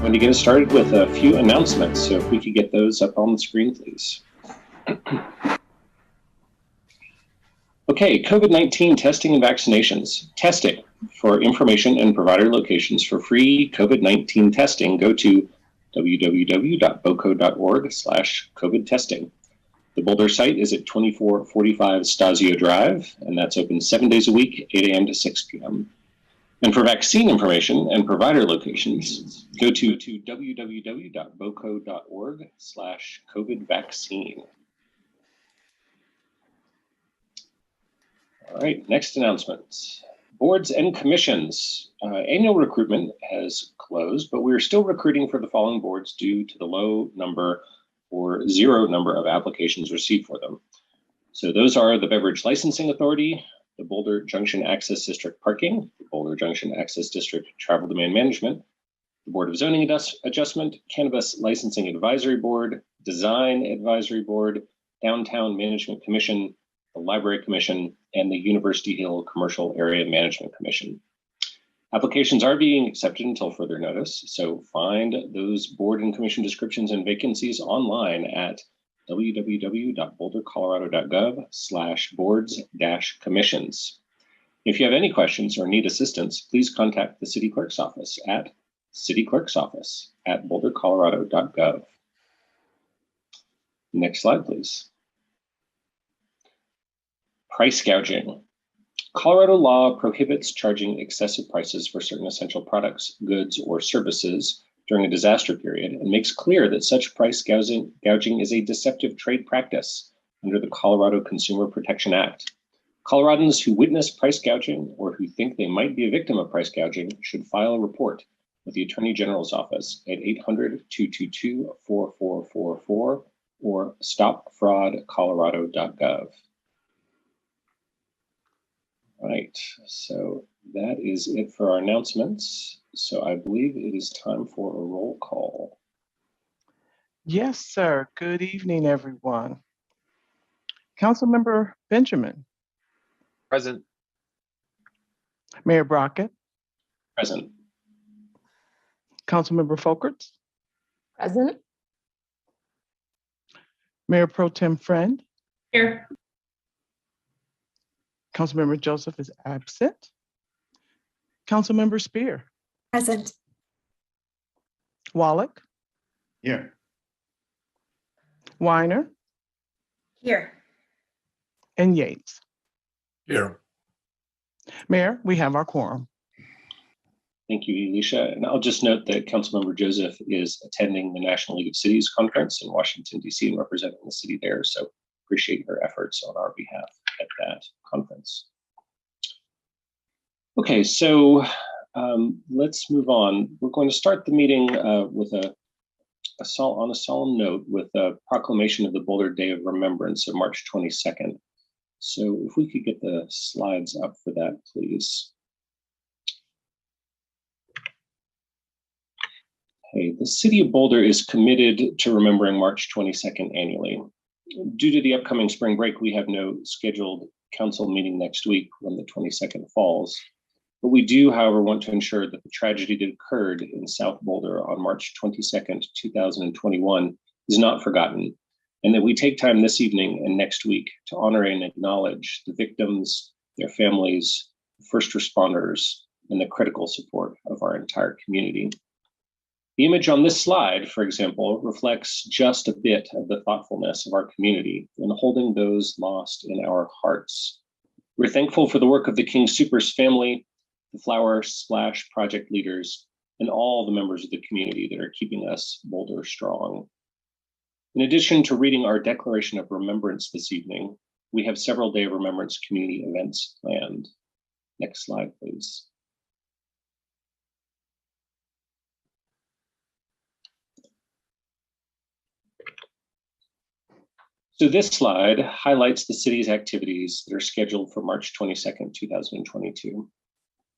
going to get us started with a few announcements. So if we could get those up on the screen, please. Okay, COVID-19 testing and vaccinations. Testing. For information and provider locations for free COVID-19 testing, go to www.boco.org/COVID testing. The Boulder site is at 2445 Stasio Drive, and that's open 7 days a week, 8 a.m. to 6 p.m. And for vaccine information and provider locations, go to www.boco.org/COVID vaccine. All right, next announcements. Boards and commissions. Annual recruitment has closed, but we're still recruiting for the following boards due to the low number or zero number of applications received for them. So those are the Beverage Licensing Authority, the Boulder Junction Access District Parking, the Boulder Junction Access District Travel Demand Management, the Board of Zoning Adjustment, Cannabis Licensing Advisory Board, Design Advisory Board, Downtown Management Commission, the Library Commission, and the University Hill Commercial Area Management Commission. Applications are being accepted until further notice, so find those board and commission descriptions and vacancies online at www.bouldercolorado.gov/boards-commissions. If you have any questions or need assistance, please contact the City Clerk's Office at cityclerksoffice@bouldercolorado.gov. Next slide, please. Price gouging. Colorado law prohibits charging excessive prices for certain essential products, goods, or services during a disaster period and makes clear that such price gouging is a deceptive trade practice under the Colorado Consumer Protection Act. Coloradans who witness price gouging or who think they might be a victim of price gouging should file a report with the Attorney General's office at 800-222-4444 or stopfraudcolorado.gov. Right, so that is it for our announcements. So I believe it is time for a roll call. Yes, sir. Good evening, everyone. Councilmember Benjamin. Present. Mayor Brockett. Present. Councilmember Folkerts. Present. Mayor Pro Tem Friend. Here. Councilmember Joseph is absent. Councilmember Spear. Present. Wallach. Here. Weiner. Here. And Yates. Here. Mayor, we have our quorum. Thank you, Alicia. And I'll just note that Councilmember Joseph is attending the National League of Cities conference in Washington, D.C. and representing the city there. So appreciate your efforts on our behalf at that conference. Okay, so let's move on. We're going to start the meeting with on a solemn note with a proclamation of the Boulder Day of Remembrance of March 22nd. So if we could get the slides up for that, please. Okay, the City of Boulder is committed to remembering March 22nd annually. Due to the upcoming spring break, we have no scheduled council meeting next week when the 22nd falls. But we do, however, want to ensure that the tragedy that occurred in South Boulder on March 22nd, 2021 is not forgotten, and that we take time this evening and next week to honor and acknowledge the victims, their families, first responders, and the critical support of our entire community. The image on this slide, for example, reflects just a bit of the thoughtfulness of our community in holding those lost in our hearts. We're thankful for the work of the King Soopers family, the Flower Splash project leaders, and all the members of the community that are keeping us Boulder strong. In addition to reading our Declaration of Remembrance this evening, we have several Day of Remembrance community events planned. Next slide, please. So this slide highlights the city's activities that are scheduled for March 22nd, 2022.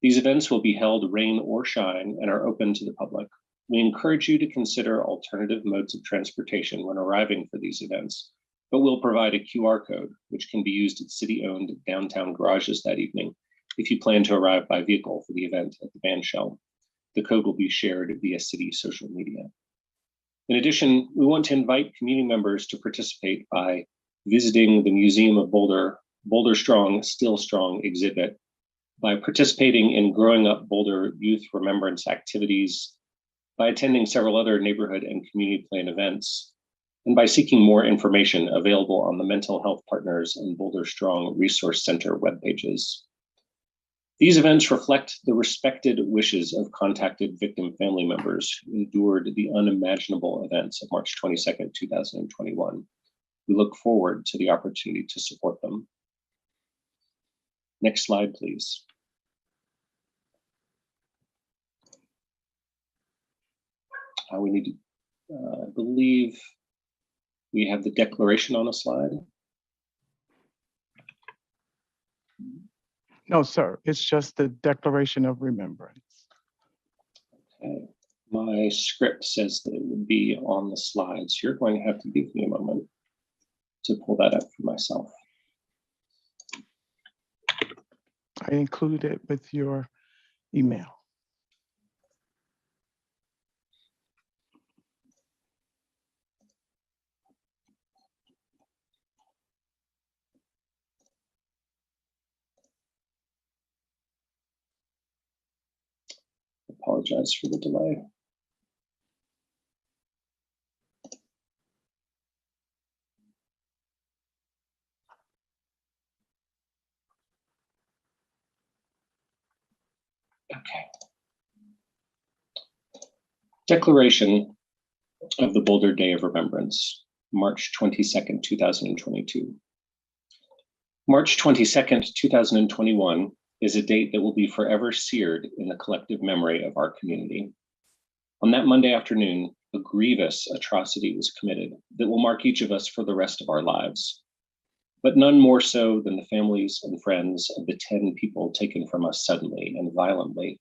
These events will be held rain or shine and are open to the public. We encourage you to consider alternative modes of transportation when arriving for these events, but we'll provide a QR code which can be used at city-owned downtown garages that evening if you plan to arrive by vehicle for the event at the band shell. The code will be shared via city social media. In addition, we want to invite community members to participate by visiting the Museum of Boulder, Boulder Strong, Still Strong exhibit, by participating in Growing Up Boulder youth remembrance activities, by attending several other neighborhood and community plan events, and by seeking more information available on the Mental Health Partners and Boulder Strong Resource Center web pages. These events reflect the respected wishes of contacted victim family members who endured the unimaginable events of March 22nd, 2021. We look forward to the opportunity to support them. Next slide, please. We need to, I believe we have the declaration on a slide. No, sir. It's just the Declaration of Remembrance. Okay. My script says that it would be on the slides. You're going to have to give me a moment to pull that up for myself. I included it with your email. Apologize for the delay. Okay. Declaration of the Boulder Day of Remembrance, March 22nd, 2022. March 22nd, 2021 is a date that will be forever seared in the collective memory of our community. On that Monday afternoon, a grievous atrocity was committed that will mark each of us for the rest of our lives, but none more so than the families and friends of the 10 people taken from us suddenly and violently.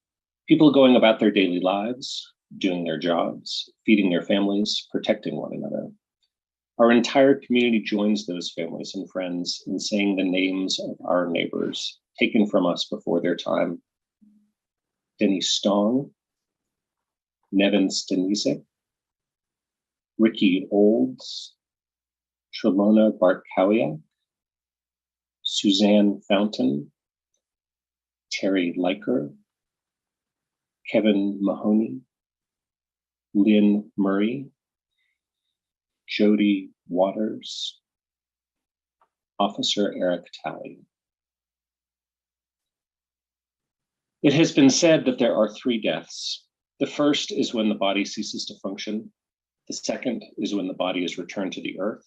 People going about their daily lives, doing their jobs, feeding their families, protecting one another. Our entire community joins those families and friends in saying the names of our neighbors taken from us before their time. Denny Stong, Nevin Stanisek, Ricky Olds, Trelona Bartkowiak, Suzanne Fountain, Terry Leiker, Kevin Mahoney, Lynn Murray, Jody Waters, Officer Eric Talley. It has been said that there are 3 deaths. The first is when the body ceases to function. The second is when the body is returned to the earth.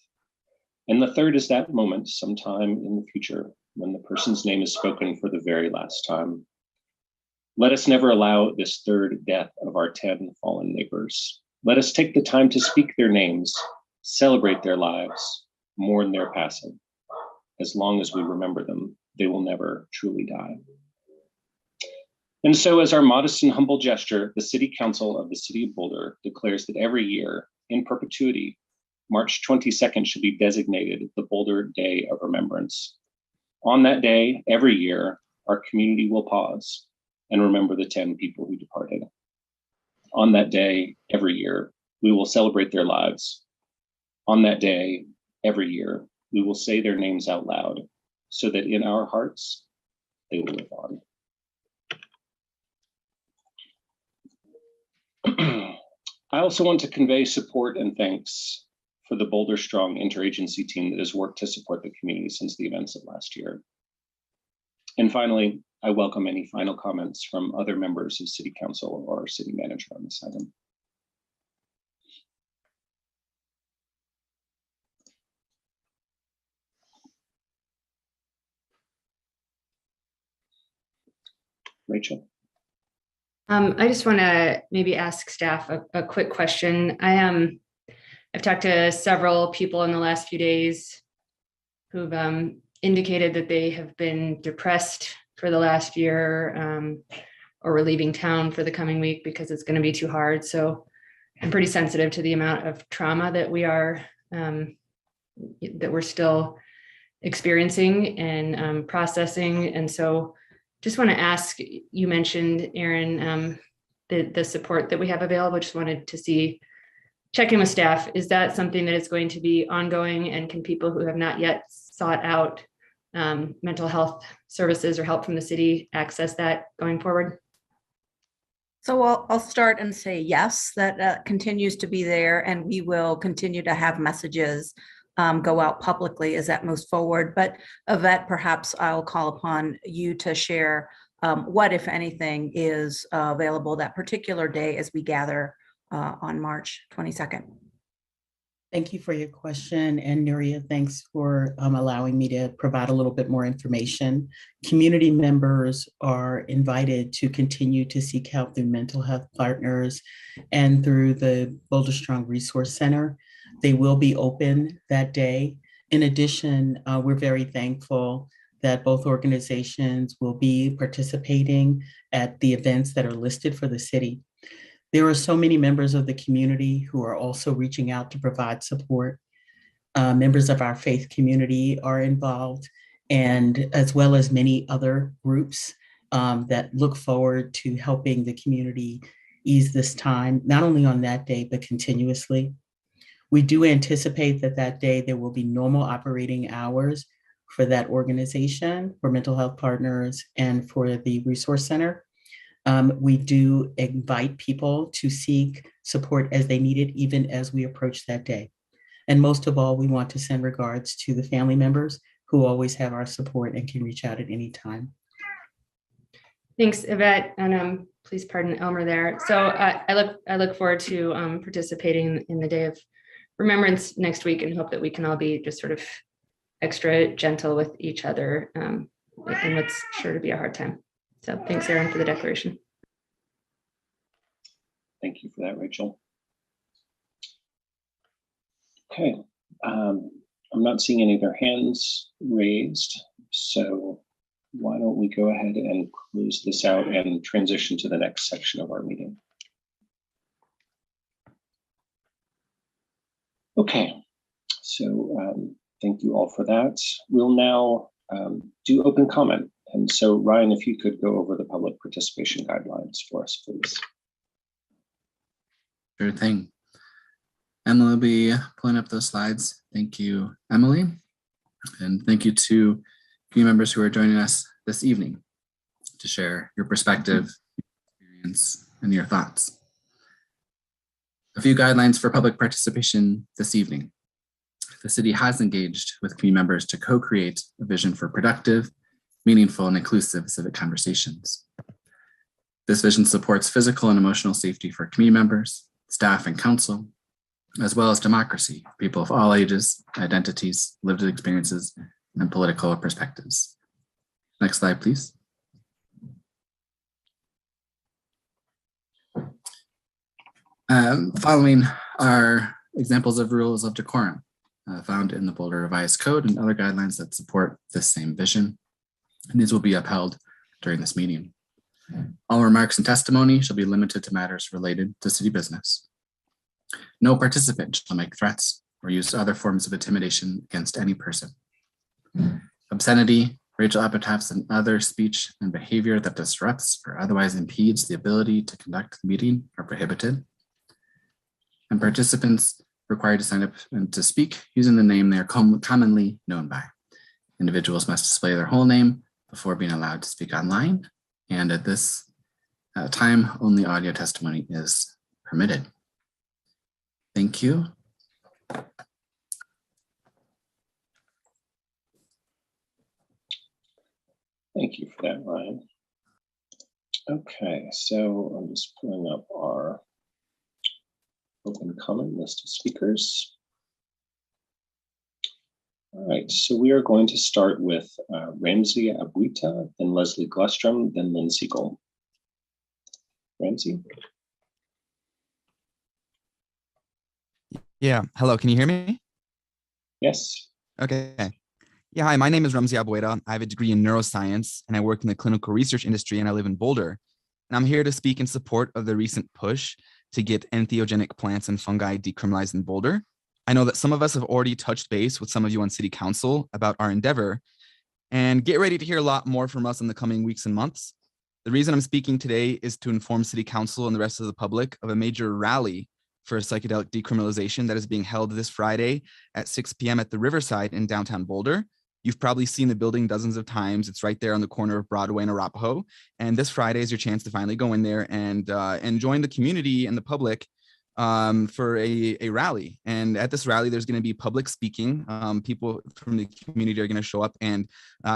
And the third is that moment sometime in the future when the person's name is spoken for the very last time. Let us never allow this third death of our 10 fallen neighbors. Let us take the time to speak their names, celebrate their lives, mourn their passing. As long as we remember them, they will never truly die. And so as our modest and humble gesture, the City Council of the City of Boulder declares that every year, in perpetuity, March 22nd should be designated the Boulder Day of Remembrance. On that day, every year, our community will pause and remember the 10 people who departed. On that day, every year, we will celebrate their lives. On that day, every year, we will say their names out loud so that in our hearts, they will live on. I also want to convey support and thanks for the Boulder Strong interagency team that has worked to support the community since the events of last year. And finally, I welcome any final comments from other members of City Council or our City Manager on this item. Rachel. I just want to maybe ask staff a quick question. I've talked to several people in the last few days who've indicated that they have been depressed for the last year or are leaving town for the coming week because it's going to be too hard. So I'm pretty sensitive to the amount of trauma that we're still experiencing and processing. And so just want to ask, you mentioned, Aaron, the support that we have available. Just wanted to check in with staff. Is that something that is going to be ongoing, and can people who have not yet sought out mental health services or help from the city access that going forward? So I'll start and say yes, that continues to be there, and we will continue to have messages go out publicly as that moves forward. But Yvette, perhaps I'll call upon you to share what, if anything, is available that particular day as we gather on March 22nd. Thank you for your question. And Nuria, thanks for allowing me to provide a little bit more information. Community members are invited to continue to seek help through mental health partners and through the Boulder Strong Resource Center. They will be open that day. In addition, we're very thankful that both organizations will be participating at the events that are listed for the city. There are so many members of the community who are also reaching out to provide support. Members of our faith community are involved, and as well as many other groups that look forward to helping the community ease this time, not only on that day, but continuously. We do anticipate that that day there will be normal operating hours for that organization, for mental health partners, and for the resource center. We do invite people to seek support as they need it, even as we approach that day. And most of all, we want to send regards to the family members who always have our support and can reach out at any time. Thanks, Yvette, and please pardon Elmer there. So I look forward to participating in the Day of Remembrance next week, and hope that we can all be just sort of extra gentle with each other in what's sure to be a hard time. So thanks, Aaron, for the declaration. Thank you for that, Rachel. Okay, I'm not seeing any other hands raised, so why don't we go ahead and close this out and transition to the next section of our meeting. Okay, so thank you all for that. We'll now do open comment. And so Ryan, if you could go over the public participation guidelines for us, please. Sure thing. Emily will be pulling up those slides. Thank you, Emily. And thank you to community members who are joining us this evening to share your perspective, experience, and your thoughts. A few guidelines for public participation this evening. The city has engaged with community members to co-create a vision for productive, meaningful, and inclusive civic conversations. This vision supports physical and emotional safety for community members, staff, and council, as well as democracy for people of all ages, identities, lived experiences, and political perspectives. Next slide, please. Following are examples of rules of decorum found in the Boulder Revised Code and other guidelines that support this same vision. And these will be upheld during this meeting. All remarks and testimony shall be limited to matters related to city business. No participant shall make threats or use other forms of intimidation against any person. Obscenity, racial epithets, and other speech and behavior that disrupts or otherwise impedes the ability to conduct the meeting are prohibited. And participants required to sign up and to speak using the name they are commonly known by. Individuals must display their whole name before being allowed to speak online. And at this time, only audio testimony is permitted. Thank you. Thank you for that, Ryan. Okay, so I'm just pulling up our open comment list of speakers. All right, so we are going to start with Ramsey Abuita, then Leslie Glustrom, then Lynn Siegel. Ramsey? Yeah, hello, can you hear me? Yes. Okay. Yeah, hi, my name is Ramsey Abueta. I have a degree in neuroscience and I work in the clinical research industry and I live in Boulder. And I'm here to speak in support of the recent push to get entheogenic plants and fungi decriminalized in Boulder. I know that some of us have already touched base with some of you on City Council about our endeavor, and get ready to hear a lot more from us in the coming weeks and months. The reason I'm speaking today is to inform City Council and the rest of the public of a major rally for psychedelic decriminalization that is being held this Friday at 6 p.m. at the Riverside in downtown Boulder. You've probably seen the building dozens of times. It's right there on the corner of Broadway and Arapahoe. And this Friday is your chance to finally go in there and join the community and the public for a rally. And at this rally, there's going to be public speaking. People from the community are going to show up and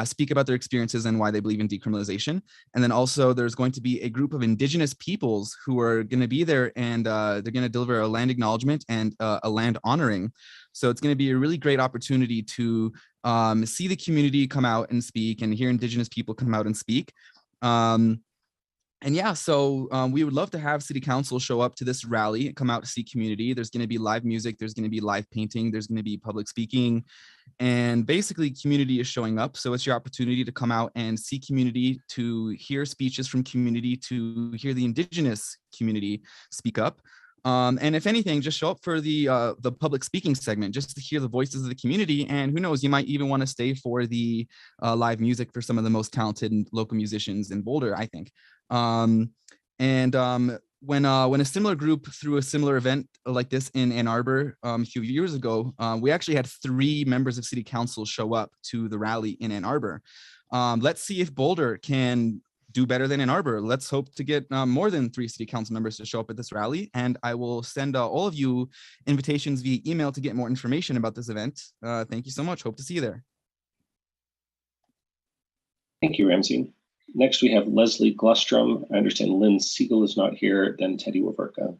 speak about their experiences and why they believe in decriminalization. And then also there's going to be a group of Indigenous peoples who are going to be there, and they're going to deliver a land acknowledgement and a land honoring. So it's going to be a really great opportunity to see the community come out and speak, and hear Indigenous people come out and speak. And yeah, so we would love to have City Council show up to this rally and come out to see community. There's going to be live music, there's going to be live painting, there's going to be public speaking, and basically community is showing up. So it's your opportunity to come out and see community, to hear speeches from community, to hear the Indigenous community speak up. And if anything, just show up for the public speaking segment, just to hear the voices of the community. And who knows, you might even want to stay for the live music for some of the most talented local musicians in Boulder, I think. When a similar group threw a similar event like this in Ann Arbor a few years ago, we actually had 3 members of City Council show up to the rally in Ann Arbor. Let's see if Boulder can do better than Ann Arbor. Let's hope to get more than 3 City Council members to show up at this rally. And I will send all of you invitations via email to get more information about this event. Thank you so much. Hope to see you there. Thank you, Ramsey. Next, we have Leslie Glustrom. I understand Lynn Siegel is not here, then Teddy Waverka.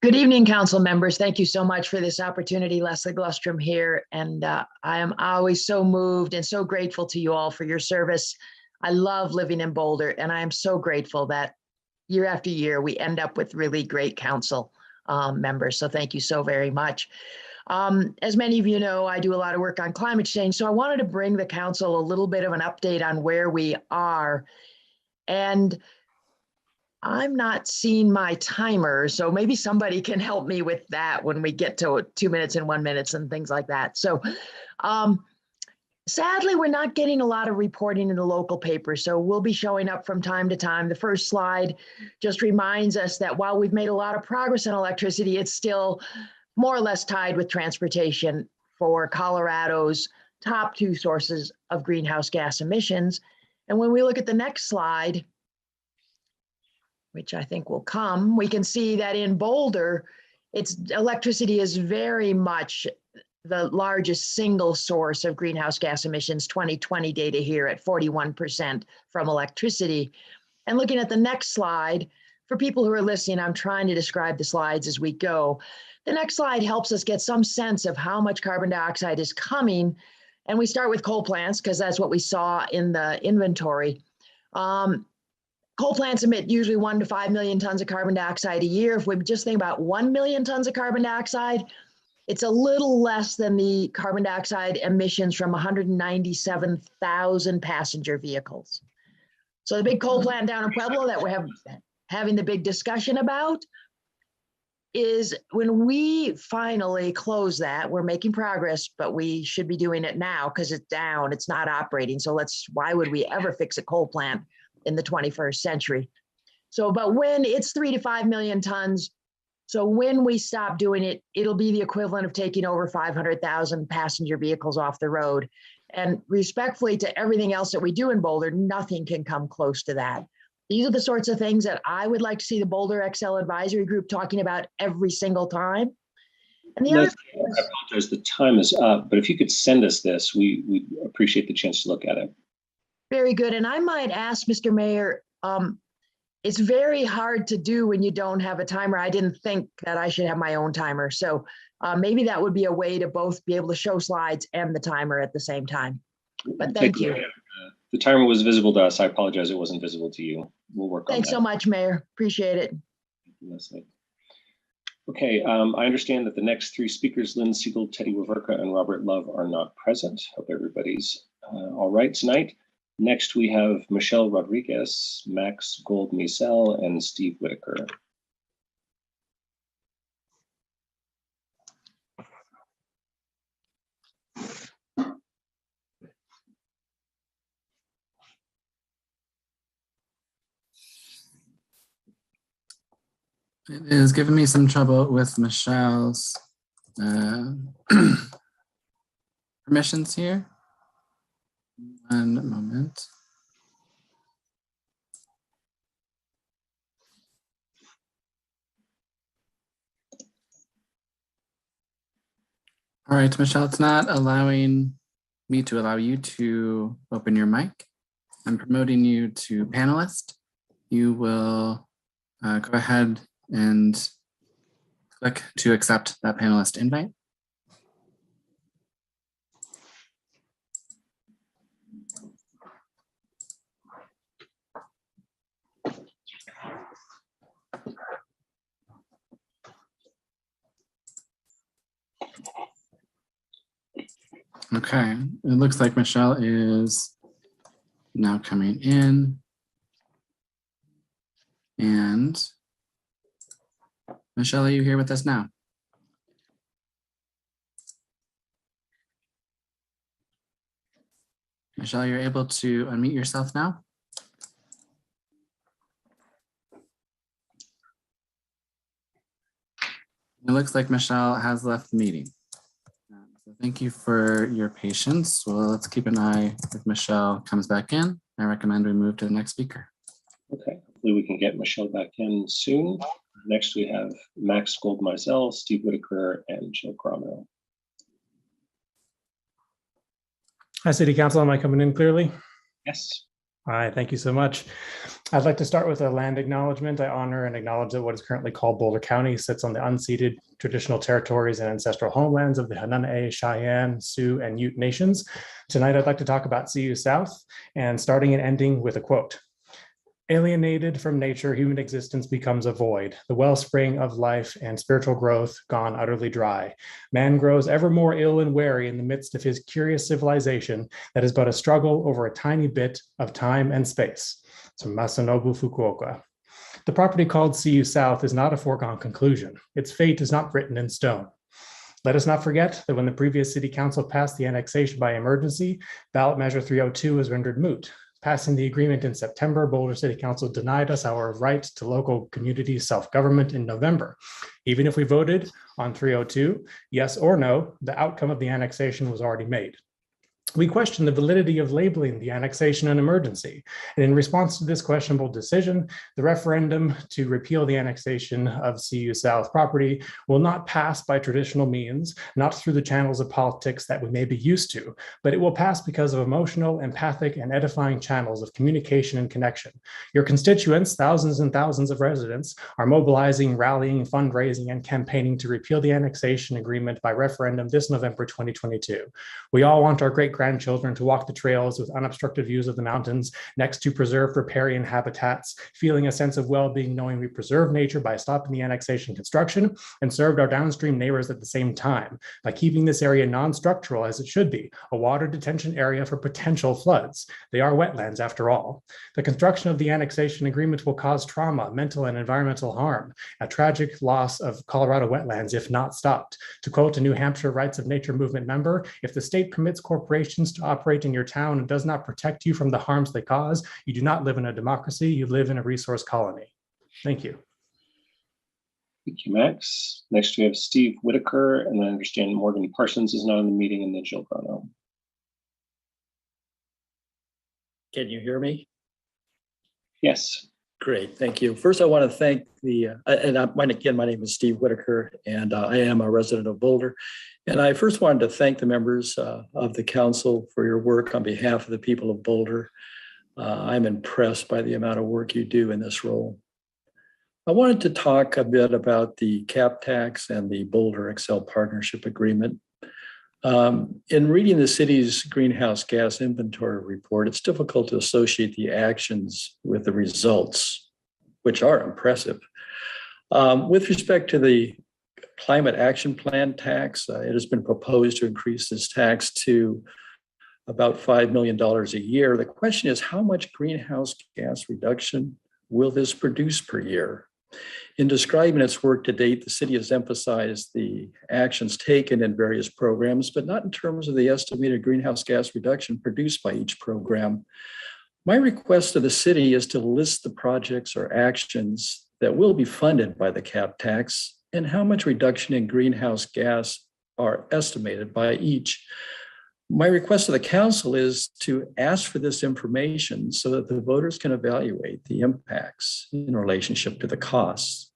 Good evening, council members. Thank you so much for this opportunity. Leslie Glustrom here, and I am always so moved and so grateful to you all for your service. I love living in Boulder, and I am so grateful that year after year we end up with really great council members. So thank you so very much. As many of you know, I do a lot of work on climate change, so I wanted to bring the council a little bit of an update on where we are. And I'm not seeing my timer, so maybe somebody can help me with that when we get to 2 minutes and 1 minute and things like that. So sadly, we're not getting a lot of reporting in the local paper, so we'll be showing up from time to time. The first slide just reminds us that while we've made a lot of progress in electricity, it's still more or less tied with transportation for Colorado's top 2 sources of greenhouse gas emissions. And when we look at the next slide, which I think will come, we can see that in Boulder, electricity is very much the largest single source of greenhouse gas emissions. 2020 data here at 41% from electricity. And looking at the next slide, for people who are listening, I'm trying to describe the slides as we go. The next slide helps us get some sense of how much carbon dioxide is coming. And we start with coal plants because that's what we saw in the inventory. Coal plants emit usually 1 to 5 million tons of carbon dioxide a year. If we just think about 1 million tons of carbon dioxide, it's a little less than the carbon dioxide emissions from 197,000 passenger vehicles. So the big coal plant down in Pueblo that we're having the big discussion about is when we finally close that, we're making progress, but we should be doing it now because it's down, it's not operating. So why would we ever fix a coal plant in the 21st century? So, but when it's 3 to 5 million tons, so when we stop doing it, it'll be the equivalent of taking over 500,000 passenger vehicles off the road. And respectfully to everything else that we do in Boulder, nothing can come close to that. These are the sorts of things that I would like to see the Boulder XL Advisory Group talking about every single time. And the other thing is, I apologize, the time is up, but if you could send us this, we appreciate the chance to look at it. Very good. And I might ask Mr. Mayor, it's very hard to do when you don't have a timer. I didn't think that I should have my own timer. So maybe that would be a way to both be able to show slides and the timer at the same time. But thank you. The timer was visible to us. I apologize it wasn't visible to you. We'll work on that. Thanks so much, Mayor. Appreciate it. Leslie. Okay, I understand that the next 3 speakers, Lynn Siegel, Teddy Waverka, and Robert Love, are not present. Hope everybody's all right tonight. Next, we have Michelle Rodriguez, Max Gold-Miesel, and Steve Whitaker. It is giving me some trouble with Michelle's permissions here. One moment. All right, Michelle, it's not allowing me to allow you to open your mic. I'm promoting you to panelist. You will go ahead and click to accept that panelist invite. Okay, it looks like Michelle is now coming in. And Michelle, are you here with us now? Michelle, you're able to unmute yourself now? It looks like Michelle has left the meeting. So thank you for your patience. Well, let's keep an eye if Michelle comes back in. I recommend we move to the next speaker. Okay, hopefully we can get Michelle back in soon. Next, we have Max Goldmeisel, Steve Whitaker, and Jill Grano. Hi, City Council. Am I coming in clearly? Yes. All right, thank you so much. I'd like to start with a land acknowledgement. I honor and acknowledge that what is currently called Boulder County sits on the unceded traditional territories and ancestral homelands of the Hanuna'e, Cheyenne, Sioux, and Ute nations. Tonight, I'd like to talk about CU South and starting and ending with a quote. Alienated from nature, human existence becomes a void, the wellspring of life and spiritual growth gone utterly dry. Man grows ever more ill and wary in the midst of his curious civilization that is but a struggle over a tiny bit of time and space. So Masanobu Fukuoka. The property called CU South is not a foregone conclusion. Its fate is not written in stone. Let us not forget that when the previous city council passed the annexation by emergency, ballot measure 302 was rendered moot. Passing the agreement in September, Boulder City Council denied us our right to local community self-government in November. Even if we voted on 302, yes or no, the outcome of the annexation was already made. We question the validity of labeling the annexation an emergency. And in response to this questionable decision, the referendum to repeal the annexation of CU South property will not pass by traditional means, not through the channels of politics that we may be used to, but it will pass because of emotional, empathic, and edifying channels of communication and connection. Your constituents, thousands and thousands of residents, are mobilizing, rallying, fundraising, and campaigning to repeal the annexation agreement by referendum this November 2022. We all want our great-grandchildren to walk the trails with unobstructed views of the mountains next to preserved riparian habitats, feeling a sense of well-being knowing we preserved nature by stopping the annexation construction and served our downstream neighbors at the same time by keeping this area non-structural as it should be, a water detention area for potential floods. They are wetlands after all. The construction of the annexation agreement will cause trauma, mental and environmental harm, a tragic loss of Colorado wetlands if not stopped. To quote a New Hampshire Rights of Nature movement member, if the state permits corporations to operate in your town and does not protect you from the harms they cause, you do not live in a democracy, you live in a resource colony. Thank you. Thank you, Max. Next, we have Steve Whitaker, and I understand Morgan Parsons is not in the meeting, and then Jill Grano. Can you hear me? Yes. Great, thank you. First, I want to thank my name is Steve Whitaker, and I am a resident of Boulder. And I first wanted to thank the members of the council for your work on behalf of the people of Boulder. I'm impressed by the amount of work you do in this role. I wanted to talk a bit about the cap tax and the Boulder Excel partnership agreement. In reading the city's greenhouse gas inventory report, it's difficult to associate the actions with the results, which are impressive. With respect to the Climate Action Plan tax, it has been proposed to increase this tax to about $5 million a year. The question is, how much greenhouse gas reduction will this produce per year? In describing its work to date, the city has emphasized the actions taken in various programs, but not in terms of the estimated greenhouse gas reduction produced by each program. My request to the city is to list the projects or actions that will be funded by the cap tax, and how much reduction in greenhouse gas are estimated by each. My request to the council is to ask for this information so that the voters can evaluate the impacts in relationship to the costs.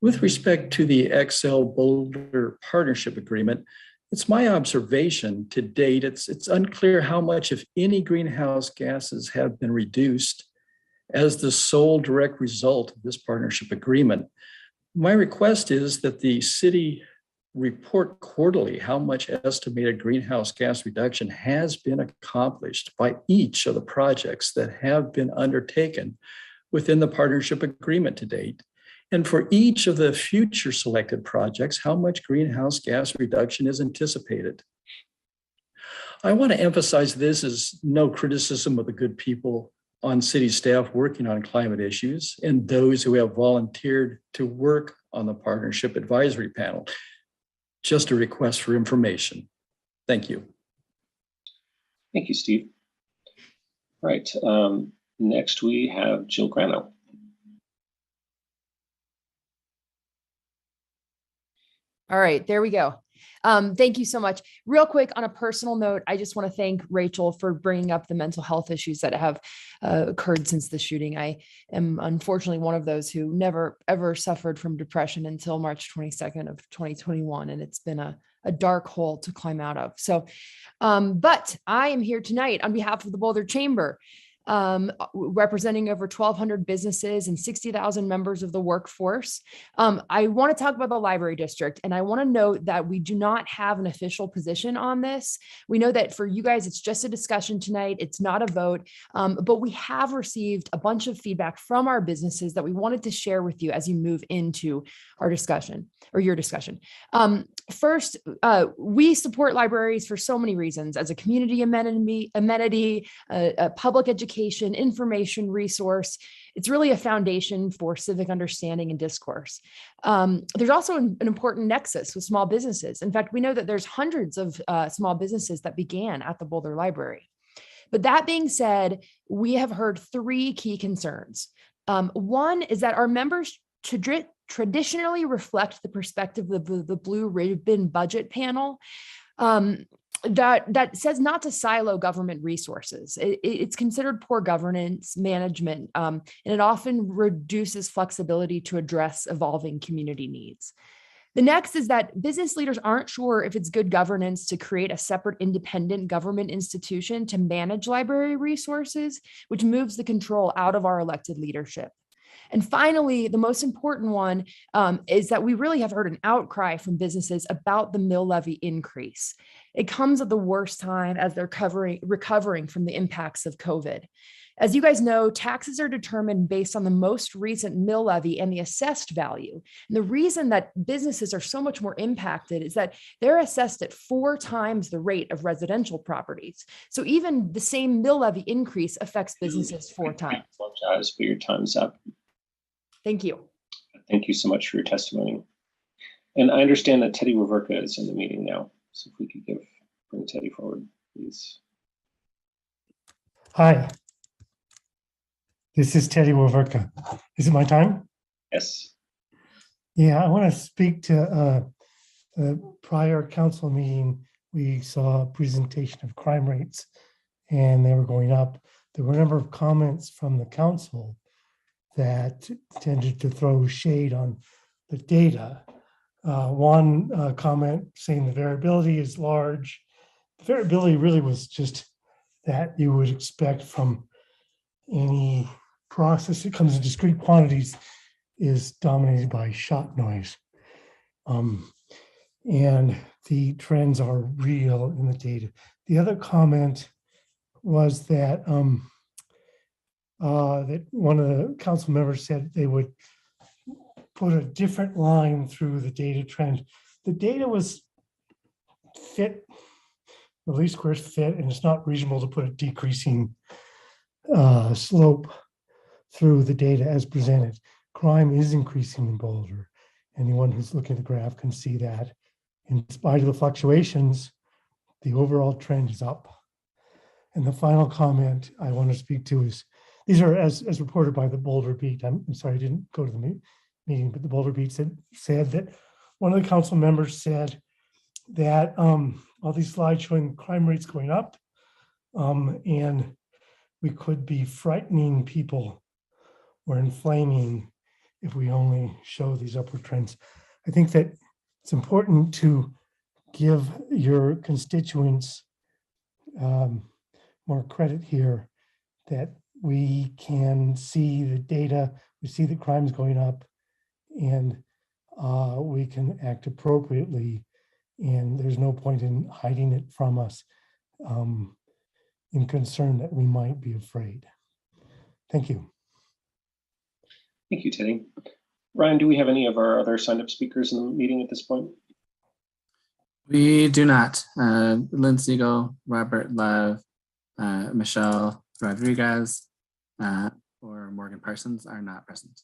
With respect to the XL Boulder Partnership Agreement, it's my observation to date, it's unclear how much, if any, greenhouse gases have been reduced as the sole direct result of this partnership agreement. My request is that the city report quarterly how much estimated greenhouse gas reduction has been accomplished by each of the projects that have been undertaken within the partnership agreement to date. And for each of the future selected projects, how much greenhouse gas reduction is anticipated. I want to emphasize this is no criticism of the good people on city staff working on climate issues and those who have volunteered to work on the partnership advisory panel. Just a request for information. Thank you. Thank you, Steve. All right, next we have Jill Grano. All right, there we go. Thank you so much. Real quick, on a personal note, I just want to thank Rachel for bringing up the mental health issues that have occurred since the shooting. I am unfortunately one of those who never, ever suffered from depression until March 22nd of 2021. And it's been a dark hole to climb out of. So, but I am here tonight on behalf of the Boulder Chamber, representing over 1,200 businesses and 60,000 members of the workforce. I want to talk about the library district, and I want to note that we do not have an official position on this. We know that for you guys, it's just a discussion tonight. It's not a vote, but we have received a bunch of feedback from our businesses that we wanted to share with you as you move into our discussion or your discussion. First, we support libraries for so many reasons: as a community amenity, a public education, information resource. It's really a foundation for civic understanding and discourse. There's also an important nexus with small businesses. In fact, we know that there's hundreds of small businesses that began at the Boulder Library. But that being said, we have heard three key concerns. One is that our members traditionally reflect the perspective of the Blue Ribbon Budget Panel. That says not to silo government resources. It's considered poor governance management, and it often reduces flexibility to address evolving community needs. The next is that business leaders aren't sure if it's good governance to create a separate independent government institution to manage library resources, which moves the control out of our elected leadership. And finally, the most important one is that we really have heard an outcry from businesses about the mill levy increase. It comes at the worst time as they're recovering from the impacts of COVID. As you guys know, taxes are determined based on the most recent mill levy and the assessed value. And the reason that businesses are so much more impacted is that they're assessed at 4 times the rate of residential properties. So even the same mill levy increase affects businesses 4 times. I apologize, but your time's up. Thank you. Thank you so much for your testimony. And I understand that Teddy Waverka is in the meeting now. So if we could bring Teddy forward, please. Hi, this is Teddy Waverka. Is it my time? Yes. Yeah, I want to speak to a prior council meeting. We saw a presentation of crime rates and they were going up. There were a number of comments from the council that tended to throw shade on the data. One comment saying the variability is large. The variability really was just that you would expect from any process that comes in discrete quantities is dominated by shot noise. And the trends are real in the data. The other comment was that that one of the council members said they would put a different line through the data trend. The data was fit, the least squares fit, and it's not reasonable to put a decreasing slope through the data as presented. Crime is increasing in Boulder. Anyone who's looking at the graph can see that. In spite of the fluctuations, the overall trend is up. And the final comment I want to speak to is these are as reported by the Boulder Beat. I'm sorry, I didn't go to the meeting, but the Boulder Beat said that one of the council members said that all these slides showing crime rates going up, and we could be frightening people or inflaming if we only show these upward trends. I think that it's important to give your constituents more credit here, that we can see the data, we see the crimes going up, and we can act appropriately. And there's no point in hiding it from us in concern that we might be afraid. Thank you. Thank you, Teddy. Ryan, do we have any of our other signed up speakers in the meeting at this point? We do not. Lynn Siegel, Robert Love, Michelle Rodriguez, or Morgan Parsons are not present.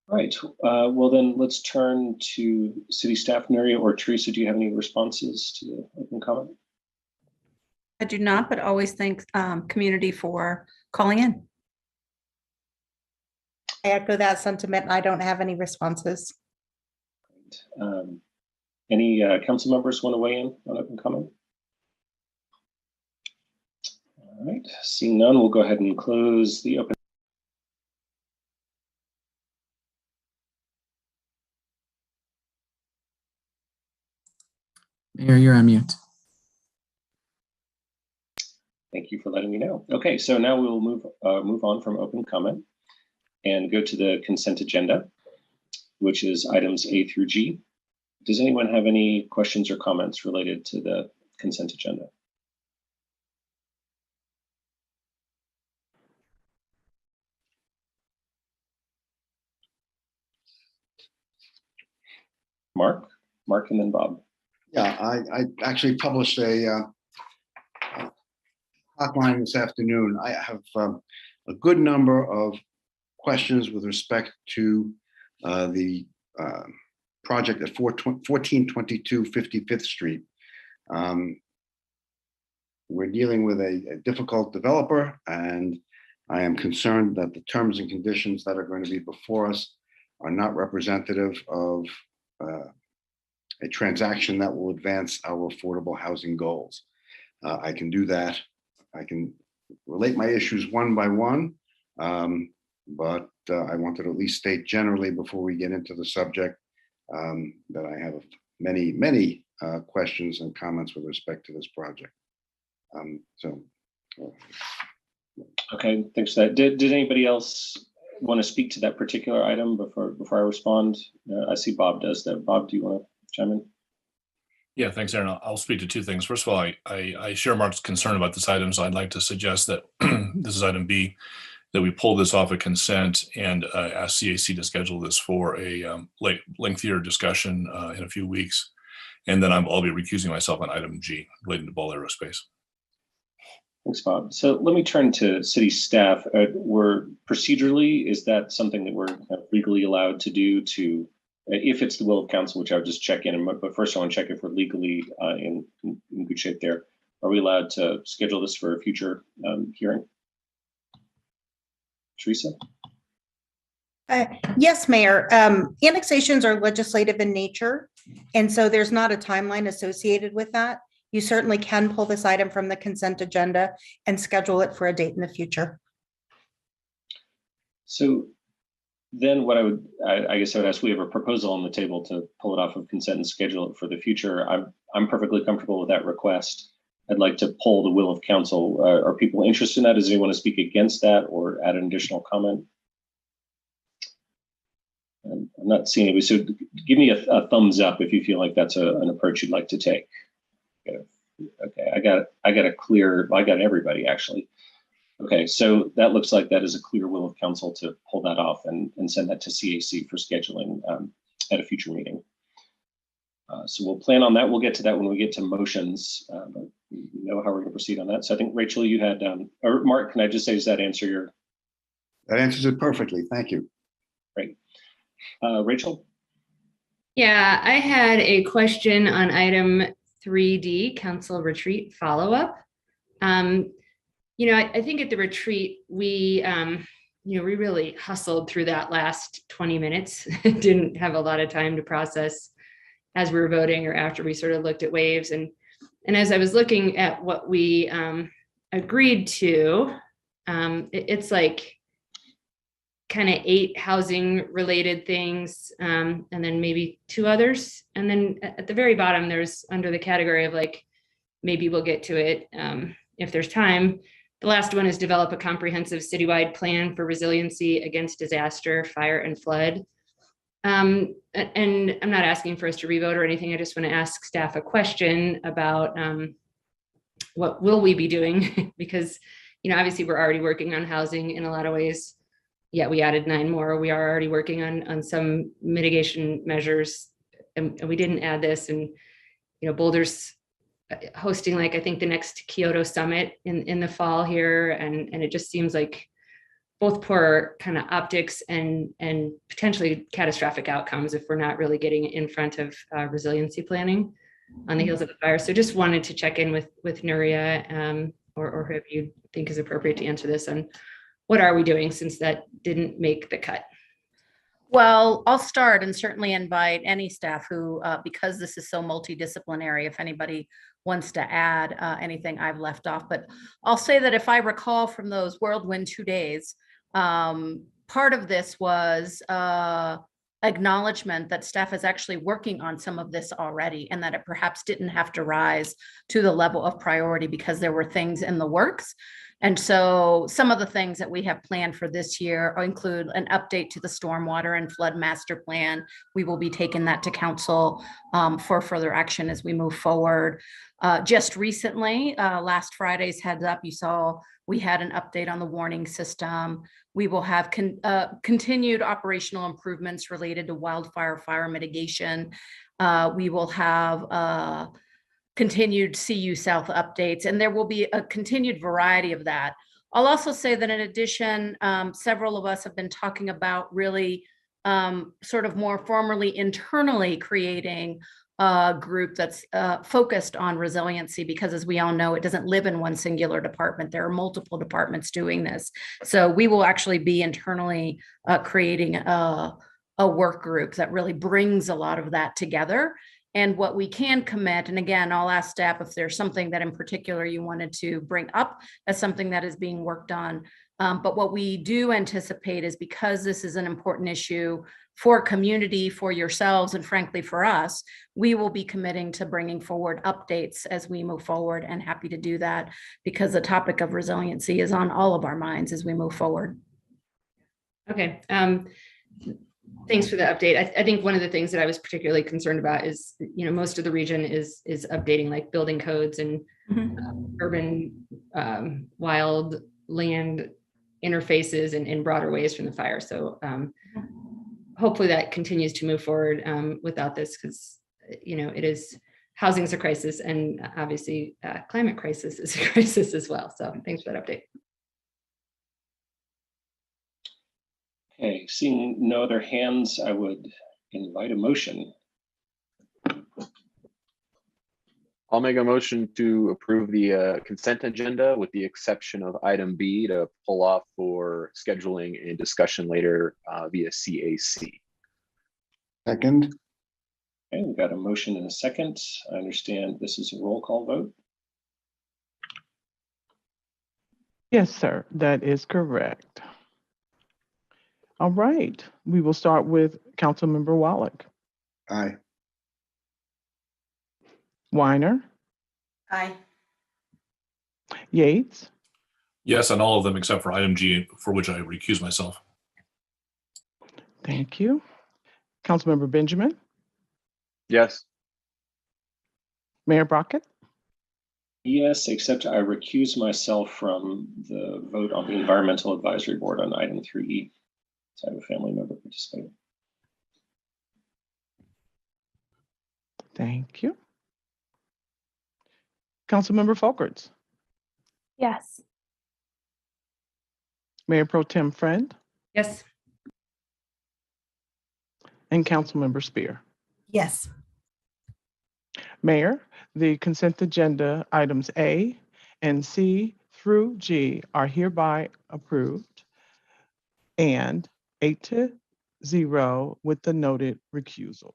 All right. Well, then let's turn to city staff. Nuria or Teresa, do you have any responses to the open comment? I do not, but always thank community for calling in. I echo that sentiment. I don't have any responses. Any council members want to weigh in on open comment? All right, seeing none, we'll go ahead and close the open. Mayor, you're on mute. Thank you for letting me know. Okay, so now we will move on from open comment and go to the consent agenda, which is items A through G. Does anyone have any questions or comments related to the consent agenda? Mark, and then Bob. Yeah, I actually published a hotline this afternoon. I have a good number of questions with respect to the project at 1422 55th Street. We're dealing with a difficult developer, and I am concerned that the terms and conditions that are going to be before us are not representative of a transaction that will advance our affordable housing goals. I can do that. I can relate my issues one by one, but I wanted to at least state generally before we get into the subject that I have many questions and comments with respect to this project. Okay, thanks for that. Did anybody else want to speak to that particular item before I respond? I see Bob does that. Bob, do you want to chime in? Yeah, thanks, Aaron. I'll speak to two things. First of all, I share Mark's concern about this item, so I'd like to suggest that this is item B, that we pull this off of consent and ask CAC to schedule this for a lengthier discussion in a few weeks. And then I'll be recusing myself on item G relating to Ball Aerospace. Thanks, Bob. So let me turn to city staff. We're procedurally, is that something that we're legally allowed to do to, if it's the will of council, which I would just check in, but first I want to check if we're legally in good shape there. Are we allowed to schedule this for a future hearing? Teresa? Yes, Mayor. Annexations are legislative in nature, and so there's not a timeline associated with that. You certainly can pull this item from the consent agenda and schedule it for a date in the future. So then what I guess I would ask, we have a proposal on the table to pull it off of consent and schedule it for the future. I'm perfectly comfortable with that request. I'd like to pull the will of council. Are people interested in that? Does anyone want to speak against that or add an additional comment? I'm not seeing anybody, so give me a thumbs up if you feel like that's an approach you'd like to take. Okay, I got everybody actually. Okay, so that looks like that is a clear will of council to pull that off and send that to CAC for scheduling at a future meeting. So we'll plan on that. We'll get to that when we get to motions, but you know how we're going to proceed on that. So I think Rachel, you had, or Mark, can I just say, does that answer your? That answers it perfectly. Thank you. Great. Rachel? Yeah, I had a question on item 3D, council retreat follow-up. I think at the retreat, we really hustled through that last 20 minutes. Didn't have a lot of time to process as we were voting or after we sort of looked at waves. And as I was looking at what we agreed to, it's like kind of 8 housing related things, and then maybe 2 others. And then at the very bottom, there's under the category of like, maybe we'll get to it if there's time. The last one is develop a comprehensive citywide plan for resiliency against disaster, fire, and flood. And I'm not asking for us to revote or anything. I just want to ask staff a question about what will we be doing? Because, obviously we're already working on housing in a lot of ways. Yeah, we added 9 more. We are already working on some mitigation measures, and we didn't add this. And, Boulder's hosting, like, I think the next Kyoto summit in the fall here. And it just seems like both poor kind of optics and potentially catastrophic outcomes if we're not really getting in front of resiliency planning on the heels of the fire. So just wanted to check in with Nuria or whoever you think is appropriate to answer this, and what are we doing since that didn't make the cut? Well, I'll start and certainly invite any staff who, because this is so multidisciplinary, if anybody wants to add anything I've left off. But I'll say that if I recall from those whirlwind 2 days, part of this was acknowledgement that staff is actually working on some of this already, and that it perhaps didn't have to rise to the level of priority because there were things in the works. And so some of the things that we have planned for this year include an update to the stormwater and flood master plan. We will be taking that to council for further action as we move forward. Just recently, last Friday's heads up, you saw we had an update on the warning system. We will have continued operational improvements related to wildfire fire mitigation. We will have continued CU South updates, and there will be a continued variety of that. I'll also say that in addition, several of us have been talking about really sort of more formally internally creating a group that's focused on resiliency, because as we all know, it doesn't live in one singular department. There are multiple departments doing this. So we will actually be internally creating a work group that really brings a lot of that together. And what we can commit, and again, I'll ask staff if there's something that in particular you wanted to bring up as something that is being worked on. But what we do anticipate is, because this is an important issue for community, for yourselves, and frankly for us, we will be committing to bringing forward updates as we move forward, and happy to do that because the topic of resiliency is on all of our minds as we move forward. Okay. Thanks for the update. I think one of the things that I was particularly concerned about is, most of the region is updating like building codes and urban wild land interfaces in broader ways from the fire. So hopefully that continues to move forward without this, because it is, housing is a crisis, and obviously climate crisis is a crisis as well. So thanks for that update. Okay, seeing no other hands, I would invite a motion. I'll make a motion to approve the consent agenda with the exception of item B to pull off for scheduling and discussion later via CAC. Second. Okay, we've got a motion and a second. I understand this is a roll call vote. Yes, sir, that is correct. All right, we will start with Councilmember Wallach. Aye. Weiner, Aye. Yates, Yes, on all of them except for item G, for which I recuse myself. thank you. Councilmember Benjamin, Yes. Mayor Brockett, Yes, except I recuse myself from the vote on the Environmental Advisory Board on item 3E. So I have a family member participating. thank you. Councilmember Folkerts, Yes. Mayor Pro Tem Friend, Yes. and Councilmember Spear. Yes. Mayor, the consent agenda items A and C through G are hereby approved, and 8-0 with the noted recusal.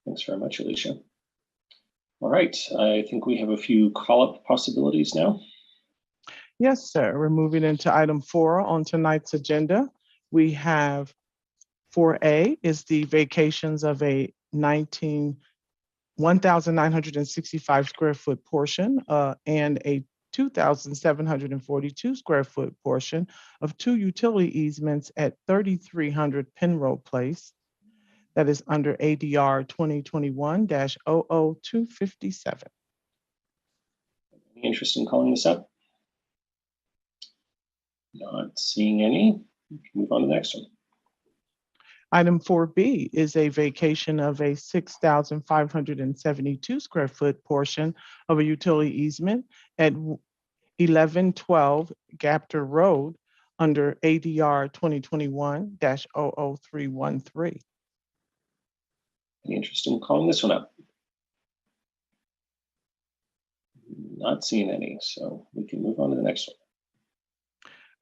Thanks very much, Alicia. All right, I think we have a few call-up possibilities now. Yes, sir. We're moving into item 4 on tonight's agenda. We have 4A is the vacations of a 1,965 square foot portion and a 2,742 square foot portion of 2 utility easements at 3,300 Penrose Place. That is under ADR 2021-00257. Any interest in calling this up? Not seeing any. We can move on to the next one. Item 4B is a vacation of a 6,572 square foot portion of a utility easement at 1112 Gapter Road under ADR 2021-00313. Any interest in calling this one up? Not seeing any, so we can move on to the next one.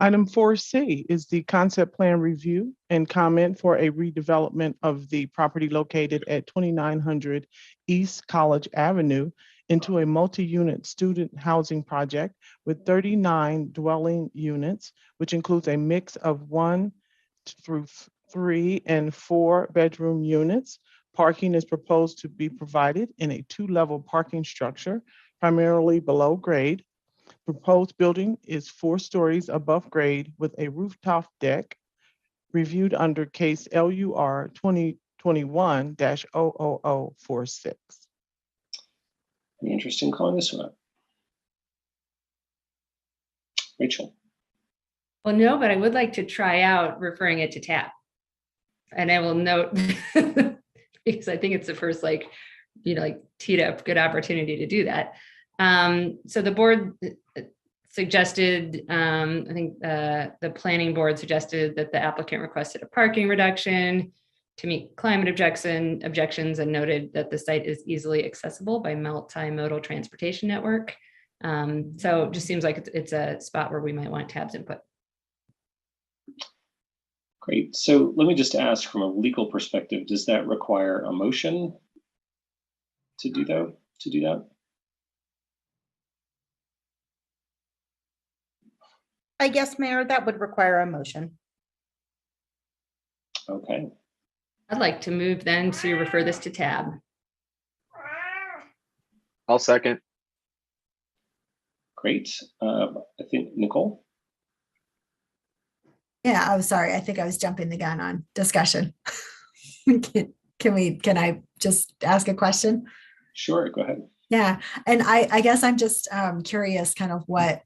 Item 4C is the concept plan review and comment for a redevelopment of the property located at 2900 East College Avenue into a multi-unit student housing project with 39 dwelling units, which includes a mix of 1 through 3 and 4 bedroom units. Parking is proposed to be provided in a 2-level parking structure, primarily below grade. Proposed building is 4 stories above grade with a rooftop deck, reviewed under case LUR 2021-00046. Any interest in calling this one up? Rachel? Well, no, but I would like to try out referring it to TAB. And I will note, because I think it's the first teed up good opportunity to do that. So the board suggested, I think the planning board suggested that the applicant requested a parking reduction to meet climate objections and noted that the site is easily accessible by multimodal transportation network. So it just seems like it's a spot where we might want TAB's input. Great. So let me just ask from a legal perspective, does that require a motion to do that? I guess, Mayor, that would require a motion. Okay. I'd like to move then to refer this to TAB. I'll second. Great. I think Nicole? Yeah, I'm sorry. I think I was jumping the gun on discussion. Can I just ask a question? Sure, go ahead. Yeah, and I guess I'm just curious kind of what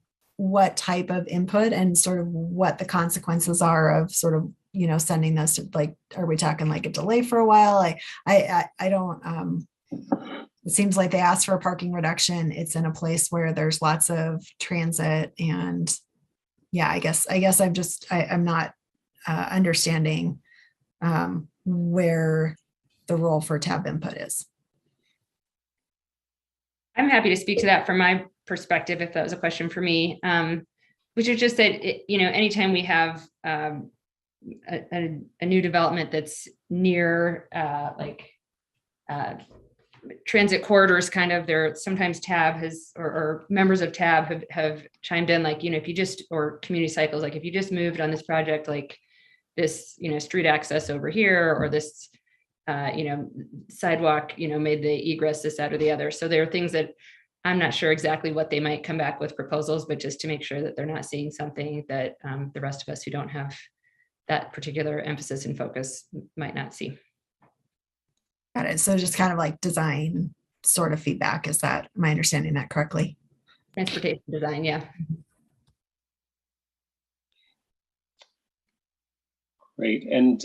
type of input and sort of what the consequences are of sort of, sending this to, like, are we talking like a delay for a while? I don't, it seems like they asked for a parking reduction. It's in a place where there's lots of transit, and yeah, I guess I'm not understanding where the role for TAB input is. I'm happy to speak to that from my perspective, if that was a question for me, which is just that, anytime we have a new development that's near transit corridors, kind of, there sometimes TAB has, or members of TAB have chimed in, like, if you just, or community cycles, like if you just moved on this project, like this, street access over here, or this sidewalk, made the egress this, that, or the other. So there are things that I'm not sure exactly what they might come back with proposals, but just to make sure that they're not seeing something that the rest of us who don't have that particular emphasis and focus might not see. Got it. So just kind of like design sort of feedback. Am I understanding that correctly? Transportation design, yeah. Great. And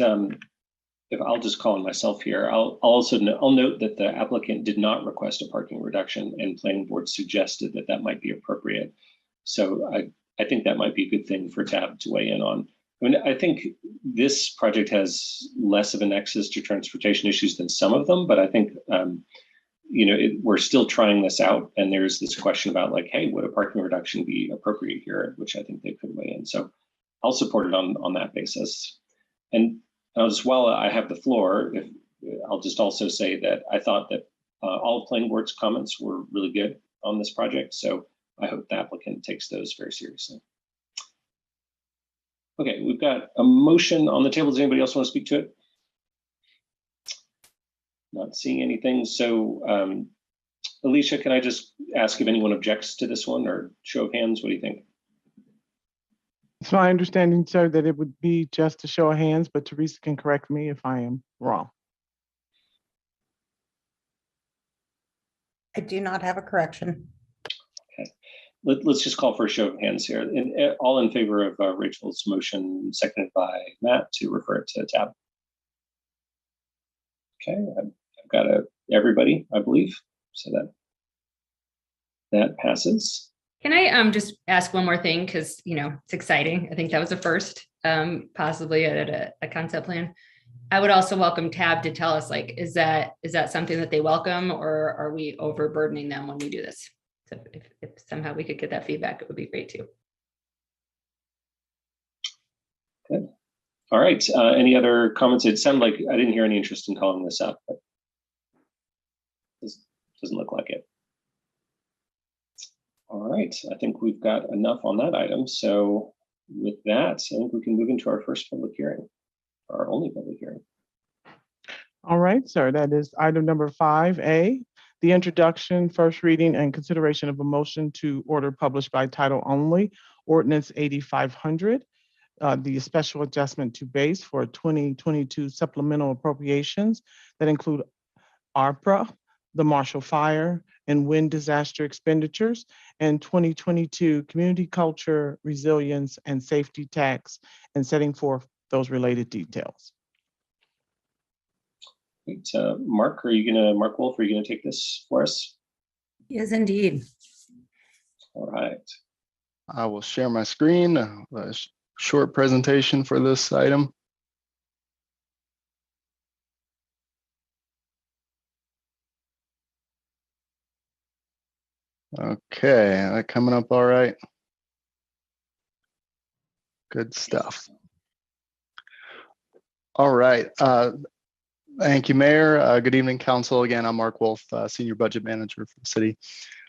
if I'll just call on myself here, I'll note that the applicant did not request a parking reduction, and planning board suggested that might be appropriate. So I think that might be a good thing for TAB to weigh in on. I mean, I think this project has less of a nexus to transportation issues than some of them, but I think we're still trying this out, and there's this question about like, hey, would a parking reduction be appropriate here, which I think they could weigh in. So I'll support it on that basis. And while I have the floor, I'll just also say that I thought that all of planning board's comments were really good on this project. So I hope the applicant takes those very seriously. Okay, we've got a motion on the table. Does anybody else want to speak to it? Not seeing anything. So Alicia, can I just ask if anyone objects to this one, or show of hands? What do you think? It's my understanding, sir, that it would be just a show of hands, but Teresa can correct me if I am wrong. I do not have a correction. Okay, let's just call for a show of hands here. And all in favor of Rachel's motion, seconded by Matt, to refer it to tab. Okay, I've got everybody, I believe, so that passes. Can I just ask one more thing? Because, it's exciting. I think that was a first, possibly at a concept plan. I would also welcome Tab to tell us, like, is that something that they welcome, or are we overburdening them when we do this? So if somehow we could get that feedback, it would be great too. Good. All right. Any other comments? It sounded like I didn't hear any interest in calling this up, but this doesn't look like it. All right, I think we've got enough on that item. So with that, I think we can move into our first public hearing, our only public hearing. All right, sir, that is item number 5A, the introduction, first reading, and consideration of a motion to order published by title only, ordinance 8500, the special adjustment to base for 2022 supplemental appropriations that include ARPA, the Marshall Fire, and wind disaster expenditures, and 2022 community culture, resilience, and safety tax, and setting forth those related details. Great. Mark Wolf, are you gonna take this for us? Yes, indeed. All right. I will share my screen, a short presentation for this item. Okay, that coming up all right. Good stuff. All right. Thank you, Mayor. Good evening, Council. Again, I'm Mark Wolf, Senior Budget Manager for the city.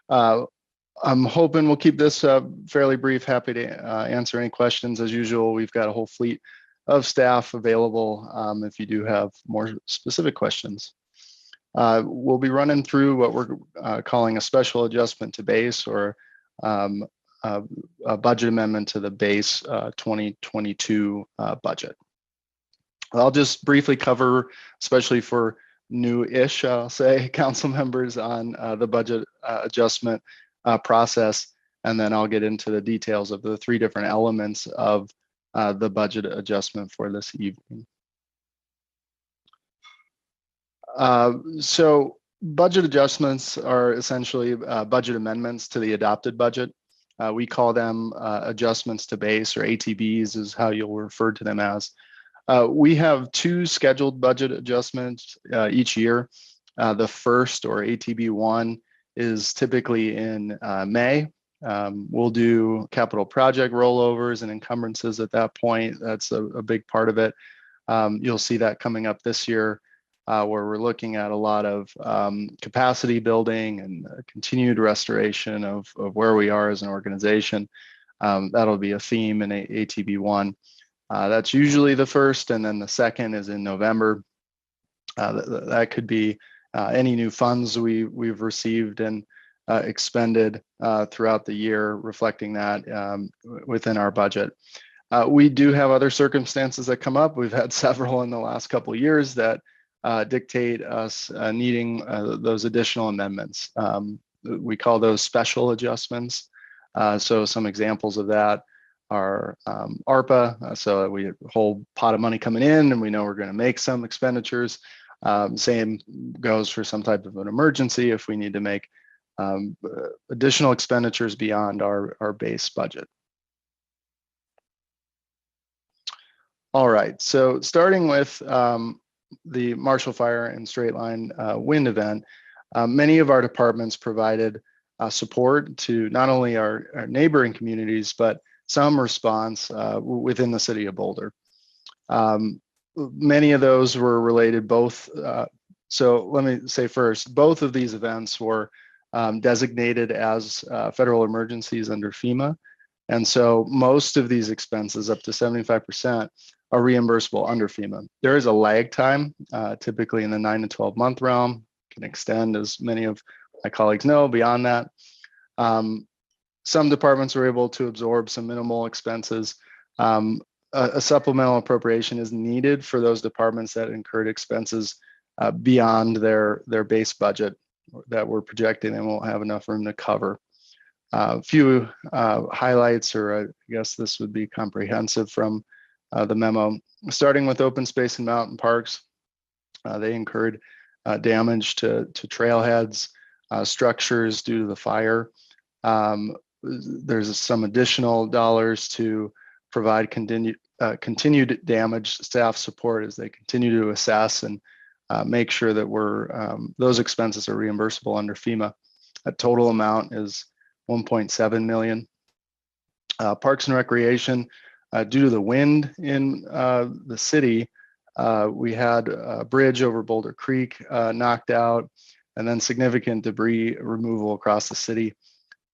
I'm hoping we'll keep this fairly brief. Happy to answer any questions. As usual, we've got a whole fleet of staff available if you do have more specific questions. We'll be running through what we're calling a special adjustment to base, or a budget amendment to the base 2022 budget. I'll just briefly cover, especially for new-ish, I'll say, council members on the budget adjustment process, and then I'll get into the details of the 3 different elements of the budget adjustment for this evening. So budget adjustments are essentially budget amendments to the adopted budget. We call them adjustments to base, or ATBs is how you'll refer to them as. We have 2 scheduled budget adjustments each year. The first, or ATB 1, is typically in May. We'll do capital project rollovers and encumbrances at that point. That's a big part of it. You'll see that coming up this year, where we're looking at a lot of capacity building and continued restoration of where we are as an organization. That'll be a theme in ATB 1. That's usually the first, and then the second is in November. That could be any new funds we've received and expended throughout the year, reflecting that within our budget. We do have other circumstances that come up. We've had several in the last couple of years that dictate us needing those additional amendments. We call those special adjustments. So some examples of that are ARPA, so we have a whole pot of money coming in and we know we're going to make some expenditures. Same goes for some type of an emergency if we need to make additional expenditures beyond our base budget. All right, so starting with the Marshall Fire and Straight Line wind event, Many of our departments provided support to not only our neighboring communities, but some response within the city of Boulder. Many of those were related both. So let me say first, both of these events were designated as federal emergencies under FEMA. And so most of these expenses, up to 75%, are reimbursable under FEMA. There is a lag time, typically in the 9 to 12 month realm, can extend, as many of my colleagues know, beyond that. Some departments were able to absorb some minimal expenses. A supplemental appropriation is needed for those departments that incurred expenses beyond their base budget that we're projecting and won't have enough room to cover. A few highlights, or I guess this would be comprehensive from the memo. Starting with open space and mountain parks, they incurred damage to trailheads, structures due to the fire. There's some additional dollars to provide continued damage staff support as they continue to assess and make sure that those expenses are reimbursable under FEMA. That total amount is $1.7 million. Parks and Recreation, due to the wind in the city, we had a bridge over Boulder Creek knocked out, and then significant debris removal across the city.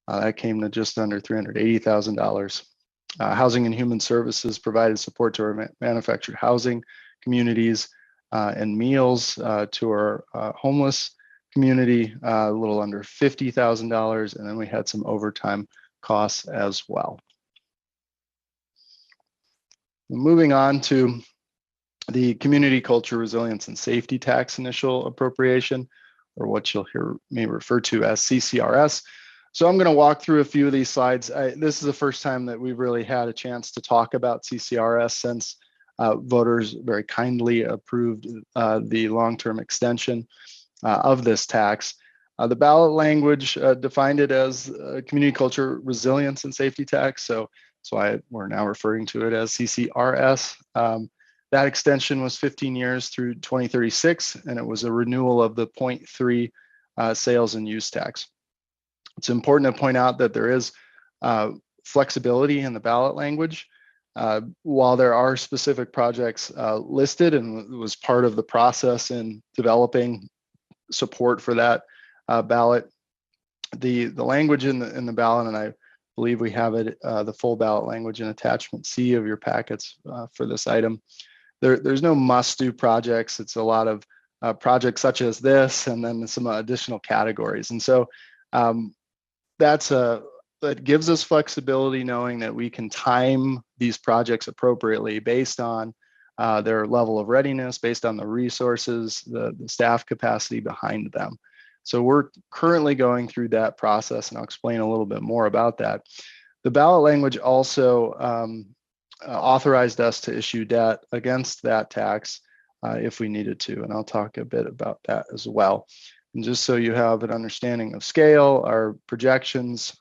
That came to just under $380,000. Housing and Human Services provided support to our manufactured housing communities and meals to our homeless community, a little under $50,000, and then we had some overtime costs as well. Moving on to the Community Culture Resilience and Safety Tax Initial Appropriation, or what you'll hear me refer to as CCRS. So I'm going to walk through a few of these slides. This is the first time that we've really had a chance to talk about CCRS since voters very kindly approved the long-term extension of this tax. The ballot language defined it as Community Culture Resilience and Safety Tax, so that's why we're now referring to it as CCRS. That extension was 15 years through 2036, and it was a renewal of the 0.3 sales and use tax. It's important to point out that there is flexibility in the ballot language. While there are specific projects listed, and it was part of the process in developing support for that ballot, the language in the ballot, and I believe we have it, the full ballot language in attachment C of your packets for this item. There's no must-do projects. It's a lot of projects such as this, and then some additional categories. And so that gives us flexibility, knowing that we can time these projects appropriately based on their level of readiness, based on the resources, the staff capacity behind them. So we're currently going through that process, and I'll explain a little bit more about that. The ballot language also authorized us to issue debt against that tax if we needed to, and I'll talk a bit about that as well. And just so you have an understanding of scale, our projections,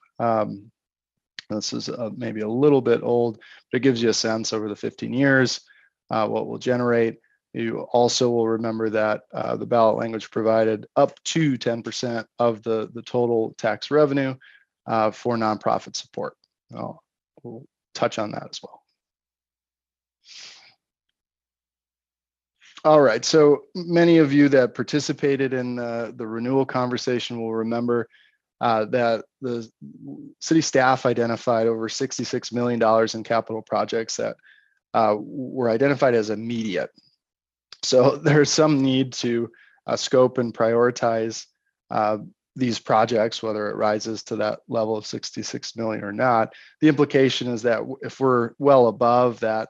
this is maybe a little bit old, but it gives you a sense over the 15 years what we'll generate. You also will remember that the ballot language provided up to 10% of the total tax revenue for nonprofit support. We'll touch on that as well. All right, so many of you that participated in the renewal conversation will remember that the city staff identified over $66 million in capital projects that were identified as immediate. So there's some need to scope and prioritize these projects, whether it rises to that level of 66 million or not. The implication is that if we're well above that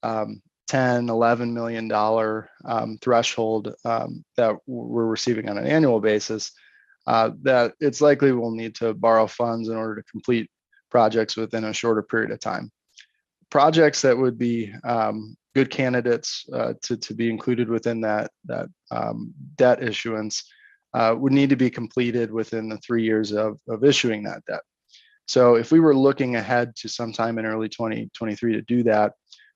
$10-11 million threshold that we're receiving on an annual basis, that it's likely we'll need to borrow funds in order to complete projects within a shorter period of time. Projects that would be good candidates to be included within that debt issuance would need to be completed within the 3 years of issuing that debt. So if we were looking ahead to sometime in early 2023 to do that,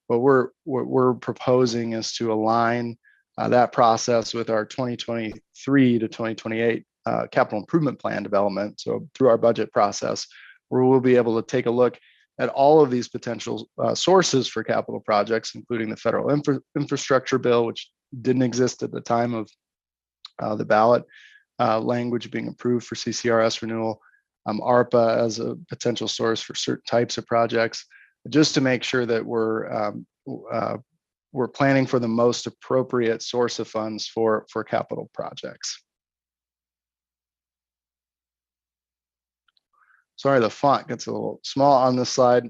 what we're proposing is to align that process with our 2023 to 2028 capital improvement plan development. So through our budget process, where we'll be able to take a look at all of these potential sources for capital projects, including the federal infrastructure bill, which didn't exist at the time of the ballot language being approved for CCRS renewal, ARPA as a potential source for certain types of projects, just to make sure that we're planning for the most appropriate source of funds for capital projects. Sorry, the font gets a little small on this slide.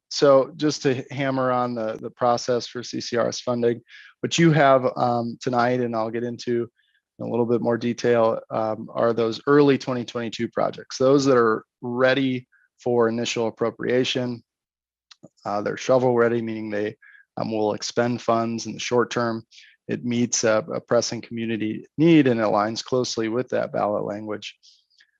So just to hammer on the process for CCRS funding, what you have tonight, and I'll get into in a little bit more detail, are those early 2022 projects, those that are ready for initial appropriation. They're shovel ready, meaning they will expend funds in the short term. It meets a pressing community need and aligns closely with that ballot language.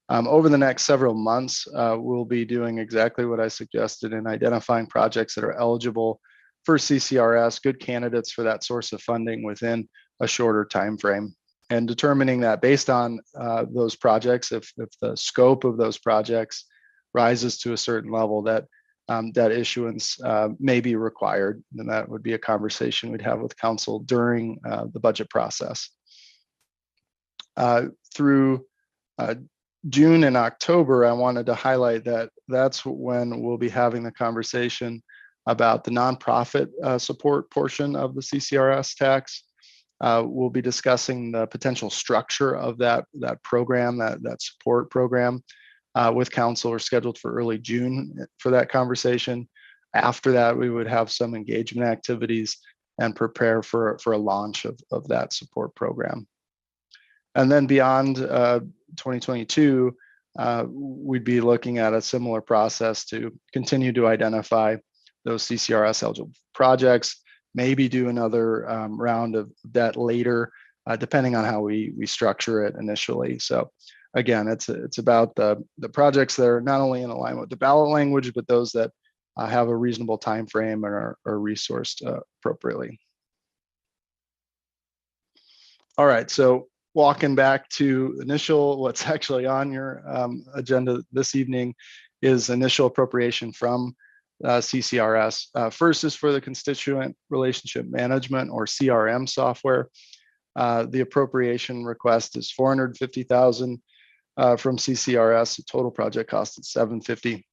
Over the next several months, we'll be doing exactly what I suggested in identifying projects that are eligible for CCRS, good candidates for that source of funding within a shorter time frame, and determining that based on those projects, if the scope of those projects rises to a certain level, that debt issuance may be required. And that would be a conversation we'd have with council during the budget process. Through June and October, I wanted to highlight that that's when we'll be having the conversation about the nonprofit support portion of the CCRS tax. We'll be discussing the potential structure of that program, that support program with council. We're scheduled for early June for that conversation. After that, we would have some engagement activities and prepare for a launch of that support program. And then beyond 2022, we'd be looking at a similar process to continue to identify those CCRS eligible projects, maybe do another round of debt later, depending on how we structure it initially. So again, it's about the projects that are not only in alignment with the ballot language, but those that have a reasonable time frame and are resourced appropriately. All right, so walking back to initial, what's actually on your agenda this evening is initial appropriation from CCRS. First is for the constituent relationship management, or CRM software. The appropriation request is $450,000 from CCRS. The total project cost is $750,000.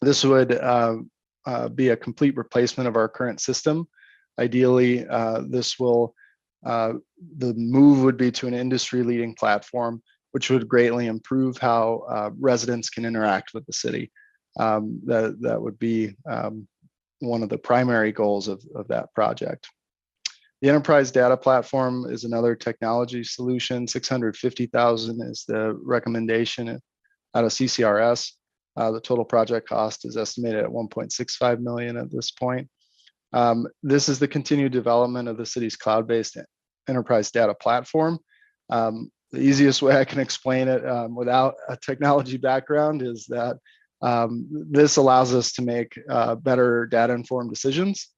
This would be a complete replacement of our current system. Ideally, this will the move would be to an industry-leading platform, which would greatly improve how residents can interact with the city. That would be one of the primary goals of that project. The enterprise data platform is another technology solution. $650,000 is the recommendation out of CCRS. The total project cost is estimated at $1.65 million at this point. This is the continued development of the city's cloud-based enterprise data platform. The easiest way I can explain it without a technology background is that this allows us to make better data-informed decisions,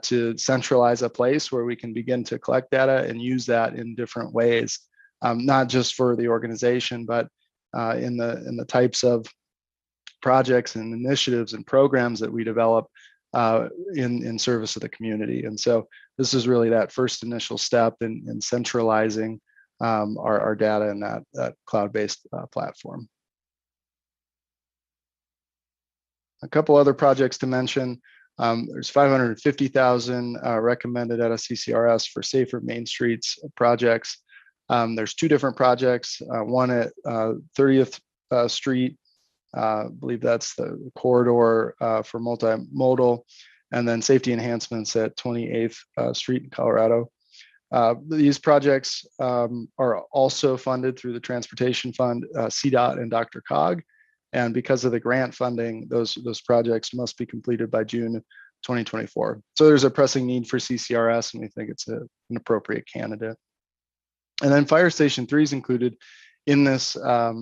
to centralize a place where we can begin to collect data and use that in different ways, not just for the organization, but in the types of projects and initiatives and programs that we develop in service of the community. And so this is really that first initial step in centralizing our data in that cloud-based platform. A couple other projects to mention. There's $550,000 recommended out of CCRS for safer Main Streets projects. There's two different projects, one at 30th Street, I believe that's the corridor for multimodal, and then safety enhancements at 28th Street in Colorado. These projects are also funded through the Transportation Fund, CDOT, and DRCOG. And because of the grant funding, those projects must be completed by June 2024. So there's a pressing need for CCRS, and we think it's an appropriate candidate. And then Fire Station 3 is included in this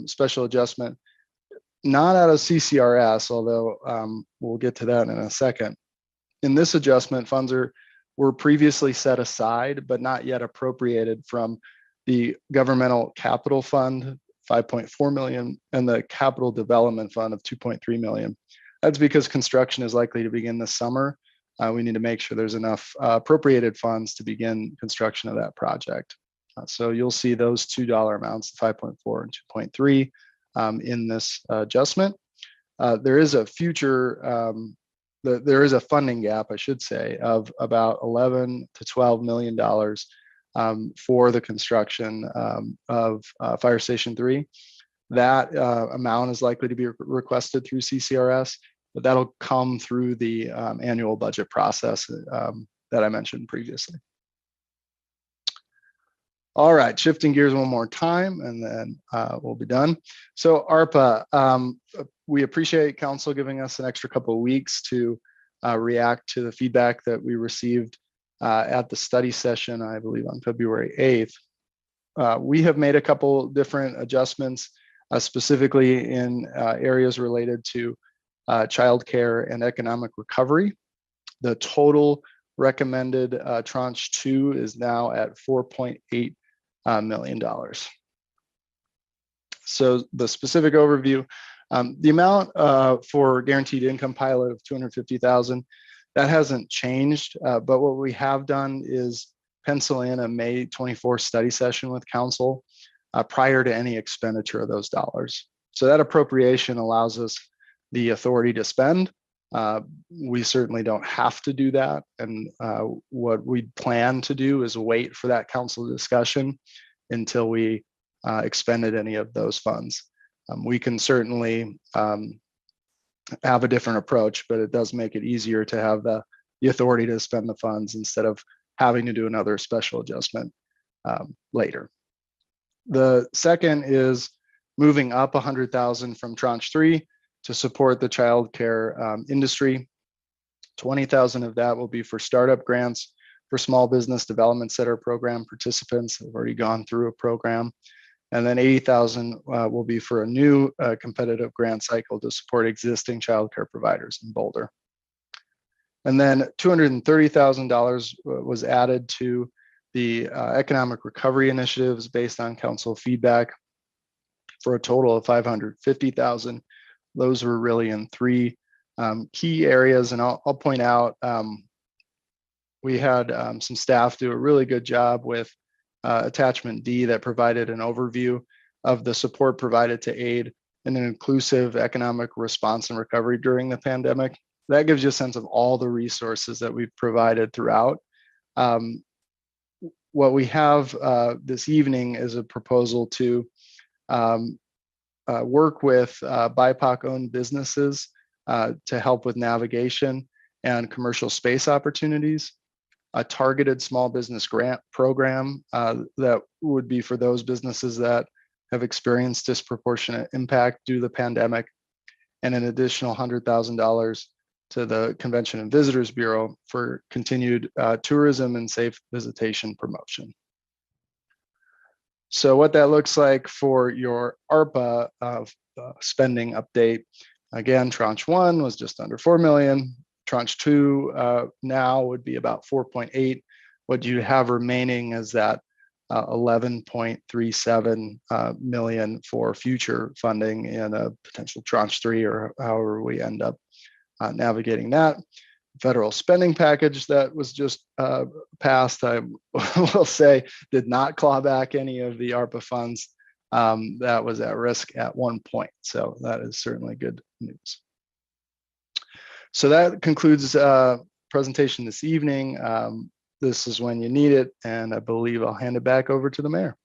special adjustment, not out of CCRS, although we'll get to that in a second. In this adjustment, funds were previously set aside, but not yet appropriated from the governmental capital fund, 5.4 million, and the capital development fund of 2.3 million. That's because construction is likely to begin this summer. We need to make sure there's enough appropriated funds to begin construction of that project. So you'll see those $2 amounts, 5.4 and 2.3, in this adjustment. There is a future, there is a funding gap, I should say, of about $11 to $12 million for the construction of Fire Station 3. That amount is likely to be requested through CCRS, but that'll come through the annual budget process that I mentioned previously. All right, shifting gears one more time, and then we'll be done. So ARPA, we appreciate council giving us an extra couple of weeks to react to the feedback that we received at the study session, I believe on February 8th. We have made a couple different adjustments, specifically in areas related to childcare and economic recovery. The total recommended tranche 2 is now at $4.8 million. So the specific overview, the amount for guaranteed income pilot of $250,000, that hasn't changed, but what we have done is pencil in a May 24 study session with council prior to any expenditure of those dollars. So that appropriation allows us the authority to spend. We certainly don't have to do that. And what we plan to do is wait for that council discussion until we expended any of those funds. We can certainly have a different approach, but it does make it easier to have the authority to spend the funds instead of having to do another special adjustment later. The second is moving up 100,000 from tranche 3 to support the childcare industry. 20,000 of that will be for startup grants for small business development center program participants who've already gone through a program. And then 80,000 will be for a new competitive grant cycle to support existing childcare providers in Boulder. And then $230,000 was added to the economic recovery initiatives based on council feedback for a total of 550,000. Those were really in 3 key areas, and I'll point out we had some staff do a really good job with attachment D that provided an overview of the support provided to aid in an inclusive economic response and recovery during the pandemic. That gives you a sense of all the resources that we've provided throughout. What we have this evening is a proposal to work with BIPOC-owned businesses to help with navigation and commercial space opportunities. A targeted small business grant program that would be for those businesses that have experienced disproportionate impact due to the pandemic, and an additional $100,000 to the Convention and Visitors Bureau for continued tourism and safe visitation promotion. So what that looks like for your ARPA spending update, again, tranche 1 was just under 4 million. Tranche 2 now would be about 4.8. What you have remaining is that 11.37 million for future funding in a potential tranche 3, or however we end up navigating that. Federal spending package that was just passed, I will say, did not claw back any of the ARPA funds that was at risk at one point. So that is certainly good news. So that concludes presentation this evening. This is when you need it, and I believe I'll hand it back over to the mayor.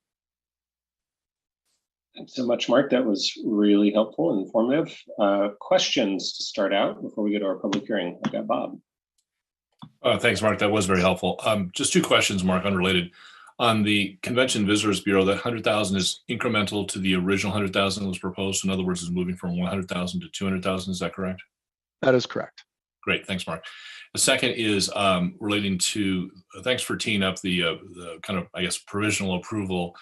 Thanks so much, Mark. That was really helpful and informative. Questions to start out before we go to our public hearing? I've got Bob. Thanks, Mark. That was very helpful. Just 2 questions, Mark, unrelated. On the Convention Visitors Bureau, that 100,000 is incremental to the original 100,000 that was proposed. In other words, is moving from 100,000 to 200,000. Is that correct? That is correct. Great, thanks, Mark. The second is relating to, thanks for teeing up the kind of, I guess, provisional approval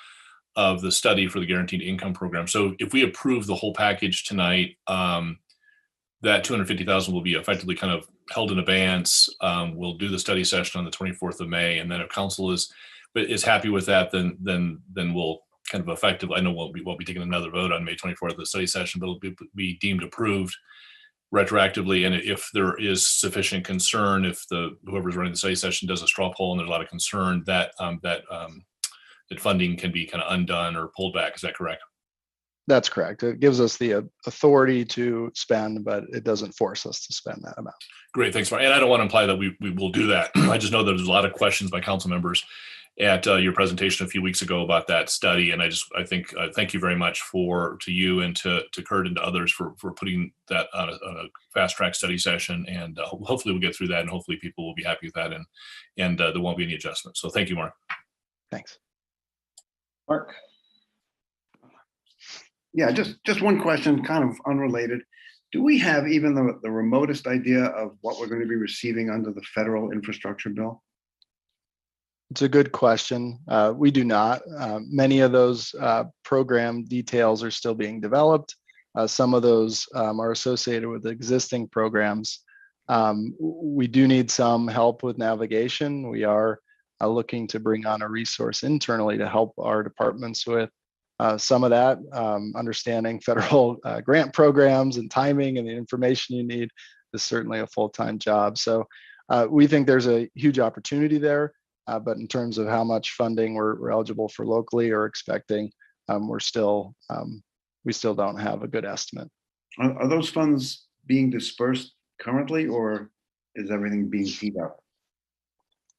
of the study for the guaranteed income program. So if we approve the whole package tonight, that 250,000 will be effectively kind of held in abeyance. We'll do the study session on the 24th of May, and then if council is is happy with that, then we'll kind of effective. I know we'll be taking another vote on May 24th, the study session, but it'll be deemed approved retroactively. And if there is sufficient concern, if whoever's running the study session does a straw poll and there's a lot of concern, that funding can be kind of undone or pulled back. Is that correct? That's correct. It gives us the authority to spend, but it doesn't force us to spend that amount. Great, thanks, Mark. And I don't want to imply that we will do that. I just know that there's a lot of questions by council members at your presentation a few weeks ago about that study. And I think thank you very much to you and to Kurt and to others for putting that on a fast track study session. And hopefully we'll get through that, and hopefully people will be happy with that, and there won't be any adjustments. So thank you, Mark. Thanks. Mark. Yeah, just one question, kind of unrelated. Do we have even the remotest idea of what we're going to be receiving under the federal infrastructure bill? It's a good question. We do not. Many of those program details are still being developed. Some of those are associated with existing programs. We do need some help with navigation. We are looking to bring on a resource internally to help our departments with some of that. Understanding federal grant programs and timing and the information you need is certainly a full-time job. So we think there's a huge opportunity there. But in terms of how much funding we're eligible for locally or expecting, we still don't have a good estimate. Are those funds being dispersed currently, or is everything being teed up?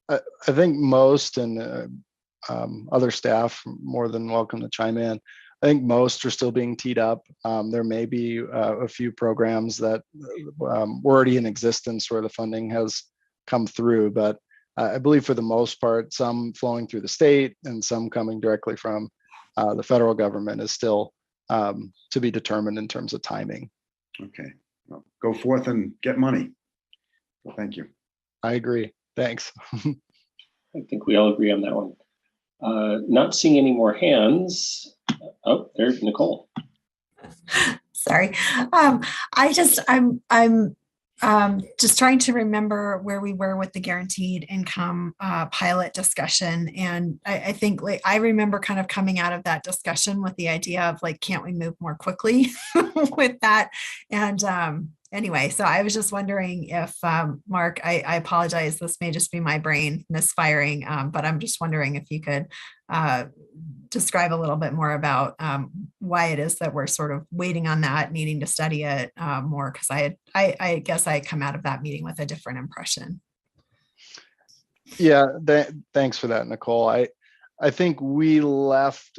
I think most, and other staff more than welcome to chime in, I think most are still being teed up. There may be a few programs that were already in existence where the funding has come through, but I believe for the most part, some flowing through the state and some coming directly from the federal government is still to be determined in terms of timing. Okay, well, go forth and get money. Well, thank you. I agree. Thanks. I think we all agree on that one. Not seeing any more hands. Oh, there's Nicole. Sorry. I'm just trying to remember where we were with the guaranteed income pilot discussion. And I think I remember kind of coming out of that discussion with the idea of can't we move more quickly with that? And anyway, so I was just wondering if, Mark, I apologize, this may just be my brain misfiring, but I'm just wondering if you could describe a little bit more about why it is that we're sort of waiting on that, needing to study it more, because I guess I come out of that meeting with a different impression. Yeah, thanks for that, Nicole. I think we left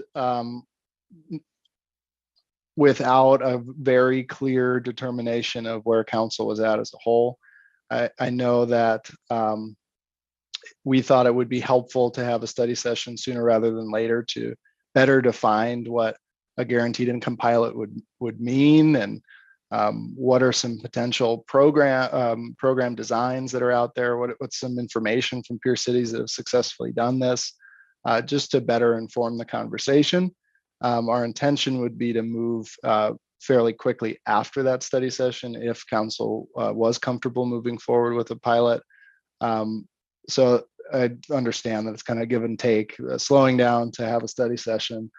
without a very clear determination of where council was at as a whole. I know that we thought it would be helpful to have a study session sooner rather than later to better define what a guaranteed income pilot would mean, and what are some potential program designs that are out there, what's some information from peer cities that have successfully done this, just to better inform the conversation. Our intention would be to move fairly quickly after that study session if council was comfortable moving forward with a pilot. So I understand that it's kind of give and take, slowing down to have a study session.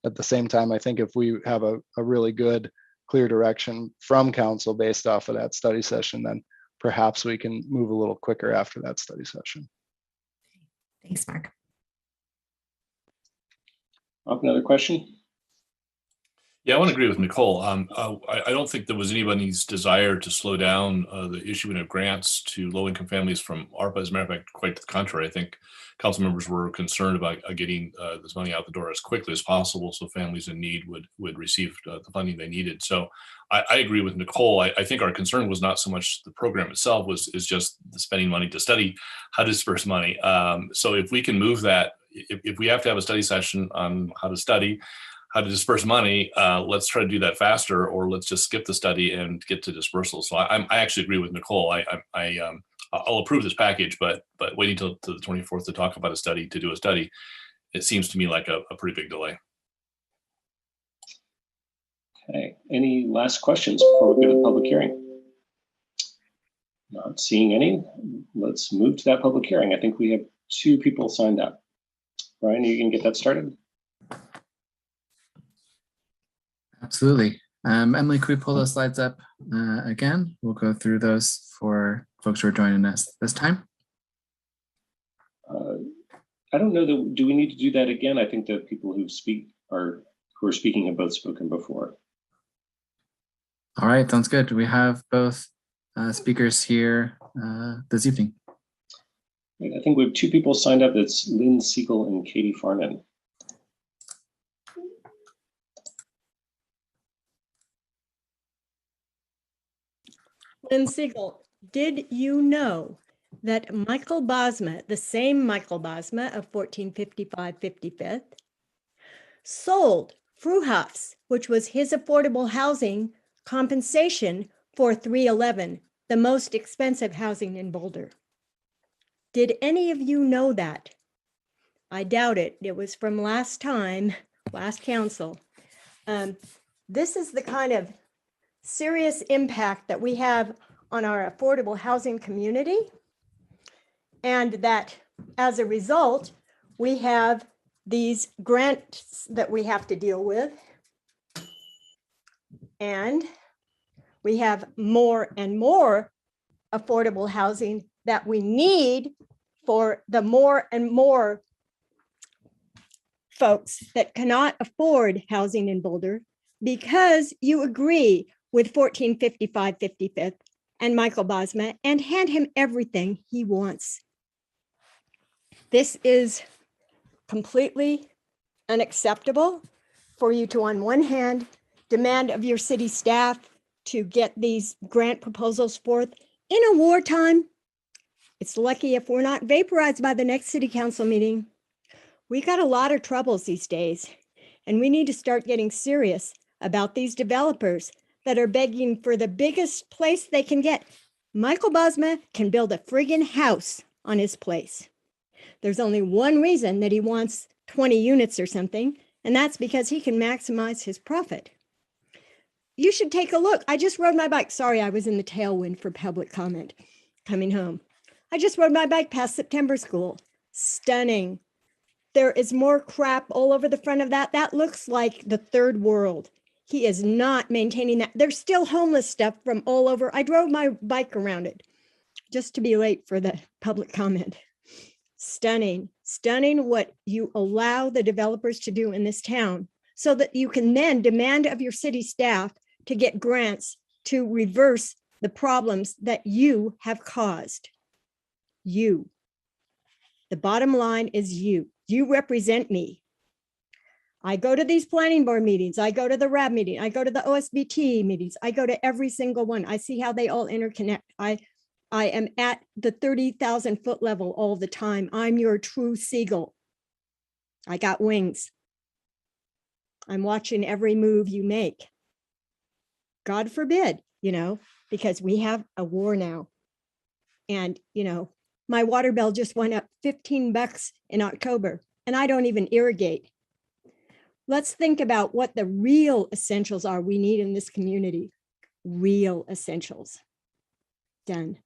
At the same time, I think if we have a really good, clear direction from council based off of that study session, then perhaps we can move a little quicker after that study session. Thanks, Mark. Another question? Yeah, I want to agree with Nicole. I don't think there was anybody's desire to slow down the issuing of grants to low-income families from ARPA. As a matter of fact, quite to the contrary. I think council members were concerned about getting this money out the door as quickly as possible so families in need would receive the funding they needed. So I agree with Nicole. I think our concern was not so much the program itself, is just the spending money to study how to disperse money. So if we can move that, if we have to have a study session on how to study, how to disperse money, let's try to do that faster, or let's just skip the study and get to dispersal. So I actually agree with Nicole. I'll approve this package, but waiting till the 24th to talk about to do a study, it seems to me like a pretty big delay. Okay, any last questions before we go to the public hearing? Not seeing any. Let's move to that public hearing. I think we have 2 people signed up. Brian, you can get that started? Absolutely. Emily, could we pull those slides up again? We'll go through those for folks who are joining us this time. I don't know that, do we need to do that again? I think the people who are speaking have both spoken before. All right, sounds good. We have both speakers here this evening. I think we have two people signed up. It's Lynn Siegel and Katie Farnan. Lynn Siegel, did you know that Michael Bosma, the same Michael Bosma of 1455 55th, sold Fruhafs, which was his affordable housing compensation for 311, the most expensive housing in Boulder? Did any of you know that? I doubt it. It was from last council. This is the kind of serious impact that we have on our affordable housing community. And that as a result, we have these grants that we have to deal with. And we have more and more affordable housing that we need for the more and more folks that cannot afford housing in Boulder, because you agree with 1455 55th and Michael Bosma and hand him everything he wants. This is completely unacceptable for you to, on one hand, demand of your city staff to get these grant proposals forth in a wartime. It's lucky if we're not vaporized by the next city council meeting. We got a lot of troubles these days, and we need to start getting serious about these developers that are begging for the biggest place they can get. Michael Bosma can build a friggin' house on his place. There's only one reason that he wants 20 units or something, and that's because he can maximize his profit. You should take a look. I just rode my bike. Sorry, I was in the tailwind for public comment coming home. I just rode my bike past September School. Stunning. There is more crap all over the front of that. That looks like the third world. He is not maintaining that. There's still homeless stuff from all over. I drove my bike around it just to be late for the public comment. Stunning, stunning what you allow the developers to do in this town, so that you can then demand of your city staff to get grants to reverse the problems that you have caused. You. The bottom line is you. You represent me. I go to these planning board meetings. I go to the RAB meeting. I go to the OSBT meetings. I go to every single one. I see how they all interconnect. I am at the 30,000 foot level all the time. I'm your true seagull. I got wings. I'm watching every move you make. God forbid, because we have a war now. And, my water bill just went up $15 in October, and I don't even irrigate. Let's think about what the real essentials are we need in this community. Real essentials. Done.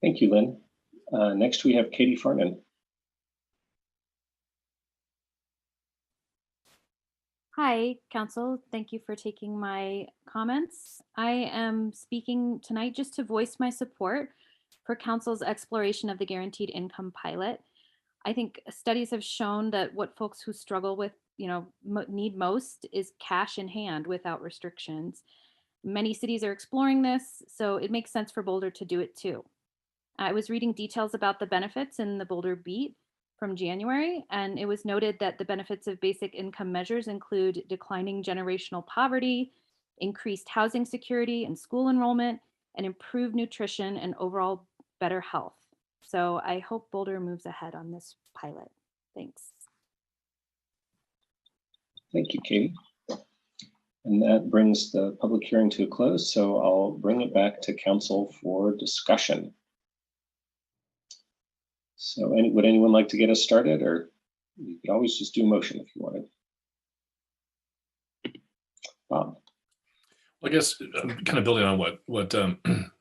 Thank you, Lynn. Next, we have Katie Farnan. Hi, Council. Thank you for taking my comments. I am speaking tonight just to voice my support for Council's exploration of the guaranteed income pilot. I think studies have shown that what folks who struggle with, need most is cash in hand without restrictions. Many cities are exploring this, so it makes sense for Boulder to do it too. I was reading details about the benefits in the Boulder Beat from January, and it was noted that the benefits of basic income measures include declining generational poverty, increased housing security and school enrollment, and improved nutrition and overall better health. So I hope Boulder moves ahead on this pilot. Thanks. Thank you, Katie. And that brings the public hearing to a close, so I'll bring it back to Council for discussion. So would anyone like to get us started, or you could always just do motion if you wanted. Bob. I guess kind of building on what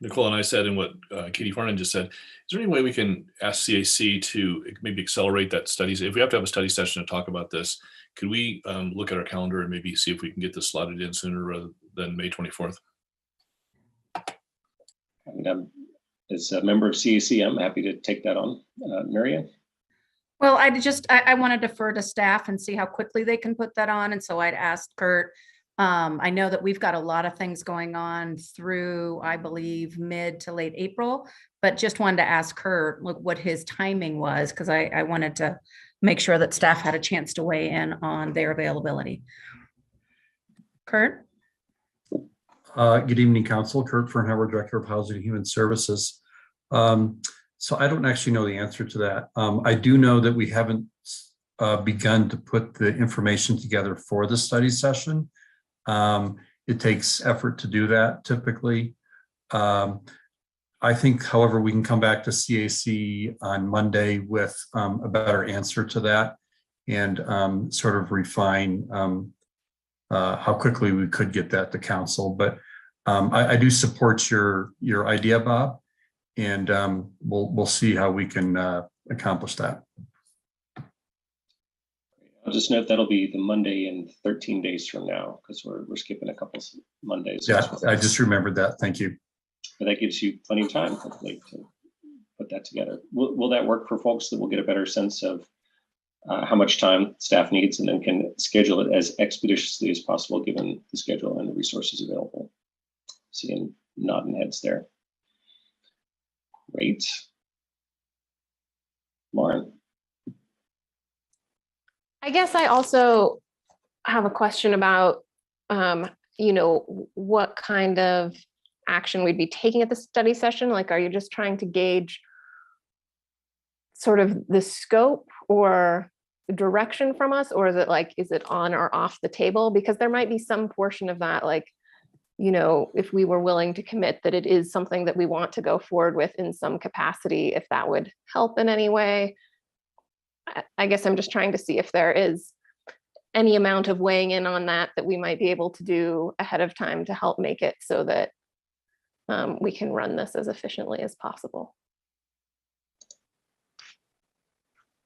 Nicole and I said and what Katie Farnan just said, is there any way we can ask CAC to maybe accelerate that studies? If we have to have a study session to talk about this, could we look at our calendar and maybe see if we can get this slotted in sooner rather than May 24th? And as a member of CAC, I'm happy to take that on. Marianne? Well, I want to defer to staff and see how quickly they can put that on. And so I'd asked Kurt. I know that we've got a lot of things going on through, I believe, mid to late April, but just wanted to ask Kurt, look, what his timing was, because I wanted to make sure that staff had a chance to weigh in on their availability. Kurt? Good evening, Council. Kurt Fernhauer, Director of Housing and Human Services. So I don't actually know the answer to that. I do know that we haven't begun to put the information together for the study session. It takes effort to do that typically. I think, however, we can come back to CAC on Monday with a better answer to that and sort of refine how quickly we could get that to council. But I do support your idea, Bob, and we'll see how we can accomplish that. I'll just note that'll be the Monday in 13 days from now, because we're skipping a couple Mondays. Yeah, I just remembered that. Thank you. But that gives you plenty of time, hopefully, to put that together. Will that work for folks that will get a better sense of how much time staff needs and then can schedule it as expeditiously as possible given the schedule and the resources available? Seeing nodding heads there. Great. Lauren. I guess I also have a question about, what kind of action we'd be taking at the study session. Like, are you just trying to gauge sort of the scope or the direction from us? Or is it on or off the table? Because there might be some portion of that, if we were willing to commit that it is something that we want to go forward with in some capacity, if that would help in any way. I guess I'm just trying to see if there is any amount of weighing in on that we might be able to do ahead of time to help make it so that we can run this as efficiently as possible.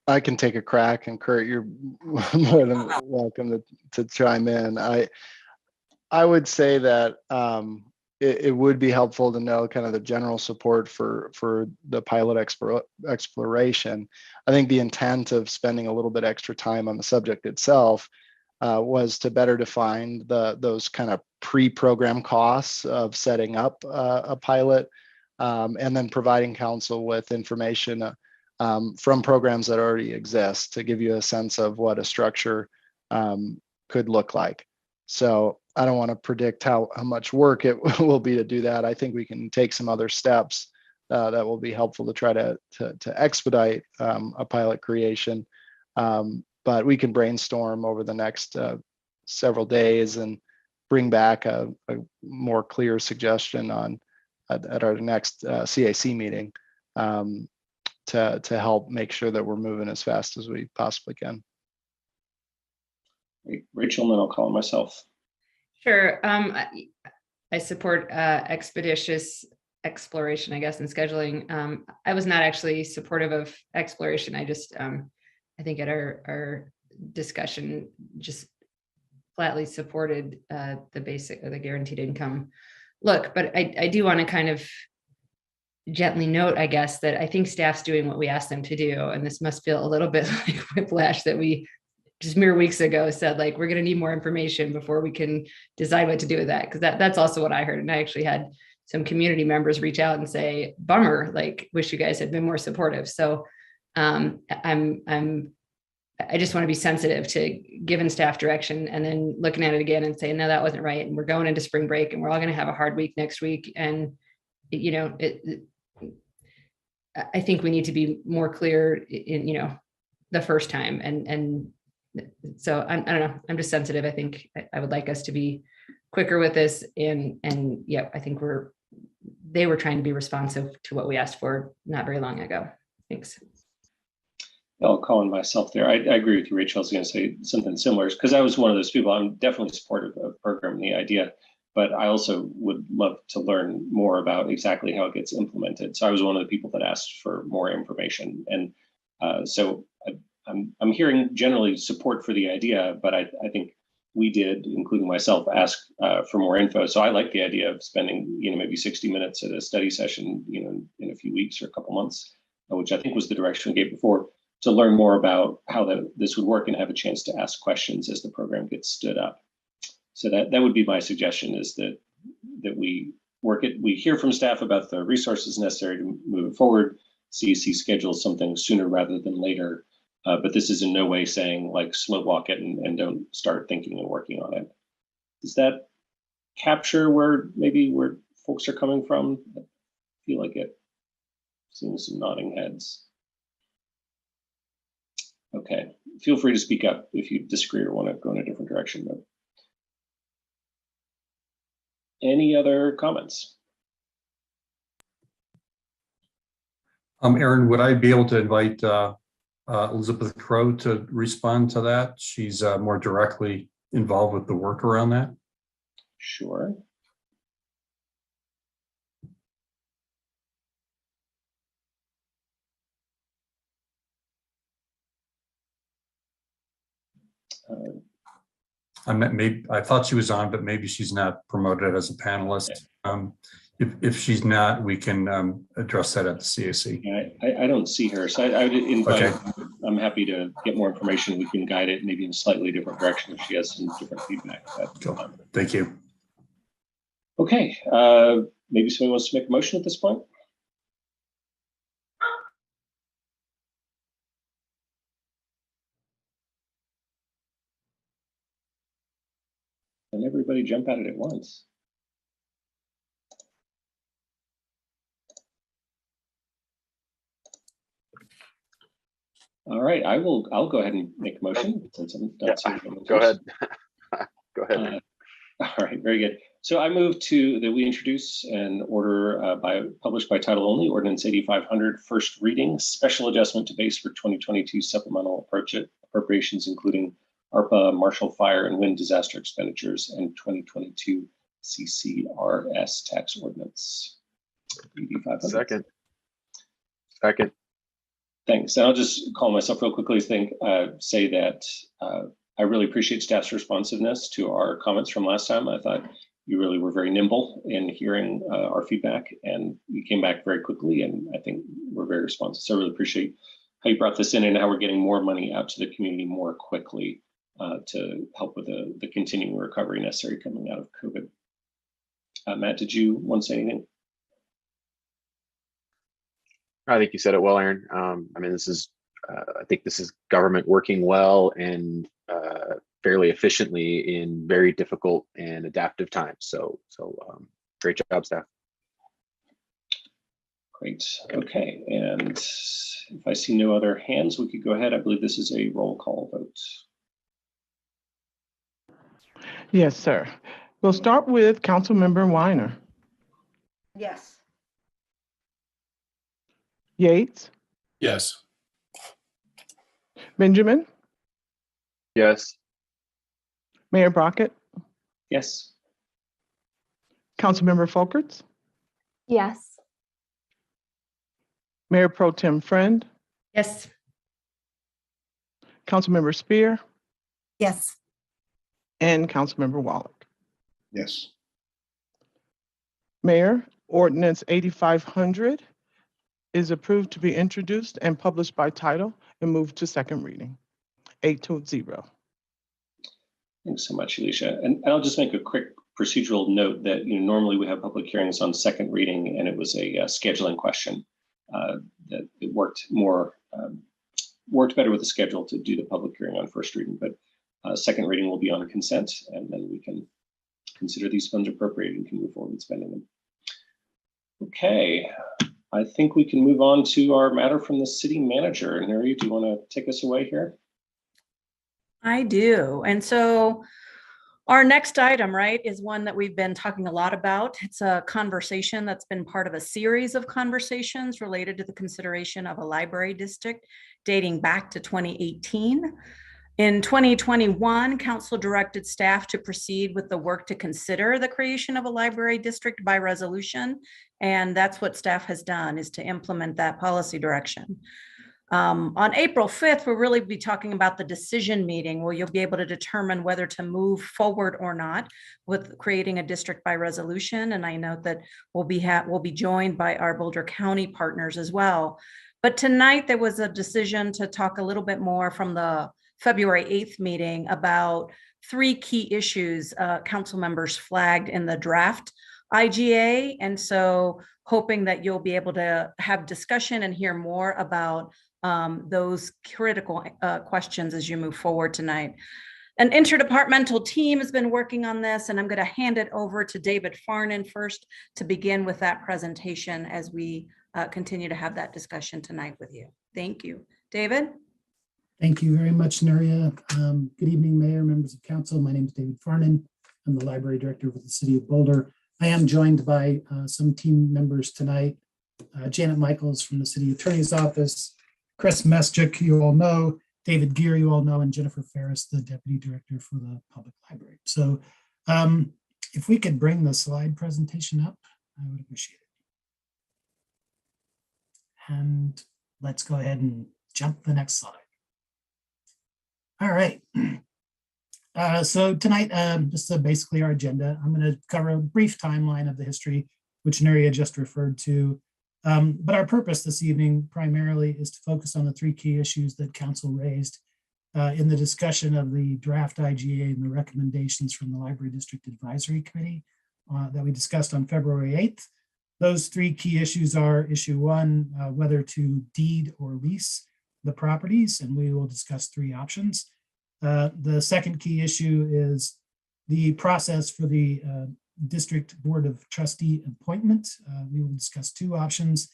I can take a crack, and Kurt, you're more than welcome to chime in. I would say that it would be helpful to know kind of the general support for the pilot exploration. I think the intent of spending a little bit extra time on the subject itself was to better define those kind of pre-program costs of setting up a pilot, and then providing council with information from programs that already exist to give you a sense of what a structure could look like. So I don't want to predict how much work it will be to do that. I think we can take some other steps that will be helpful to try to expedite a pilot creation. But we can brainstorm over the next several days and bring back a more clear suggestion at our next CAC meeting to help make sure that we're moving as fast as we possibly can. Rachel, and then I'll call on myself. Sure. I support expeditious exploration, I guess, and scheduling. I was not actually supportive of exploration. I just, I think at our discussion, just flatly supported the basic or the guaranteed income look. But I do want to kind of gently note, I guess, that I think staff's doing what we asked them to do. And this must feel a little bit like whiplash that we just mere weeks ago said, like, we're going to need more information before we can decide what to do with that. Because that's also what I heard. And I actually had some community members reach out and say, bummer, like, wish you guys had been more supportive. So I just want to be sensitive to giving staff direction and then looking at it again and saying, no, that wasn't right. And we're going into spring break and we're all going to have a hard week next week. And, I think we need to be more clear in, the first time. And so I don't know, I'm just sensitive. I think I would like us to be quicker with this. And yeah, I think they were trying to be responsive to what we asked for not very long ago. Thanks. I'll call on myself there. I agree with you, Rachel. I was going to say something similar because I was one of those people. I'm definitely supportive of programming the idea, but I also would love to learn more about exactly how it gets implemented. So I was one of the people that asked for more information. And so I'm hearing generally support for the idea, but I think we did, including myself, ask for more info. So I like the idea of spending, maybe 60 minutes at a study session, in a few weeks or a couple months, which I think was the direction we gave before, to learn more about how this would work and have a chance to ask questions as the program gets stood up. So that would be my suggestion, is that we we hear from staff about the resources necessary to move it forward. CEC schedules something sooner rather than later, but this is in no way saying like slow walk it and don't start thinking and working on it. Does that capture where folks are coming from? I feel like it. Seeing some nodding heads. Okay, feel free to speak up if you disagree or want to go in a different direction. But any other comments? Aaron, would I be able to invite Elizabeth Crow to respond to that? She's more directly involved with the work around that. Sure. I thought she was on, but maybe she's not promoted as a panelist. If she's not, we can address that at the CAC. Yeah, I don't see her, so I would invite. Okay. I'm happy to get more information. We can guide it maybe in a slightly different direction if she has some different feedback. Cool. Thank you. Okay, maybe somebody wants to make a motion at this point. And everybody jump at it at once. All right, I'll go ahead and make a motion since I'm not seeing anyone Go first. ahead. Go ahead. All right, very good. So I move that we introduce and order published by title only, Ordinance 8500, first reading, special adjustment to base for 2022 supplemental appropriations, including ARPA, Marshall Fire and Wind disaster expenditures, and 2022 CCRS tax ordinance. 8500. Second. Thanks. And I'll just call myself real quickly say that I really appreciate staff's responsiveness to our comments from last time. I thought you really were very nimble in hearing our feedback, and you came back very quickly, and I think we're very responsive. So I really appreciate how you brought this in and how we're getting more money out to the community more quickly to help with the continuing recovery necessary coming out of COVID. Matt, did you want to say anything? I think you said it well, Aaron. I mean, I think this is government working well and fairly efficiently in very difficult and adaptive times. So great job, staff. Great. Okay. And if I see no other hands, we could go ahead. I believe this is a roll call vote. Yes, sir. We'll start with Councilmember Weiner. Yes. Yates, Yes. Benjamin, Yes. Mayor Brockett, Yes. Councilmember Folkerts, Yes. Mayor Pro Tem Friend, Yes. Councilmember Spear, Yes. and Councilmember Wallach. Yes. Mayor, Ordinance 8500 is approved to be introduced and published by title and moved to second reading. 8-0. Thanks so much, Alicia. And I'll just make a quick procedural note that normally we have public hearings on second reading, and it was a scheduling question that it worked better with the schedule to do the public hearing on first reading. But second reading will be on consent, and then we can consider these funds appropriated and can move forward with spending them. Okay. I think we can move on to our matter from the city manager. Neri, do you want to take us away here? I do. And so our next item, right, is one that we've been talking a lot about. It's a conversation that's been part of a series of conversations related to the consideration of a library district dating back to 2018. In 2021, council directed staff to proceed with the work to consider the creation of a library district by resolution. And that's what staff has done, is to implement that policy direction. On April 5th, we'll really be talking about the decision meeting where you'll be able to determine whether to move forward or not with creating a district by resolution. And I know that we'll be joined by our Boulder County partners as well. But tonight there was a decision to talk a little bit more from the February 8th meeting about 3 key issues council members flagged in the draft IGA. And so hoping that you'll be able to have discussion and hear more about those critical questions as you move forward tonight. An interdepartmental team has been working on this, and I'm going to hand it over to David Farnan first to begin with that presentation as we continue to have that discussion tonight with you. Thank you. David? Thank you very much, Nuria. Good evening, Mayor, members of council. My name is David Farnan. I'm the library director with the city of Boulder. I am joined by some team members tonight. Janet Michaels from the city attorney's office, Chris Meschick, you all know, David Gear, you all know, and Jennifer Ferris, the deputy director for the public library. So if we could bring the slide presentation up, I would appreciate it. And let's go ahead and jump to the next slide. All right. So tonight, just basically our agenda. I'm going to cover a brief timeline of the history, which Nuria just referred to. But our purpose this evening primarily is to focus on the 3 key issues that council raised in the discussion of the draft IGA and the recommendations from the Library District Advisory Committee that we discussed on February 8th. Those 3 key issues are issue 1, whether to deed or lease the properties, and we will discuss 3 options. The second key issue is the process for the District Board of Trustee appointment. We will discuss 2 options.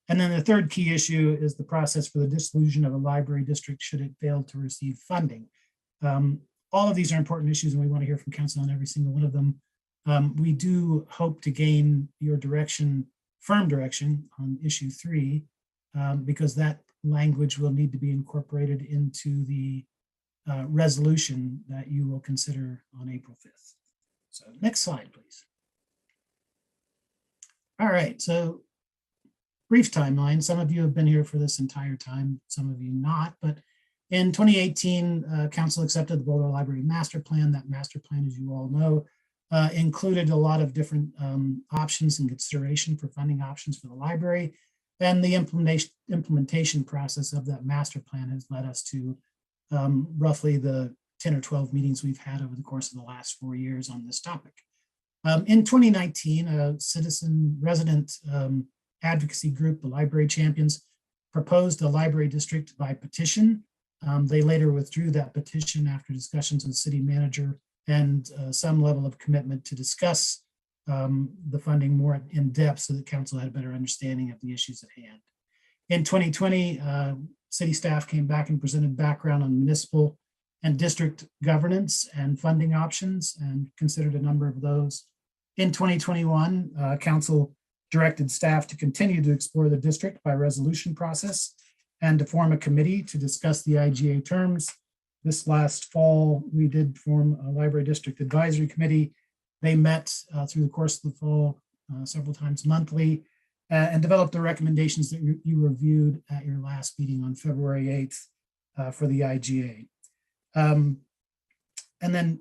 And then the third key issue is the process for the dissolution of a library district should it fail to receive funding. All of these are important issues, and we want to hear from council on every single one of them. We do hope to gain your direction, firm direction on issue 3, because that language will need to be incorporated into the resolution that you will consider on April 5th. So next slide, please. All right, so brief timeline. Some of you have been here for this entire time, some of you not, but in 2018, council accepted the Boulder Library Master Plan. That master plan, as you all know, included a lot of different options and consideration for funding options for the library. And the implementation process of that master plan has led us to roughly the 10 or 12 meetings we've had over the course of the last 4 years on this topic. In 2019, a citizen resident advocacy group, the Library Champions, proposed a library district by petition. They later withdrew that petition after discussions with the city manager and some level of commitment to discuss the funding more in depth so that council had a better understanding of the issues at hand. In 2020, city staff came back and presented background on municipal and district governance and funding options and considered a number of those. In 2021, council directed staff to continue to explore the district by resolution process and to form a committee to discuss the IGA terms. This last fall, we did form a Library District Advisory Committee. They met through the course of the fall several times monthly and developed the recommendations that you reviewed at your last meeting on February 8th for the IGA. And then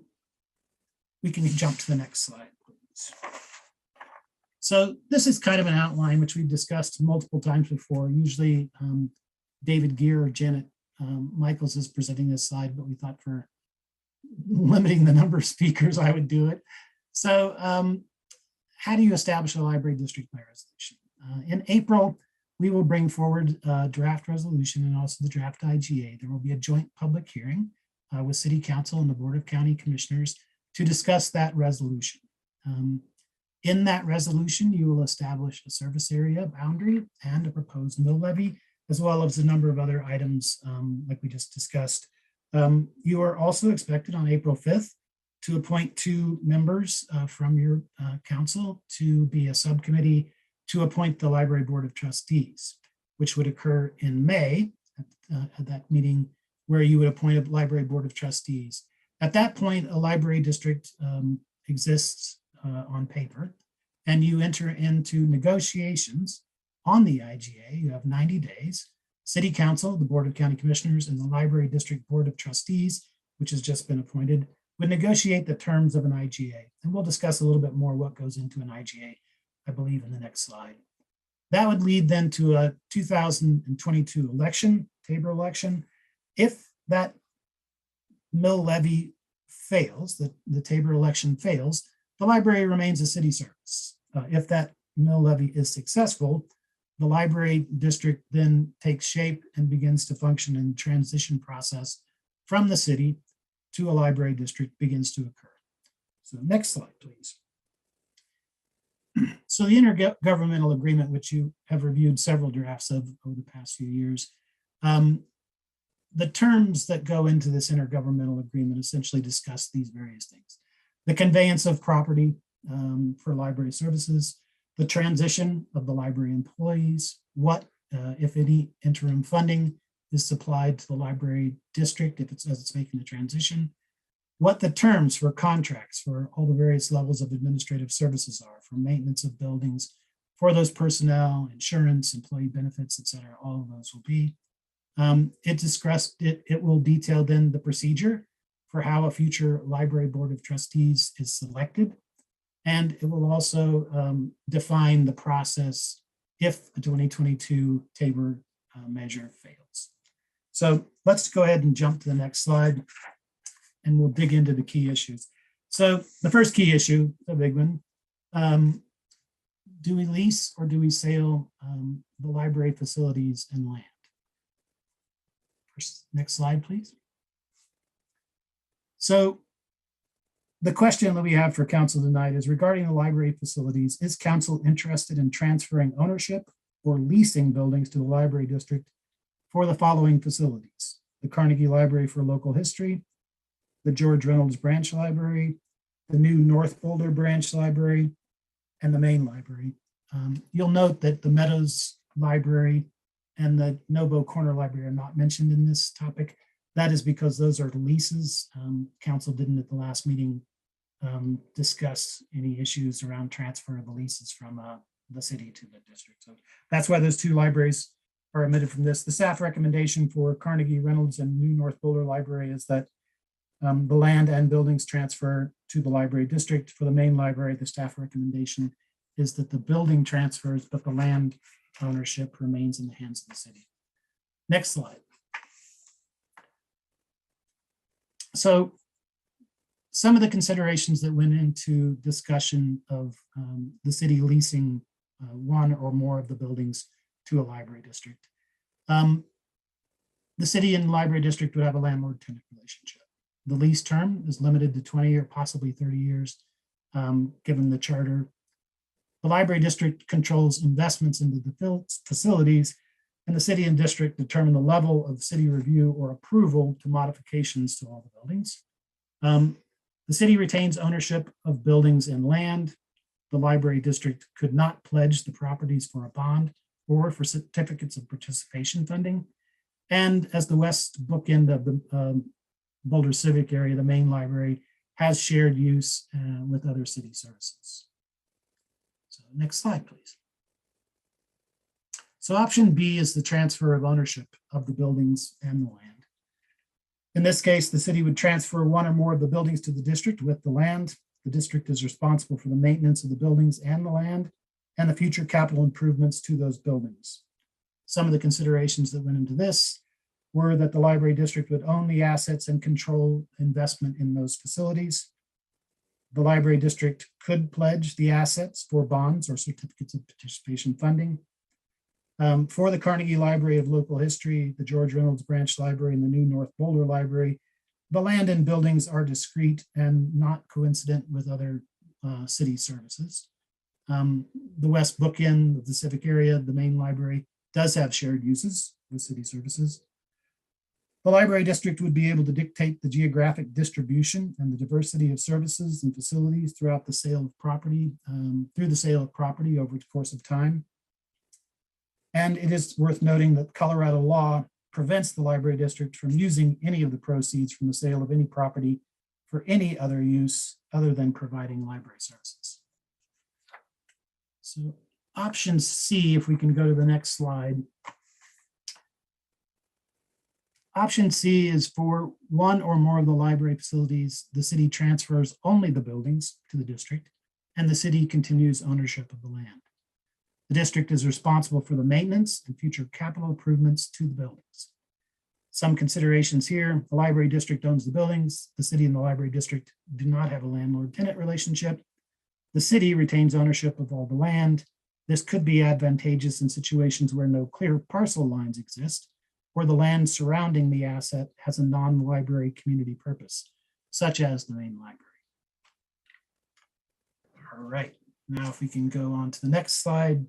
we can jump to the next slide, please. So this is kind of an outline which we've discussed multiple times before. Usually David Gear or Janet Michaels is presenting this slide, but we thought for limiting the number of speakers, I would do it. So how do you establish a library district by resolution? In April, we will bring forward a draft resolution and also the draft IGA. There will be a joint public hearing with City Council and the Board of County Commissioners to discuss that resolution. In that resolution, you will establish a service area boundary and a proposed mill levy, as well as a number of other items like we just discussed. You are also expected on April 5th to appoint 2 members from your council to be a subcommittee to appoint the Library Board of Trustees, which would occur in May. At that meeting, where you would appoint a library board of trustees. At that point, a library district exists on paper, and you enter into negotiations on the IGA. You have 90 days. City Council, the Board of County Commissioners, and the Library District Board of Trustees, which has just been appointed, would negotiate the terms of an IGA. And we'll discuss a little bit more what goes into an IGA, I believe, in the next slide. That would lead then to a 2022 election, Tabor election. If that mill levy fails, the Tabor election fails, the library remains a city service. If that mill levy is successful, the library district then takes shape and begins to function, and the transition process from the city to a library district begins to occur. So next slide, please. So the intergovernmental agreement, which you have reviewed several drafts of over the past few years, the terms that go into this intergovernmental agreement essentially discuss these various things. The conveyance of property for library services, the transition of the library employees, what, if any, interim funding is supplied to the library district if it's as it's making the transition, what the terms for contracts for all the various levels of administrative services are, for maintenance of buildings, for those personnel, insurance, employee benefits, et cetera, all of those will be. It will detail then the procedure for how a future library board of trustees is selected. And it will also define the process if the 2022 Tabor measure fails. So let's go ahead and jump to the next slide, and we'll dig into the key issues. So the first key issue, the big one, do we lease or do we sell the library facilities and land? Next slide, please. So the question that we have for council tonight is regarding the library facilities. Is council interested in transferring ownership or leasing buildings to the library district for the following facilities? The Carnegie Library for Local History, the George Reynolds Branch Library, the new North Boulder Branch Library, and the main library. You'll note that the Meadows Library and the Nobo Corner Library are not mentioned in this topic. That is because those are leases. Council didn't at the last meeting discuss any issues around transfer of the leases from the city to the district. So that's why those two libraries are omitted from this. The staff recommendation for Carnegie Reynolds and New North Boulder Library is that the land and buildings transfer to the library district. For the main library, the staff recommendation is that the building transfers, but the land ownership remains in the hands of the city. Next slide. So some of the considerations that went into discussion of the city leasing one or more of the buildings to a library district. The city and library district would have a landlord-tenant relationship. The lease term is limited to 20 or possibly 30 years, given the charter. The library district controls investments into the facilities, and the city and district determine the level of city review or approval to modifications to all the buildings. The city retains ownership of buildings and land. The library district could not pledge the properties for a bond or for certificates of participation funding. And as the west bookend of the Boulder Civic area, the main library has shared use with other city services. So next slide, please. So option B is the transfer of ownership of the buildings and the land. In this case, the city would transfer one or more of the buildings to the district with the land. The district is responsible for the maintenance of the buildings and the land and the future capital improvements to those buildings. Some of the considerations that went into this were that the library district would own the assets and control investment in those facilities. The library district could pledge the assets for bonds or certificates of participation funding. For the Carnegie Library of Local History, the George Reynolds Branch Library, and the new North Boulder Library, the land and buildings are discrete and not coincident with other city services. The west bookend of the civic area, the main library, does have shared uses with city services. The library district would be able to dictate the geographic distribution and the diversity of services and facilities throughout the sale of property, through the sale of property over the course of time. And it is worth noting that Colorado law prevents the library district from using any of the proceeds from the sale of any property for any other use other than providing library services. So option C, if we can go to the next slide. Option C is for one or more of the library facilities, the city transfers only the buildings to the district, and the city continues ownership of the land. The district is responsible for the maintenance and future capital improvements to the buildings. Some considerations here: the library district owns the buildings. The city and the library district do not have a landlord-tenant relationship. The city retains ownership of all the land. This could be advantageous in situations where no clear parcel lines exist, or the land surrounding the asset has a non-library community purpose, such as the main library. All right, now if we can go on to the next slide,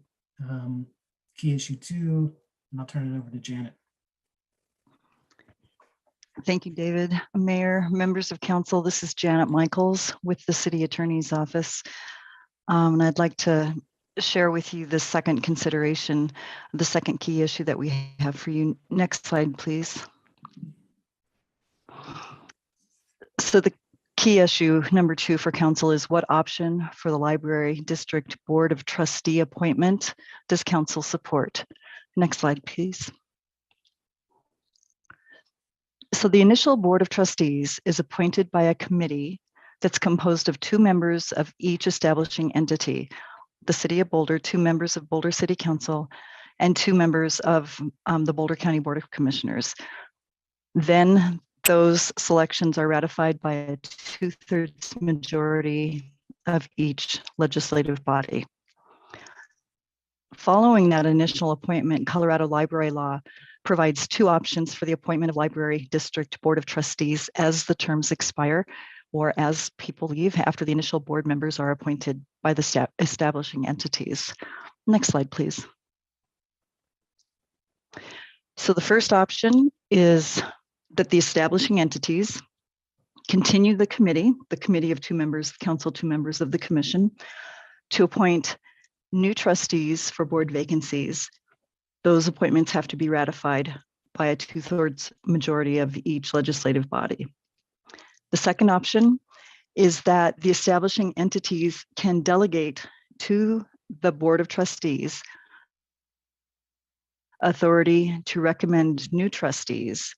key issue 2, and I'll turn it over to Janet. Thank you, David. Mayor, members of council, this is Janet Michaels with the City Attorney's Office. And I'd like to share with you the second consideration, the second key issue that we have for you. Next slide, please. So the key issue number 2 for council is what option for the Library District Board of Trustee appointment does council support? Next slide, please. So the initial Board of Trustees is appointed by a committee that's composed of 2 members of each establishing entity: the City of Boulder, 2 members of Boulder City Council, and 2 members of the Boulder County Board of Commissioners. Then those selections are ratified by a 2/3 majority of each legislative body. Following that initial appointment, Colorado library law provides 2 options for the appointment of Library District Board of Trustees as the terms expire, or as people leave after the initial board members are appointed by the establishing entities. Next slide, please. So the first option is that the establishing entities continue the committee of 2 members, the council, 2 members of the commission, to appoint new trustees for board vacancies. Those appointments have to be ratified by a 2/3 majority of each legislative body. The second option is that the establishing entities can delegate to the Board of Trustees authority to recommend new trustees.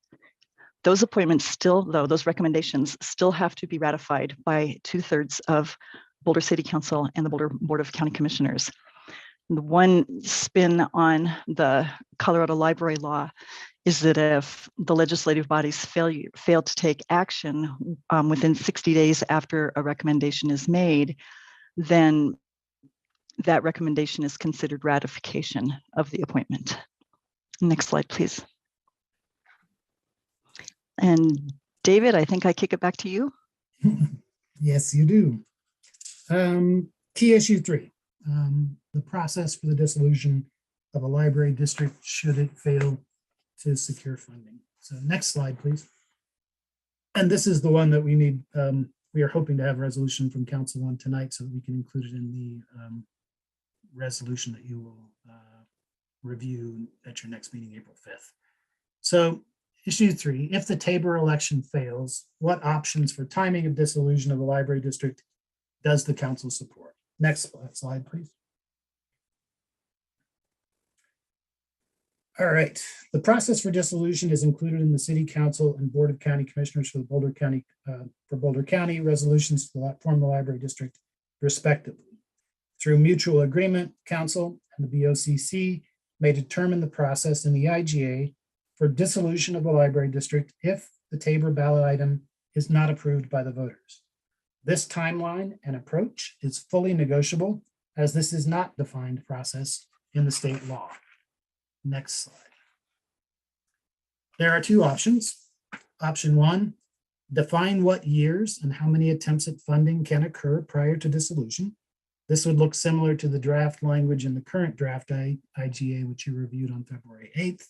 Those appointments still, though, those recommendations still have to be ratified by 2/3 of Boulder City Council and the Boulder Board of County Commissioners. The one spin on the Colorado library law is that if the legislative bodies fail to take action within 60 days after a recommendation is made, then that recommendation is considered ratification of the appointment. Next slide, please. And David, I think I kick it back to you. Yes, you do. Key issue 3, the process for the dissolution of a library district should it fail to secure funding. So next slide, please. And this is the one that we need. We are hoping to have a resolution from council on tonight so that we can include it in the resolution that you will review at your next meeting, April 5th. So issue 3, if the Tabor election fails, what options for timing of dissolution of the library district does the council support? Next slide, please. All right, the process for dissolution is included in the City Council and Board of County Commissioners for the Boulder County resolutions to form the library district respectively. Through mutual agreement, council and the BOCC may determine the process in the IGA for dissolution of the library district if the Tabor ballot item is not approved by the voters. This timeline and approach is fully negotiable, as this is not defined process in the state law. Next slide. There are 2 options. Option 1, define what years and how many attempts at funding can occur prior to dissolution. This would look similar to the draft language in the current draft IGA, which you reviewed on February 8th.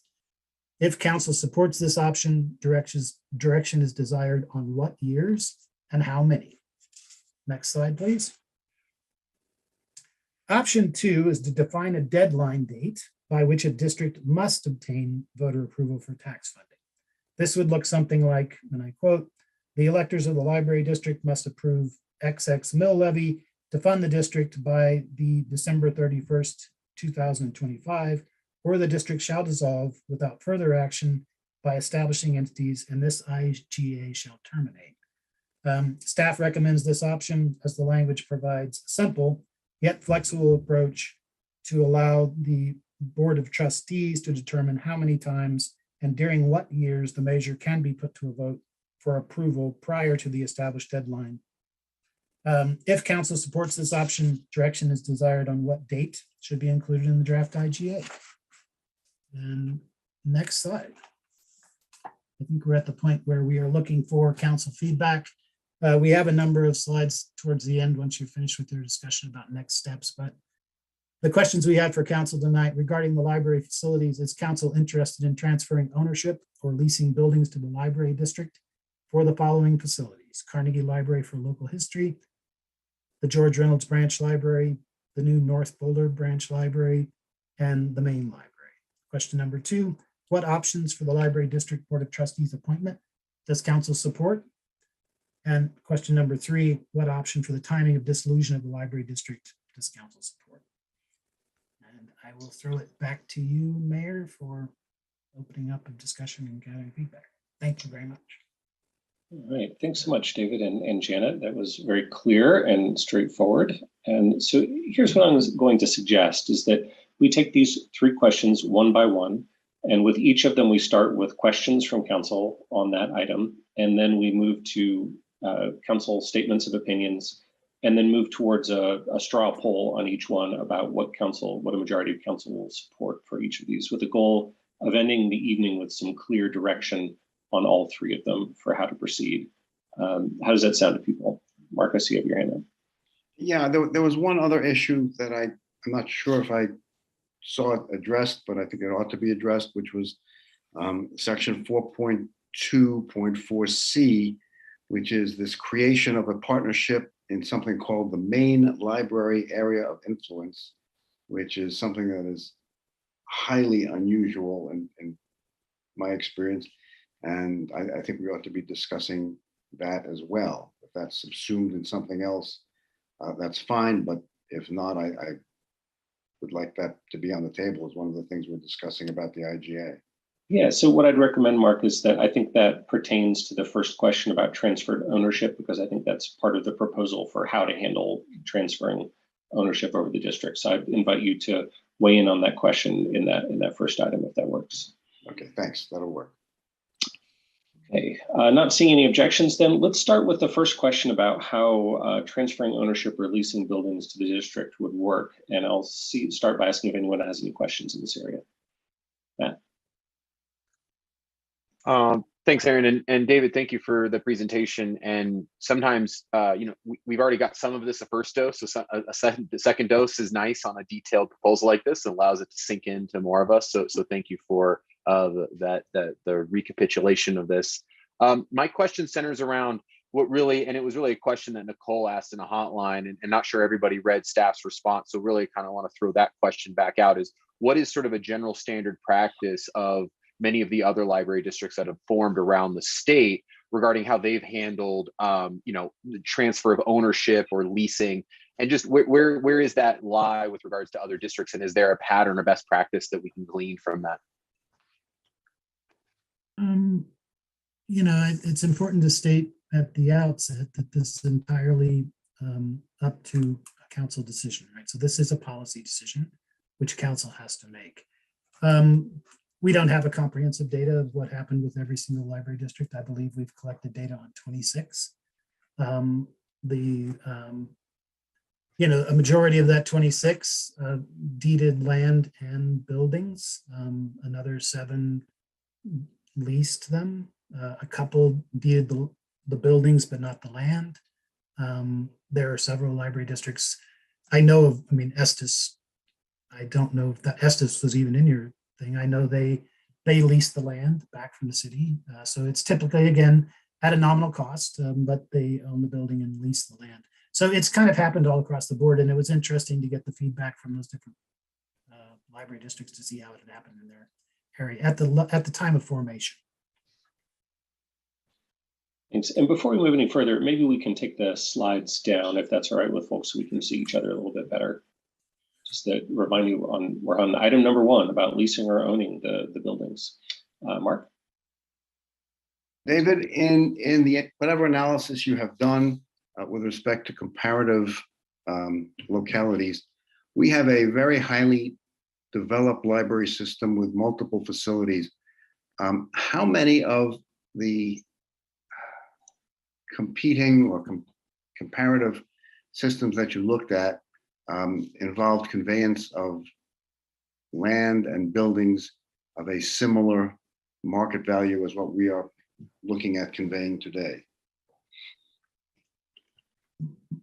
If council supports this option, direction is desired on what years and how many. Next slide, please. Option 2 is to define a deadline date by which a district must obtain voter approval for tax funding. This would look something like, and I quote, "The electors of the library district must approve XX mill levy to fund the district by the December 31st, 2025, or the district shall dissolve without further action by establishing entities, and this IGA shall terminate." Staff recommends this option as the language provides a simple yet flexible approach to allow the Board of Trustees to determine how many times and during what years the measure can be put to a vote for approval prior to the established deadline. If council supports this option, direction is desired on what date should be included in the draft IGA. And next slide. I think we're at the point where we are looking for council feedback. We have a number of slides towards the end once you're finished with your discussion about next steps, but the questions we had for council tonight regarding the library facilities: is council interested in transferring ownership or leasing buildings to the library district for the following facilities: Carnegie Library for Local History, the George Reynolds Branch Library, the new North Boulder Branch Library, and the main library? Question number 2, what options for the library district board of trustees appointment does council support? And question number 3, what option for the timing of dissolution of the library district does council support? And I will throw it back to you, Mayor, for opening up a discussion and gathering feedback. Thank you very much. All right, thanks so much, David and Janet. That was very clear and straightforward. And so here's what I was going to suggest is that we take these 3 questions one by one, and with each of them, we start with questions from council on that item, and then we move to council statements of opinions, and then move towards a straw poll on each one about what a majority of council will support for each of these, with the goal of ending the evening with some clear direction on all 3 of them for how to proceed. How does that sound to people? Marcus, you have your hand up. Yeah, there was one other issue that I'm not sure if I saw it addressed, but I think it ought to be addressed, which was section 4.2.4C, which is this creation of a partnership in something called the Main Library Area of Influence, which is something that is highly unusual in my experience. And I think we ought to be discussing that as well. If that's subsumed in something else, that's fine. But if not, I would like that to be on the table as one of the things we're discussing about the IGA. Yeah, so what I'd recommend, Mark, is that I think that pertains to the first question about transferred ownership, because I think that's part of the proposal for how to handle transferring ownership over the district. So I'd invite you to weigh in on that question in that first item, if that works. Okay, thanks. That'll work. Okay, not seeing any objections, then let's start with the first question about how transferring ownership or leasing buildings to the district would work. And I'll start by asking if anyone has any questions in this area. Matt. Thanks, Aaron, and David, thank you for the presentation. And sometimes, we've already got some of this a first dose, so the second dose is nice on a detailed proposal like this. It allows it to sink into more of us. So thank you for the recapitulation of this. My question centers around what really, and it was really a question that Nicole asked in a hotline, and not sure everybody read staff's response. So really kind of want to throw that question back out: is what is sort of a general standard practice of many of the other library districts that have formed around the state regarding how they've handled, the transfer of ownership or leasing, and just where is that lie with regards to other districts, and is there a pattern or best practice that we can glean from that? It's important to state at the outset that this is entirely up to a council decision, right? So this is a policy decision which council has to make. We don't have a comprehensive data of what happened with every single library district. I believe we've collected data on 26. A majority of that 26 deeded land and buildings. Another 7 leased them. A couple deeded the buildings, but not the land. There are several library districts. I know of, Estes. I don't know if that Estes was even in your thing. I know they lease the land back from the city. So it's typically, again, at a nominal cost, but they own the building and lease the land. So it's kind of happened all across the board. And it was interesting to get the feedback from those different library districts to see how it had happened in their area at the time of formation. Thanks. And before we move any further, maybe we can take the slides down if that's all right with folks, so we can see each other a little bit better. Just to remind you, we're on item number 1 about leasing or owning the buildings. Mark? David, in the whatever analysis you have done with respect to comparative localities, we have a very highly developed library system with multiple facilities. How many of the competing or comparative systems that you looked at involved conveyance of land and buildings of a similar market value as what we are looking at conveying today?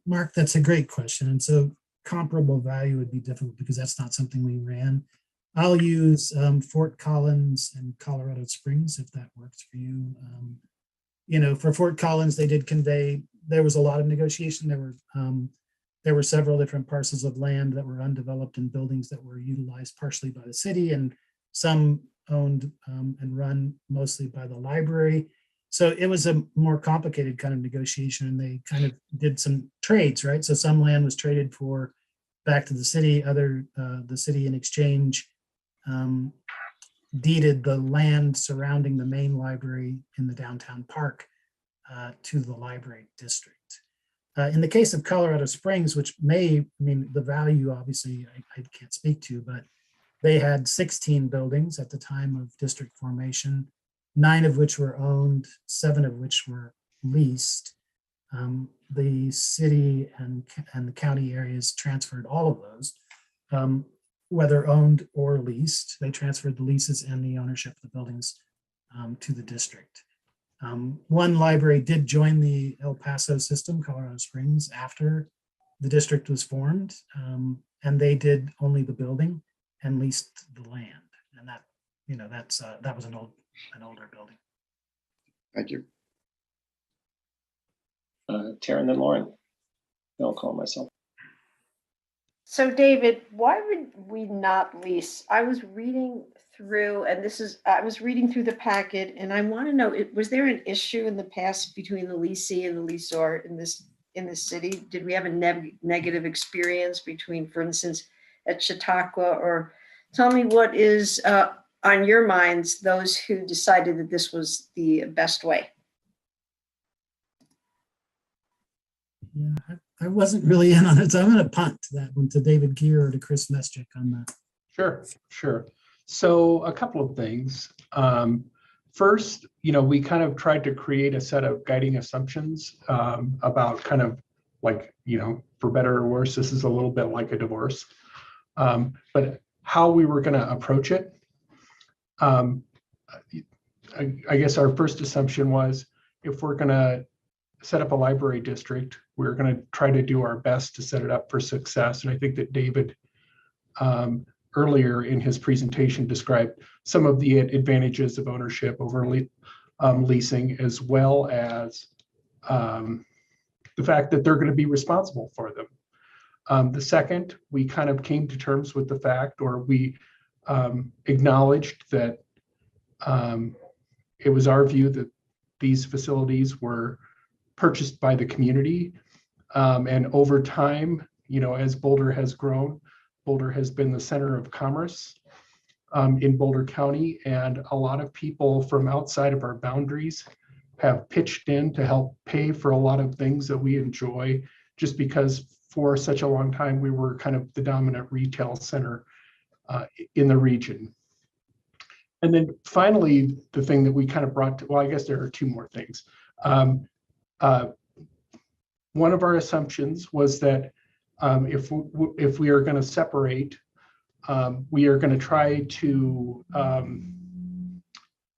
Mark, that's a great question. And so comparable value would be difficult because that's not something we ran. I'll use Fort Collins and Colorado Springs, if that works for you. For Fort Collins, they did convey, there was a lot of negotiation. There were several different parcels of land that were undeveloped and buildings that were utilized partially by the city and some owned and run mostly by the library. So it was a more complicated kind of negotiation, and they kind of did some trades, right? So some land was traded for back to the city, the city in exchange deeded the land surrounding the main library in the downtown park to the library district. In the case of Colorado Springs, which the value obviously I can't speak to, but they had 16 buildings at the time of district formation, 9 of which were owned, 7 of which were leased. The city and the county areas transferred all of those, whether owned or leased. They transferred the leases and the ownership of the buildings to the district. One library did join the El Paso system, Colorado Springs, after the district was formed, and they did only the building and leased the land. And that was an older building. Thank you. Tara and then Lauren. I'll call myself. So David, why would we not lease? I was reading through, I was reading through the packet, and I want to know, was there an issue in the past between the leasee and the leaseor in this city? Did we have a negative experience between, for instance, at Chautauqua? Or tell me what is on your minds, those who decided that this was the best way? Yeah, I wasn't really in on it, so I'm going to punt that one to David Gear or to Chris Meschik on that. Sure. So a couple of things. First, we kind of tried to create a set of guiding assumptions about kind of like, for better or worse, this is a little bit like a divorce, but how we were going to approach it. I guess our first assumption was, if we're going to set up a library district, we're going to try to do our best to set it up for success. And I think that David earlier in his presentation described some of the advantages of ownership over leasing, as well as the fact that they're going to be responsible for them. The second, we kind of came to terms with the fact, or we acknowledged that it was our view that these facilities were purchased by the community. And over time, as Boulder has grown, Boulder has been the center of commerce in Boulder County, and a lot of people from outside of our boundaries have pitched in to help pay for a lot of things that we enjoy, just because for such a long time we were kind of the dominant retail center in the region. And then finally, the thing that we kind of brought to, well, I guess there are 2 more things. One of our assumptions was that if we are going to separate, we are going to try to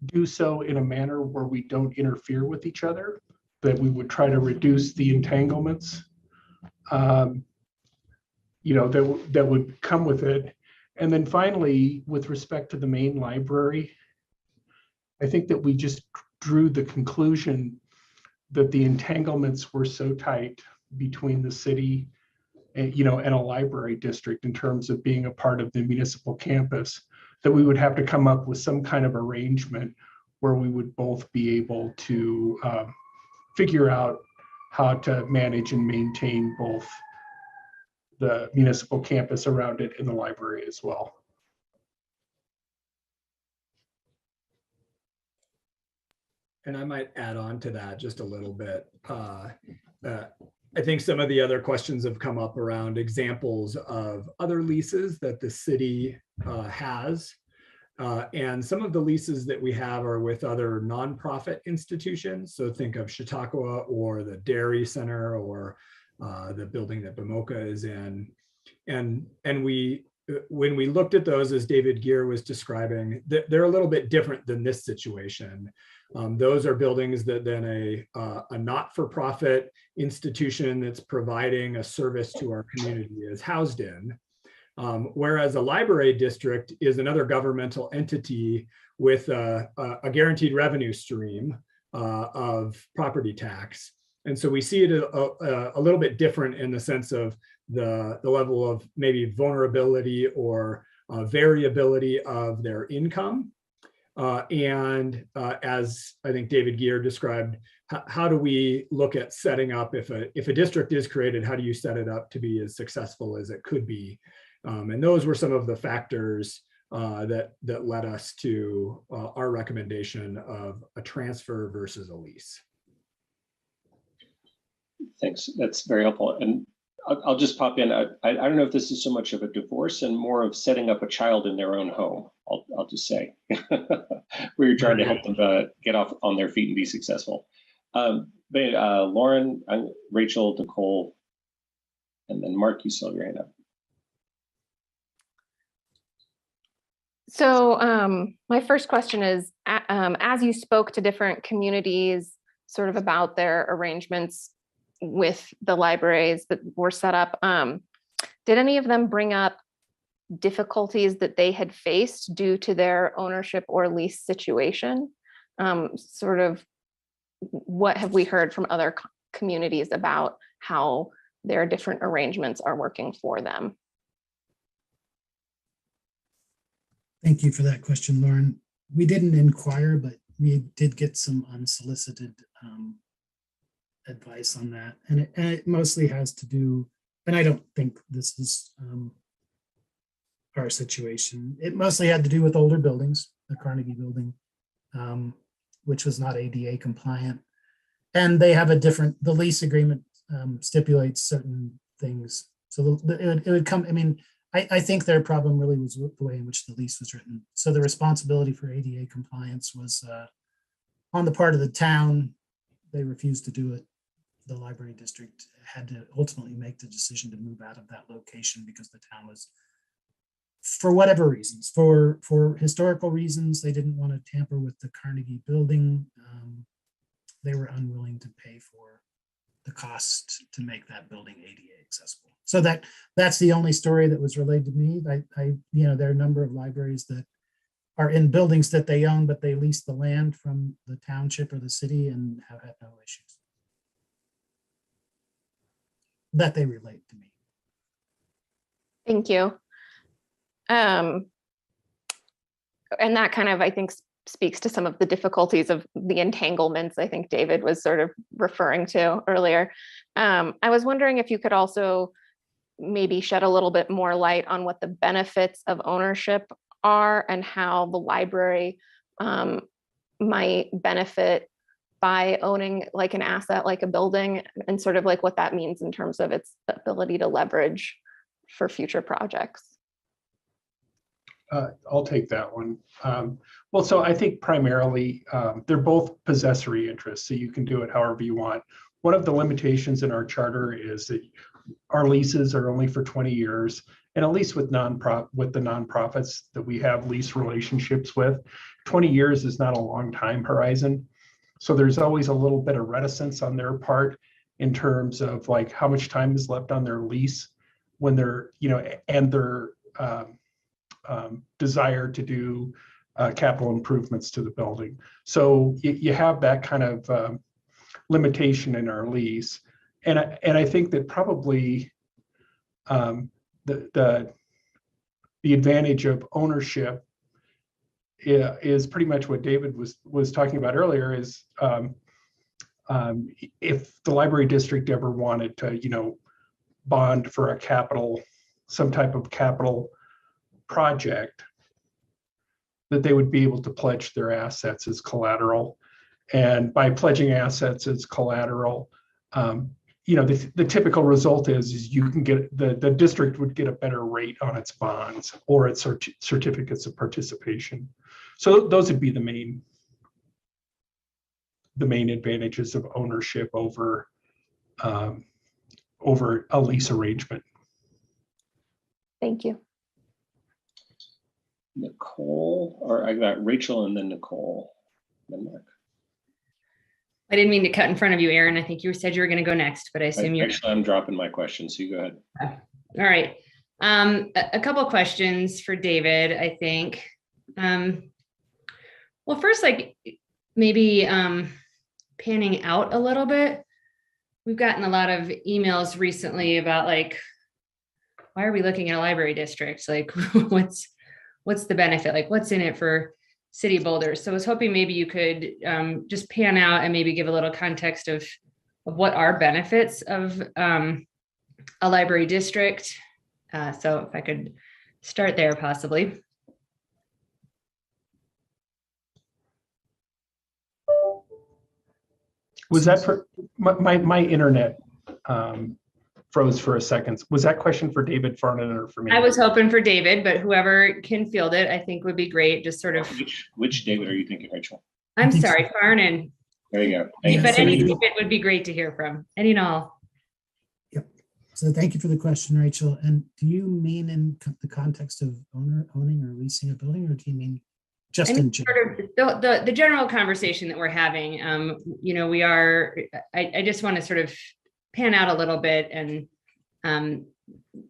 do so in a manner where we don't interfere with each other, that we would try to reduce the entanglements that would come with it. And then finally, with respect to the main library, I think that we just drew the conclusion that the entanglements were so tight between the city and a library district in terms of being a part of the municipal campus, that we would have to come up with some kind of arrangement where we would both be able to figure out how to manage and maintain both the municipal campus around it and the library as well. And I might add on to that just a little bit. I think some of the other questions have come up around examples of other leases that the city has. And some of the leases that we have are with other nonprofit institutions. So think of Chautauqua or the Dairy Center or the building that Bomoka is in. And we, when we looked at those, as David Gear was describing, they're a little bit different than this situation. Those are buildings that then a not-for-profit institution that's providing a service to our community is housed in. Whereas a library district is another governmental entity with a guaranteed revenue stream of property tax. And so we see it a little bit different in the sense of the level of maybe vulnerability or variability of their income. As I think David Gear described, how do we look at setting up, if a district is created, how do you set it up to be as successful as it could be? And those were some of the factors that led us to our recommendation of a transfer versus a lease. Thanks, that's very helpful. And I'll just pop in. I don't know if this is so much of a divorce and more of setting up a child in their own home. I'll just say, where you're trying to help them get off on their feet and be successful. Lauren, Rachel, Nicole, and then Mark, you still have your hand up. So my first question is, as you spoke to different communities sort of about their arrangements with the libraries that were set up, did any of them bring up difficulties that they had faced due to their ownership or lease situation? Sort of what have we heard from other communities about how their different arrangements are working for them? Thank you for that question, Lauren. We didn't inquire, but we did get some unsolicited advice on that. And it mostly has to do, and I don't think this is our situation. It mostly had to do with older buildings, the Carnegie building, which was not ADA compliant. And they have a different, the lease agreement stipulates certain things. So it would come, I mean, I think their problem really was the way in which the lease was written. So the responsibility for ADA compliance was on the part of the town. They refused to do it. The library district had to ultimately make the decision to move out of that location because the town was, for whatever reasons, for historical reasons, they didn't want to tamper with the Carnegie building. They were unwilling to pay for the cost to make that building ADA accessible. So that's the only story that was relayed to me. There are a number of libraries that are in buildings that they own, but they lease the land from the township or the city and have had no issues that they relate to me. Thank you. And that kind of, I think, speaks to some of the difficulties of the entanglements I think David was sort of referring to earlier. I was wondering if you could also maybe shed a little bit more light on what the benefits of ownership are and how the library might benefit by owning like an asset like a building, and sort of like what that means in terms of its ability to leverage for future projects. I'll take that one. Well, so I think primarily they're both possessory interests, so you can do it however you want. One of the limitations in our charter is that our leases are only for 20 years, and at least with the nonprofits that we have lease relationships with, 20 years is not a long time horizon. So there's always a little bit of reticence on their part in terms of like how much time is left on their lease when they're, and their desire to do capital improvements to the building. So you have that kind of limitation in our lease. And I think that probably the advantage of ownership is pretty much what David was talking about earlier. Is if the library district ever wanted to, bond for some type of capital project, that they would be able to pledge their assets as collateral. And by pledging assets as collateral, the typical result is you can get the district would get a better rate on its bonds or its certificates of participation. So those would be the main advantages of ownership over a lease arrangement. Thank you. Nicole, or I got Rachel and then Nicole, then Mark. I didn't mean to cut in front of you, Aaron. I think you said you were going to go next, but I assume you're. Actually, I'm dropping my question, so you go ahead. All right. A couple of questions for David, I think. Well, first, maybe panning out a little bit. We've gotten a lot of emails recently about why are we looking at a library district? What's the benefit? What's in it for City of Boulder? So I was hoping maybe you could just pan out and maybe give a little context of what are benefits of a library district. So if I could start there possibly. Was that for my internet froze for a second? Was that question for David Farnan or for me? I was hoping for David, but whoever can field it, I think would be great. Just sort of. Which David are you thinking, Rachel? I'm sorry, Farnan. There you go. But any David would be great to hear from. Any and all. Yep. So thank you for the question, Rachel. And do you mean in the context of owning or leasing a building, or do you mean just in general? Sort of the general conversation that we're having? We are. I just want to sort of pan out a little bit and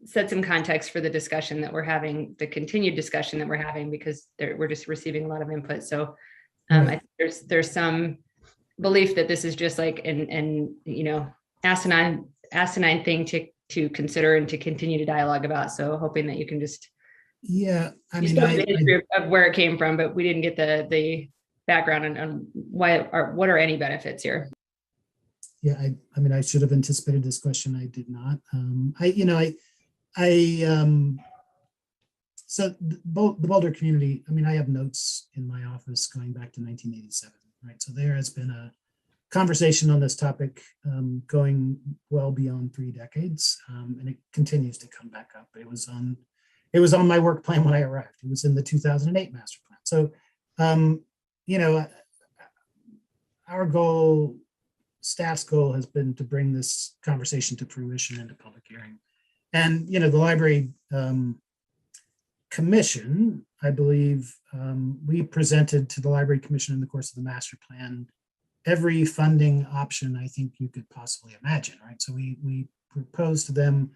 set some context for the discussion that we're having, the continued discussion that we're having, because we're just receiving a lot of input. So I think there's some belief that this is just an asinine thing to consider and to continue to dialogue about. So hoping that you can just the history of where it came from, but we didn't get the background on what are any benefits here. Yeah, I should have anticipated this question. I did not. So the Boulder community, I have notes in my office going back to 1987, right? So there has been a conversation on this topic going well beyond 3 decades, and it continues to come back up. It was on my work plan when I arrived. It was in the 2008 master plan. So, our goal, staff's goal, has been to bring this conversation to fruition into public hearing. And, the library commission, I believe, we presented to the library commission in the course of the master plan every funding option I think you could possibly imagine, right? So we proposed to them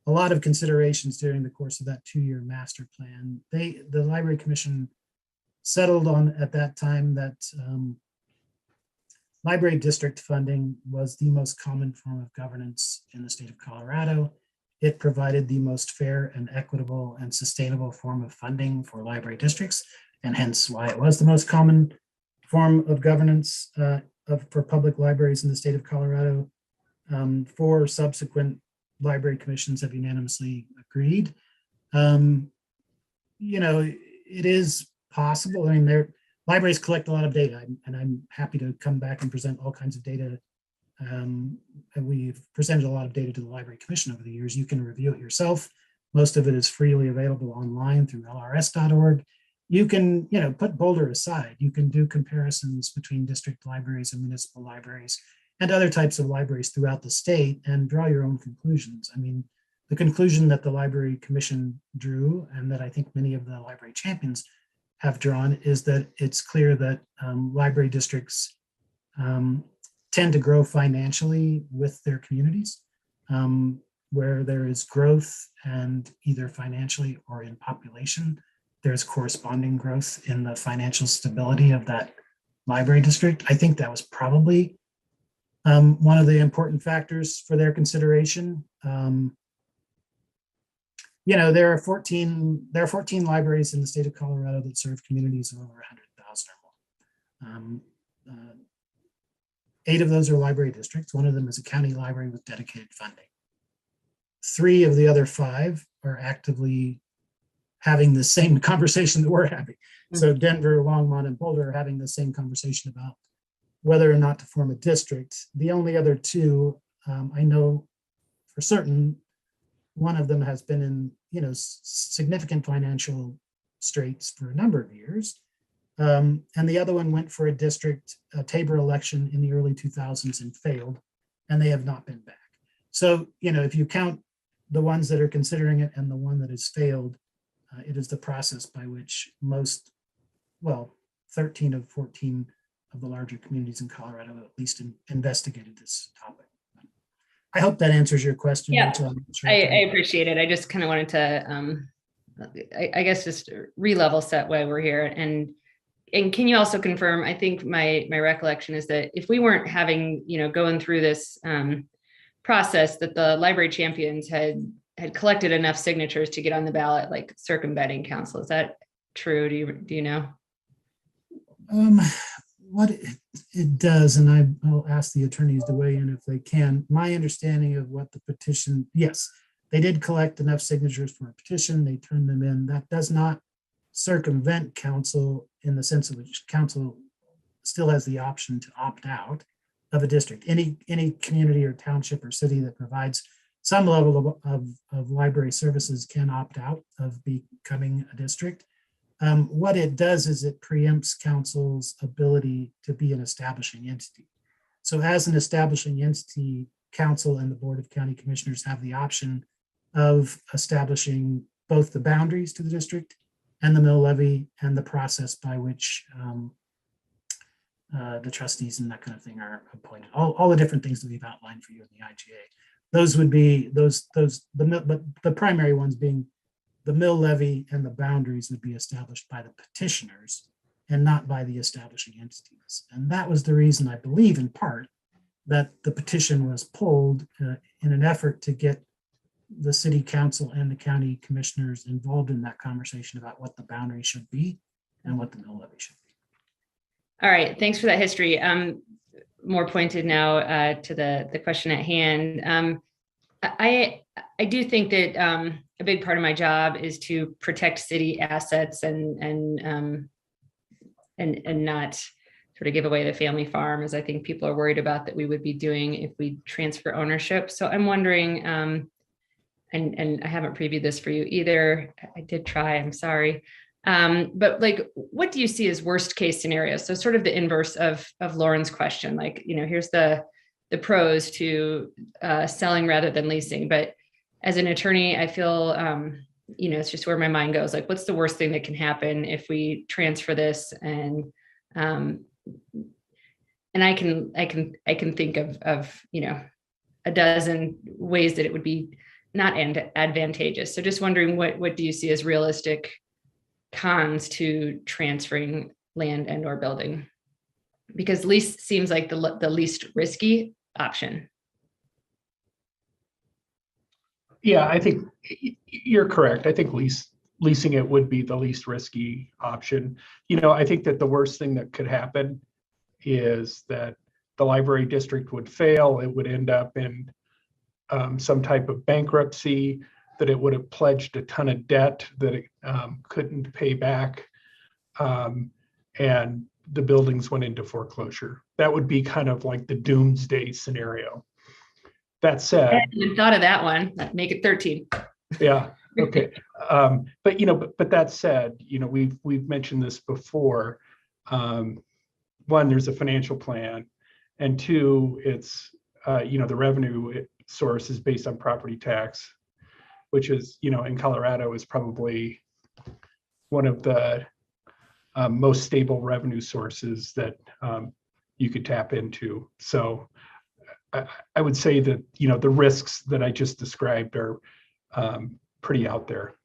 a lot of considerations during the course of that 2-year master plan. The library commission settled on at that time that library district funding was the most common form of governance in the state of Colorado. It provided the most fair and equitable and sustainable form of funding for library districts, and hence why it was the most common form of governance for public libraries in the state of Colorado. 4 subsequent library commissions have unanimously agreed. It is possible. Libraries collect a lot of data, and I'm happy to come back and present all kinds of data. And we've presented a lot of data to the Library Commission over the years. You can review it yourself. Most of it is freely available online through lrs.org. You can, put Boulder aside. You can do comparisons between district libraries and municipal libraries and other types of libraries throughout the state and draw your own conclusions. The conclusion that the Library Commission drew, and that I think many of the library champions have drawn, is that it's clear that library districts tend to grow financially with their communities, where there is growth, and either financially or in population, there's corresponding growth in the financial stability of that library district. I think that was probably one of the important factors for their consideration. there are 14 libraries in the state of Colorado that serve communities of over 100,000 or more. 8 of those are library districts. 1 of them is a county library with dedicated funding. 3 of the other 5 are actively having the same conversation that we're having. So Denver, Longmont, and Boulder are having the same conversation about whether or not to form a district. The only other 2, I know for certain, one of them has been in, significant financial straits for a number of years. And the other one went for a district Tabor election in the early 2000s and failed, and they have not been back. So, if you count the ones that are considering it and the one that has failed, it is the process by which 13 of 14 of the larger communities in Colorado at least investigated this topic. I hope that answers your question. Yeah, Rachel. I appreciate it. I just kind of wanted to, I guess, just re-level set why we're here. And can you also confirm, I think my recollection is that if we weren't having, going through this process, that the library champions had collected enough signatures to get on the ballot, like circumventing council. Is that true? Do you know? What it does, and I'll ask the attorneys to weigh in if they can. My understanding of what the petition, yes, they did collect enough signatures for a petition. They turned them in. That does not circumvent council in the sense of which council still has the option to opt out of a district. Any community or township or city that provides some level of library services can opt out of becoming a district. What it does is it preempts council's ability to be an establishing entity. So as an establishing entity, council and the Board of County Commissioners have the option of establishing both the boundaries to the district and the mill levy and the process by which the trustees and that kind of thing are appointed. All the different things that we've outlined for you in the IGA. Those would be but the primary ones being the mill levy and the boundaries would be established by the petitioners and not by the establishing entities. And that was the reason, I believe in part, that the petition was pulled in an effort to get the city council and the county commissioners involved in that conversation about what the boundary should be and what the mill levy should be. All right, thanks for that history. More pointed now to the question at hand. I do think that a big part of my job is to protect city assets and not sort of give away the family farm, as I think people are worried about that we would be doing if we transfer ownership. So I'm wondering, and I haven't previewed this for you either. I did try, I'm sorry. But like, what do you see as worst case scenarios? So sort of the inverse of Lauren's question, like, here's the pros to selling rather than leasing. But as an attorney, I feel, it's just where my mind goes. Like, what's the worst thing that can happen if we transfer this? And I can think of a dozen ways that it would be not advantageous. So just wondering, what do you see as realistic cons to transferring land and or building? Because lease seems like the least risky option. Yeah, I think you're correct. I think leasing it would be the least risky option. I think that the worst thing that could happen is that the library district would fail. It would end up in some type of bankruptcy, that it would have pledged a ton of debt that it couldn't pay back, and the buildings went into foreclosure. That would be kind of like the doomsday scenario. That said, I hadn't even thought of that one. Make it 13. Yeah. Okay. But that said, we've mentioned this before. One, there's a financial plan, and 2, it's the revenue source is based on property tax, which is in Colorado is probably one of the most stable revenue sources that you could tap into. So I would say that the risks that I just described are pretty out there.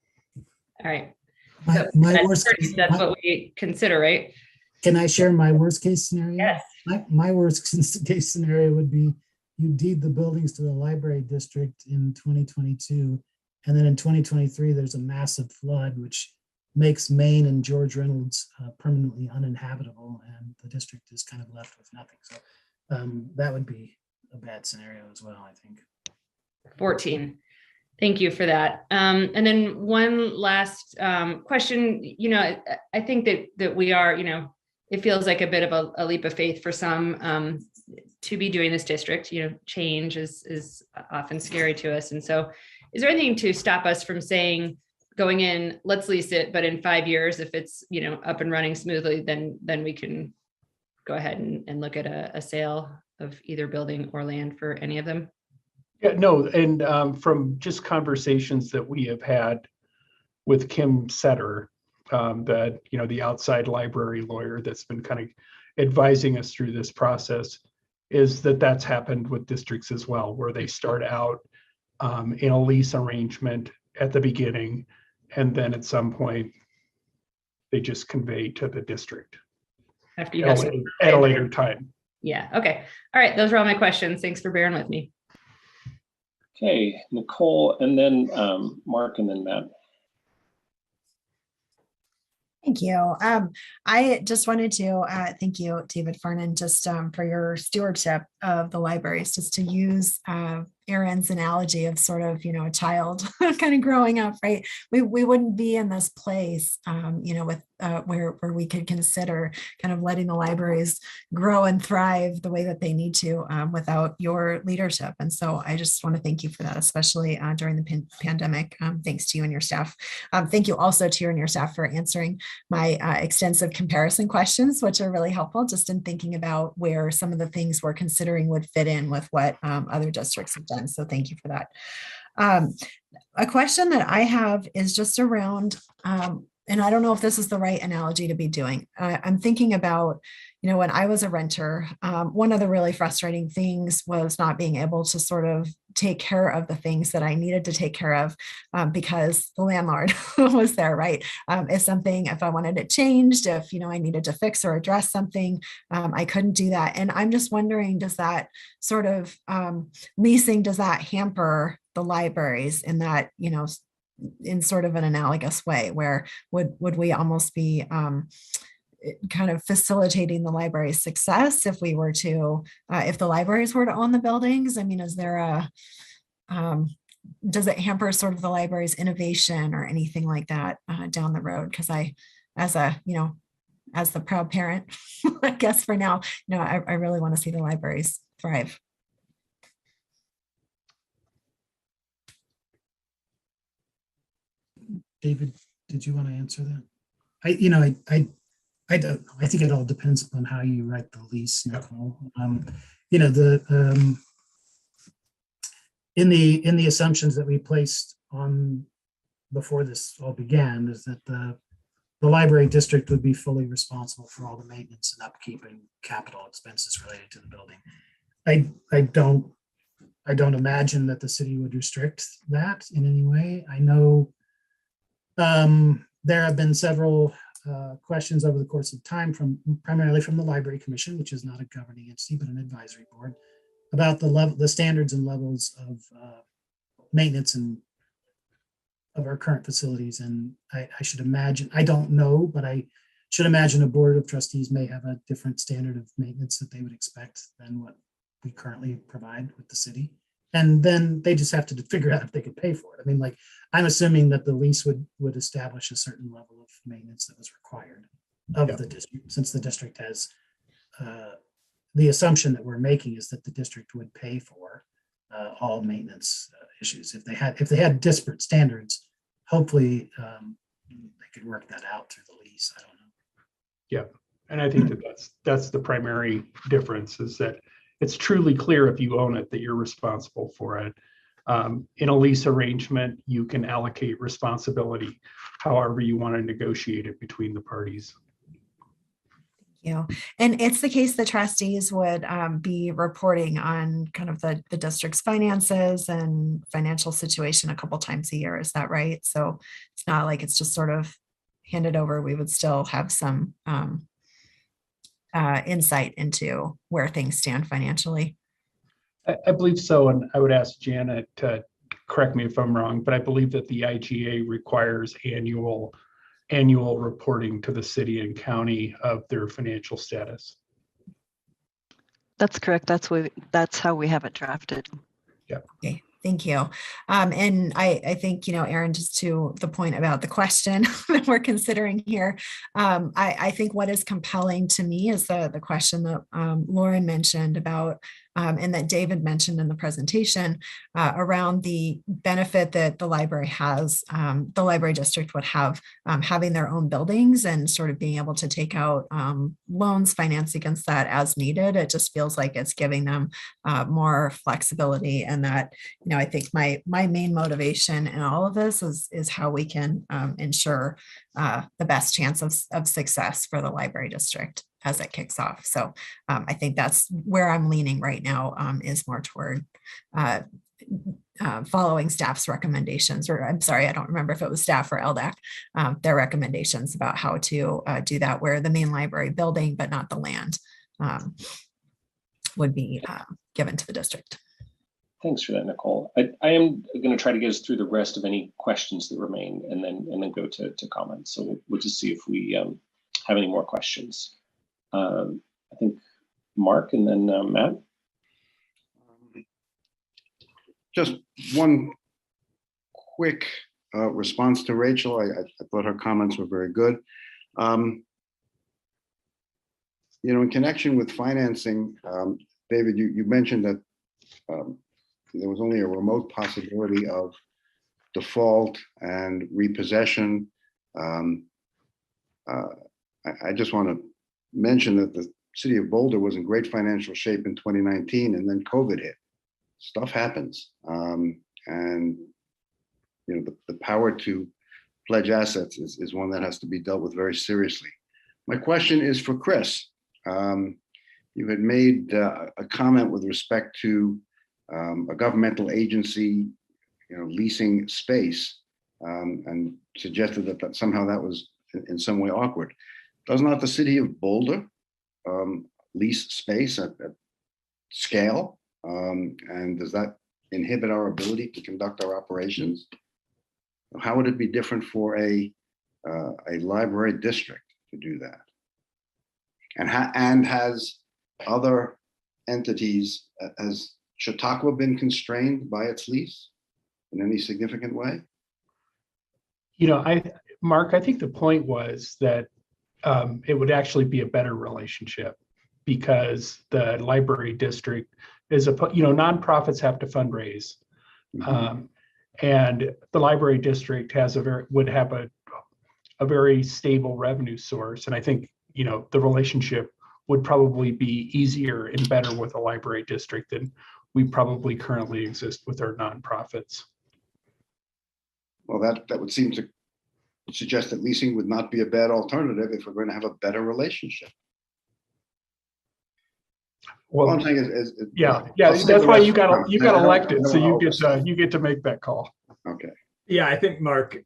All right. That's what we consider, right? Can I share my worst case scenario? Yes. My worst case scenario would be you deed the buildings to the library district in 2022, And then in 2023, there's a massive flood, which makes Maine and George Reynolds permanently uninhabitable, and the district is kind of left with nothing. So that would be a bad scenario as well, I think. 14. Thank you for that. And then one last question. I think that we are, it feels like a bit of a leap of faith for some to be doing this district. Change is often scary to us. And so is there anything to stop us from saying, going in, let's lease it, but in 5 years, if it's, up and running smoothly, then we can go ahead and look at a sale of either building or land for any of them? Yeah, no, and from just conversations that we have had with Kim Setter, the outside library lawyer that's been kind of advising us through this process, is that's happened with districts as well, where they start out in a lease arrangement at the beginning, and then at some point they just convey to the district after you at have a later time. Yeah. Okay. All right. Those are all my questions. Thanks for bearing with me. Okay, Nicole, and then Mark, and then Matt. Thank you. I just wanted to thank you, David Farnan, just for your stewardship of the libraries, just to use Aaron's analogy of sort of, a child kind of growing up, right? We wouldn't be in this place, with where we could consider kind of letting the libraries grow and thrive the way that they need to without your leadership. And so I just want to thank you for that, especially during the pandemic. Thanks to you and your staff. Thank you also to you and your staff for answering my extensive comparison questions, which are really helpful just in thinking about where some of the things we're considering would fit in with what other districts have done. So thank you for that. A question that I have is just around, and I don't know if this is the right analogy to be doing. I'm thinking about, when I was a renter, one of the really frustrating things was not being able to sort of take care of the things that I needed to take care of because the landlord was there, right? If I wanted it changed, if, I needed to fix or address something, I couldn't do that. And I'm just wondering, does that sort of leasing, does that hamper the libraries in that, in sort of an analogous way, where would we almost be kind of facilitating the library's success if we were to, if the libraries were to own the buildings? I mean, is there does it hamper sort of the library's innovation or anything like that down the road? Because as the proud parent, I guess for now, I really want to see the libraries thrive. David, did you want to answer that? I don't know. I think it all depends upon how you write the lease, Nicole. In the assumptions that we placed on before this all began is that the library district would be fully responsible for all the maintenance and upkeep and capital expenses related to the building. I don't imagine that the city would restrict that in any way. I know there have been several questions over the course of time primarily from the Library Commission, which is not a governing entity, but an advisory board, about the standards and levels of maintenance and of our current facilities. And I should imagine, I don't know, but I should imagine a board of trustees may have a different standard of maintenance that they would expect than what we currently provide with the city. And then they just have to figure out if they could pay for it. I mean, I'm assuming that the lease would establish a certain level of maintenance that was required of the district, since the district has the assumption that we're making is that the district would pay for all maintenance issues. If they had disparate standards, hopefully they could work that out through the lease. I don't know. Yeah, and I think that's the primary difference, is that it's truly clear if you own it that you're responsible for it. In a lease arrangement, you can allocate responsibility however you want to negotiate it between the parties. And it's the case the trustees would be reporting on kind of the district's finances and financial situation a couple times a year. Is that right? So it's not like it's just sort of handed over. We would still have some insight into where things stand financially. I believe so, and I would ask Janet to correct me if I'm wrong, but I believe that the IGA requires annual reporting to the city and county of their financial status. That's correct. That's how we have it drafted. Yeah. Okay, thank you. And I think, Aaron, just to the point about the question that we're considering here, I think what is compelling to me is the question that Lauren mentioned about, and that David mentioned in the presentation around the benefit that the library has, the library district would have having their own buildings and sort of being able to take out loans, finance against that as needed. It just feels like it's giving them more flexibility, and that, I think my main motivation in all of this is how we can ensure the best chance of success for the library district as it kicks off. So I think that's where I'm leaning right now, is more toward following staff's recommendations, or I'm sorry, I don't remember if it was staff or LDAC, their recommendations about how to do that, where the main library building, but not the land, would be given to the district. Thanks for that, Nicole. I am going to try to get us through the rest of any questions that remain, and then go to comments. So we'll just see if we have any more questions. I think Mark and then Matt. Just one quick response to Rachel. I thought her comments were very good. In connection with financing, David, you mentioned that there was only a remote possibility of default and repossession. I just want to mention that the city of Boulder was in great financial shape in 2019, and then COVID hit. Stuff happens, and the power to pledge assets is one that has to be dealt with very seriously. My question is for Chris. You had made a comment with respect to a governmental agency, leasing space, and suggested that somehow that was in some way awkward. Does not the city of Boulder lease space at scale? And does that inhibit our ability to conduct our operations? How would it be different for a library district to do that? And has other entities, has Chautauqua been constrained by its lease in any significant way? Mark, I think the point was that it would actually be a better relationship, because the library district is nonprofits have to fundraise, and the library district would have a very stable revenue source, and I think the relationship would probably be easier and better with a library district than we probably currently exist with our nonprofits. Well, that would seem to suggest that leasing would not be a bad alternative if we're going to have a better relationship. Well, I'm saying is that's why you got elected, so you get to make that call. Okay. Yeah, I think Mark,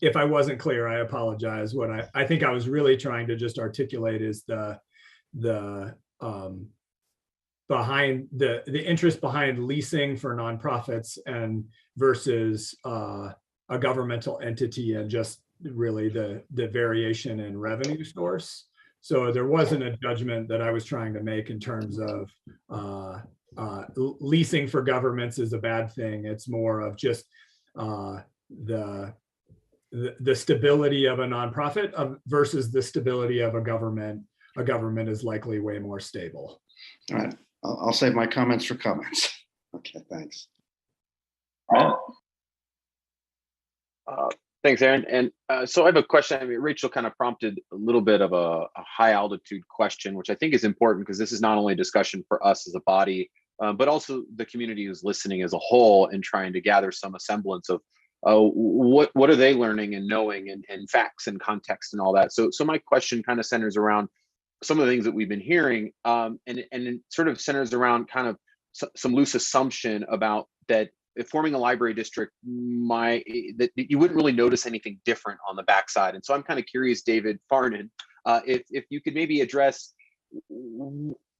if I wasn't clear, I apologize. What I think I was really trying to just articulate is the interest behind leasing for nonprofits and versus a governmental entity, and just really the variation in revenue source. So there wasn't a judgment that I was trying to make in terms of leasing for governments is a bad thing. It's more of just the stability of a nonprofit versus the stability of a government. A government is likely way more stable. All right, I'll save my comments for comments. Okay, thanks. Matt. Thanks, Aaron. And so I have a question. I mean, Rachel kind of prompted a little bit of a high altitude question, which I think is important, because this is not only a discussion for us as a body, but also the community who's listening as a whole, and trying to gather some semblance of what are they learning and knowing, and facts and context and all that. So my question kind of centers around some of the things that we've been hearing, and it sort of centers around kind of some loose assumption about that if forming a library district, that you wouldn't really notice anything different on the backside. And so I'm kind of curious, David Farnan, if you could maybe address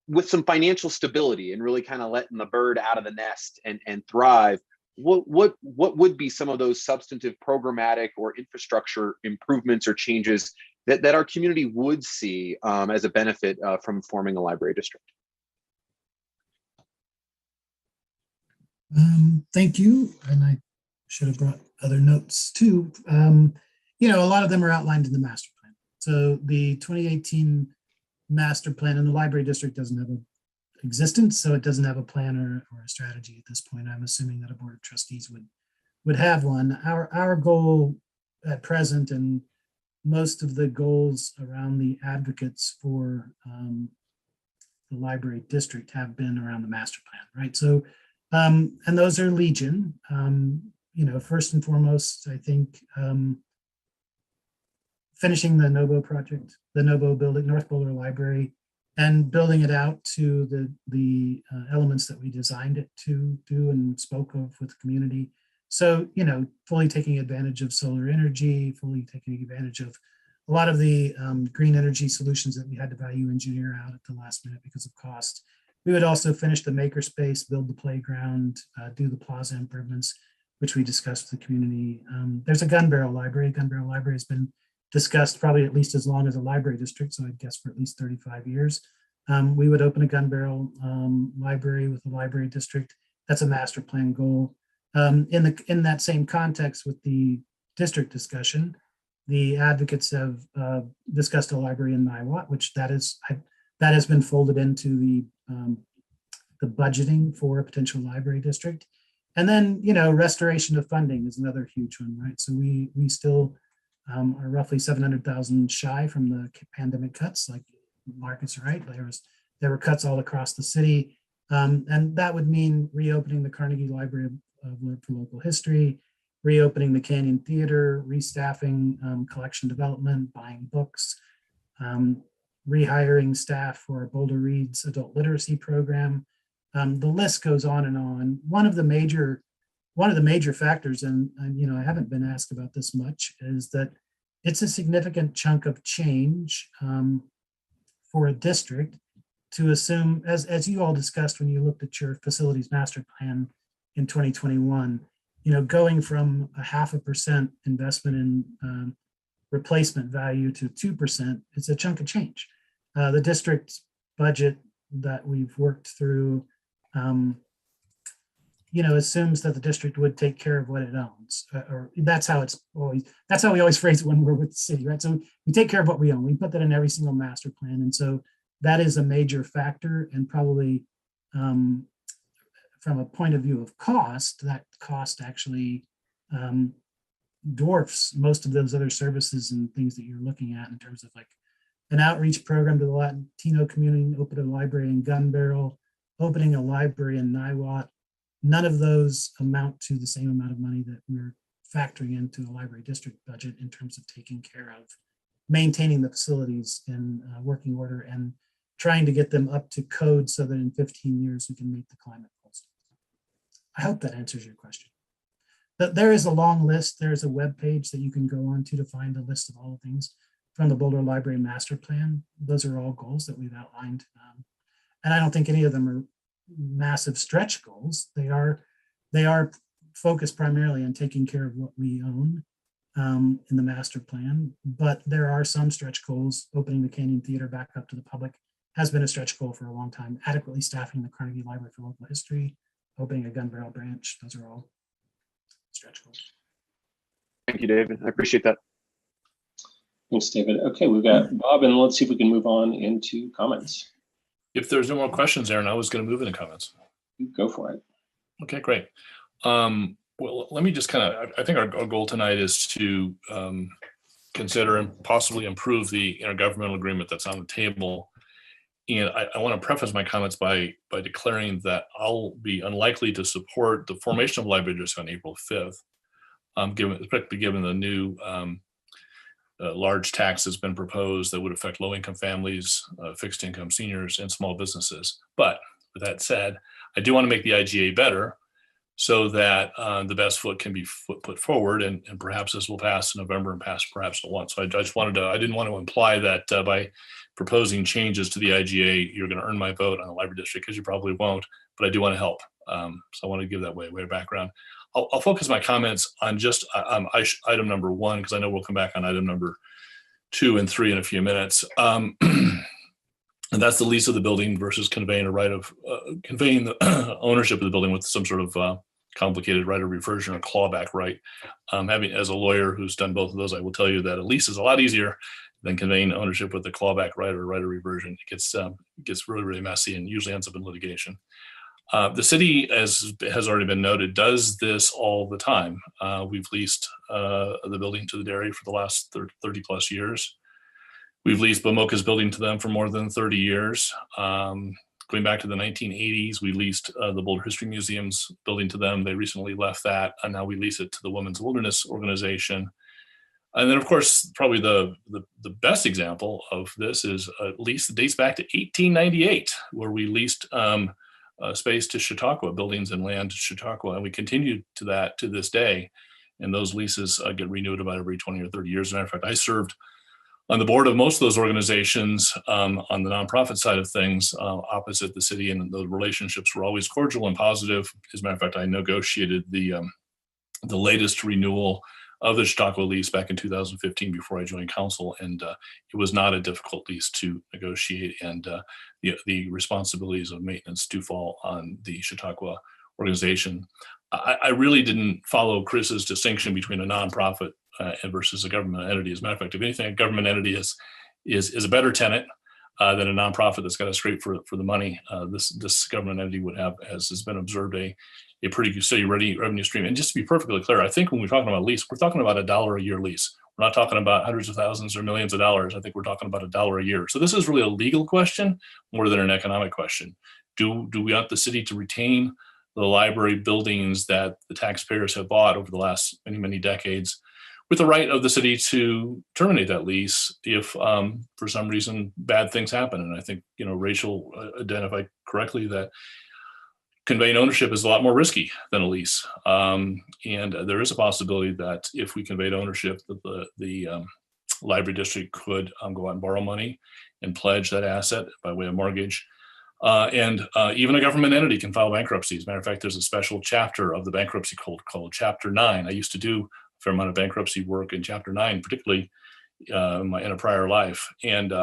with some financial stability and really kind of letting the bird out of the nest and thrive, what would be some of those substantive programmatic or infrastructure improvements or changes that our community would see as a benefit from forming a library district? Thank you. And I should have brought other notes too. A lot of them are outlined in the master plan. So the 2018 master plan, and the library district doesn't have an existence, so it doesn't have a plan or a strategy at this point. I'm assuming that a board of trustees would have one. Our goal at present, and most of the goals around the advocates for the library district have been around the master plan, right? So, and those are legion. First and foremost, I think finishing the NOVO project, the NOVO building, North Boulder Library, and building it out to the elements that we designed it to do and spoke of with the community. So, fully taking advantage of solar energy, fully taking advantage of a lot of the green energy solutions that we had to value engineer out at the last minute because of cost. We would also finish the makerspace, build the playground, do the plaza improvements, which we discussed with the community. There's a gun barrel library. Gun barrel library has been discussed probably at least as long as a library district, so I'd guess for at least 35 years. We would open a gun barrel library with the library district. That's a master plan goal. In that same context with the district discussion, the advocates have discussed a library in Niwot, which that has been folded into the budgeting for a potential library district. And then, restoration of funding is another huge one, right? So we still are roughly 700,000 shy from the pandemic cuts, like Marcus, right? There were cuts all across the city. And that would mean reopening the Carnegie Library for Local History, reopening the Canyon Theater, restaffing collection development, buying books, rehiring staff for Boulder Reads adult literacy program. The list goes on and on. One of the major factors, and I haven't been asked about this much, is that it's a significant chunk of change for a district to assume, as you all discussed when you looked at your facilities master plan in 2021, going from a 0.5% investment in replacement value to 2%, it's a chunk of change. The district's budget that we've worked through assumes that the district would take care of what it owns, or that's how we always phrase it when we're with the city, right? So we take care of what we own. We put that in every single master plan. And so that is a major factor, and probably from a point of view of cost, that cost actually dwarfs most of those other services and things that you're looking at in terms of like an outreach program to the Latino community, open a library in Gun Barrel, opening a library in Niwot. None of those amount to the same amount of money that we're factoring into the library district budget in terms of taking care of maintaining the facilities in working order and trying to get them up to code so that in 15 years we can meet the climate goals. I hope that answers your question. But there is a long list. There's a web page that you can go on to find a list of all the things from the Boulder Library Master Plan. Those are all goals that we've outlined. And I don't think any of them are massive stretch goals. They are focused primarily on taking care of what we own in the master plan. But there are some stretch goals. Opening the Canyon Theater back up to the public has been a stretch goal for a long time. Adequately staffing the Carnegie Library for Local History, opening a Gun Barrel branch. Those are all stretch goals. Thank you, David. I appreciate that. Thanks, David. Okay, we've got Bob, and let's see if we can move on into comments. If there's no more questions, Aaron, I was going to move into comments. Go for it. Okay, great. Well, let me just I think our goal tonight is to consider and possibly improve the intergovernmental agreement that's on the table. And I want to preface my comments by declaring that I'll be unlikely to support the formation of library district on April 5th, especially given the new large tax that's been proposed that would affect low-income families, fixed-income seniors, and small businesses. But with that said, I do want to make the IGA better. so that the best foot can be put forward, and perhaps this will pass in November and pass perhaps at once. So I just wanted to, I didn't want to imply that by proposing changes to the IGA, you're going to earn my vote on the library district, because you probably won't, but I do want to help. So I want to give that way of background. I'll focus my comments on just item number 1, because I know we'll come back on item number 2 and 3 in a few minutes. And that's the lease of the building versus conveying a right of conveying the ownership of the building with some sort of complicated right of reversion or clawback right. Having, as a lawyer who's done both of those, I will tell you that a lease is a lot easier than conveying ownership with the clawback right or right of reversion. It gets really, really messy and usually ends up in litigation. The city, as has already been noted, does this all the time. We've leased the building to the dairy for the last 30 plus years. We've leased Bomoka's building to them for more than 30 years. Going back to the 1980s, we leased the Boulder History Museum's building to them. They recently left that, and now we lease it to the Women's Wilderness Organization. And then, of course, probably the best example of this is a lease that dates back to 1898, where we leased space to Chautauqua, buildings and land to Chautauqua, and we continue to that to this day. And those leases get renewed about every 20 or 30 years. As a matter of fact, I served on the board of most of those organizations on the nonprofit side of things opposite the city, and the relationships were always cordial and positive. As a matter of fact, I negotiated the latest renewal of the Chautauqua lease back in 2015 before I joined council, and it was not a difficult lease to negotiate, and the responsibilities of maintenance do fall on the Chautauqua organization. I really didn't follow Chris's distinction between a nonprofit and versus a government entity. As a matter of fact, if anything, a government entity is a better tenant than a nonprofit that's got a scrape for the money. This government entity would have, as has been observed, a pretty steady revenue stream. And just to be perfectly clear, I think when we're talking about lease, we're talking about $1 a year lease. We're not talking about hundreds of thousands or millions of dollars. I think we're talking about $1 a year. So this is really a legal question more than an economic question. Do we want the city to retain the library buildings that the taxpayers have bought over the last many, many decades, with the right of the city to terminate that lease if, for some reason, bad things happen? And I think, Rachel identified correctly that conveying ownership is a lot more risky than a lease. And there is a possibility that if we conveyed ownership, that the library district could go out and borrow money and pledge that asset by way of mortgage. And even a government entity can file bankruptcy. As a matter of fact, there's a special chapter of the bankruptcy code called Chapter 9. I used to do a fair amount of bankruptcy work in Chapter 9, particularly in a prior life. And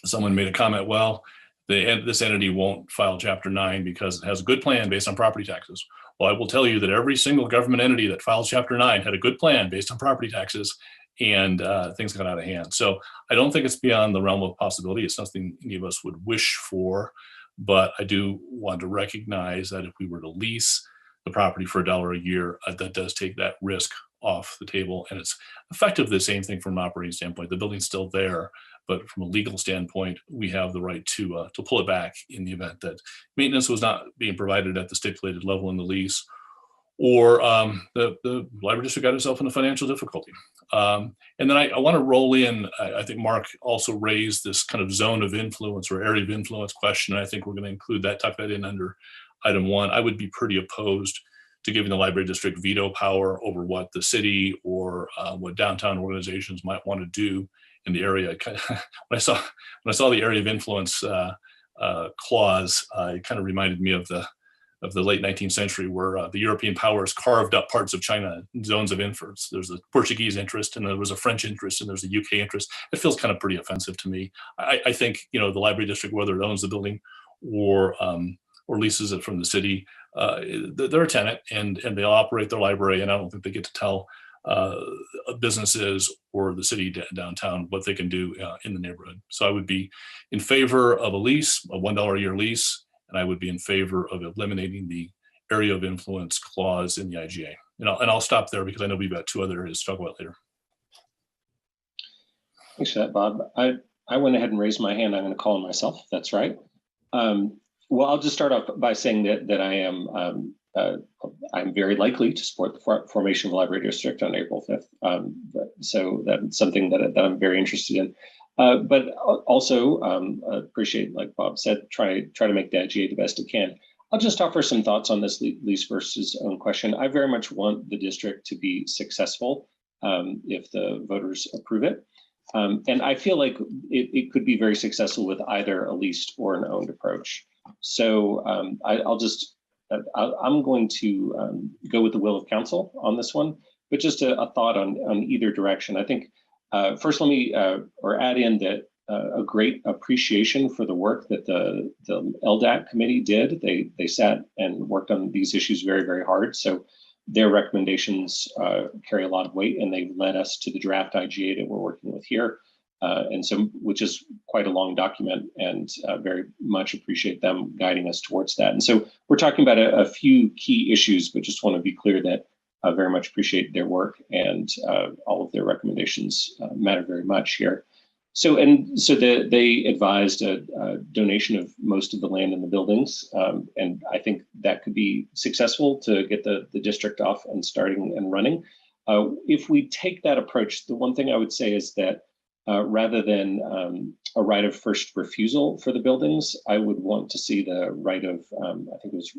someone made a comment, well, this entity won't file Chapter 9 because it has a good plan based on property taxes. Well, I will tell you that every single government entity that files Chapter 9 had a good plan based on property taxes, and things got out of hand. So I don't think it's beyond the realm of possibility. It's something any of us would wish for, but I do want to recognize that if we were to lease the property for $1 a year, that does take that risk off the table. And it's effectively the same thing from an operating standpoint. The building's still there, but from a legal standpoint, we have the right to pull it back in the event that maintenance was not being provided at the stipulated level in the lease, or the library district got itself in a financial difficulty. And then I want to roll in, I think Mark also raised this kind of zone of influence or area of influence question. And I think we're going to include that, tuck that in under item 1. I would be pretty opposed to giving the library district veto power over what the city or what downtown organizations might want to do in the area. When I saw the area of influence clause, it kind of reminded me of the late 19th century, where the European powers carved up parts of China, zones of influence. There's a Portuguese interest, and there was a French interest, and there's a UK interest. It feels kind of pretty offensive to me. I think, the library district, whether it owns the building or leases it from the city, they're a tenant, and they'll operate their library, and I don't think they get to tell businesses or the city downtown what they can do in the neighborhood. So I would be in favor of a lease, a $1 a year lease, and I would be in favor of eliminating the area of influence clause in the IGA. And I'll stop there because I know we've got 2 other areas to talk about later. Thanks for that, Bob. I went ahead and raised my hand. I'm going to call on myself, if that's right. Well, I'll just start off by saying that I am I'm very likely to support the formation of a library district on April 5th. So that's something that I'm very interested in. But also appreciate, like Bob said, try to make the IGA the best it can. I'll just offer some thoughts on this lease versus own question. I very much want the district to be successful if the voters approve it. And I feel like it could be very successful with either a leased or an owned approach. So I'm going to go with the will of council on this one, but just a thought on either direction. I think first let me add in that a great appreciation for the work that the LDAC committee did. They sat and worked on these issues very, very hard. So their recommendations carry a lot of weight, and they've led us to the draft IGA that we're working with here. And so, which is quite a long document, and very much appreciate them guiding us towards that. And so we're talking about a few key issues, but just want to be clear that I very much appreciate their work, and all of their recommendations matter very much here. So they advised a donation of most of the land and the buildings, and I think that could be successful to get the district off and starting and running. If we take that approach, the one thing I would say is that rather than a right of first refusal for the buildings, I would want to see the right of, I think it was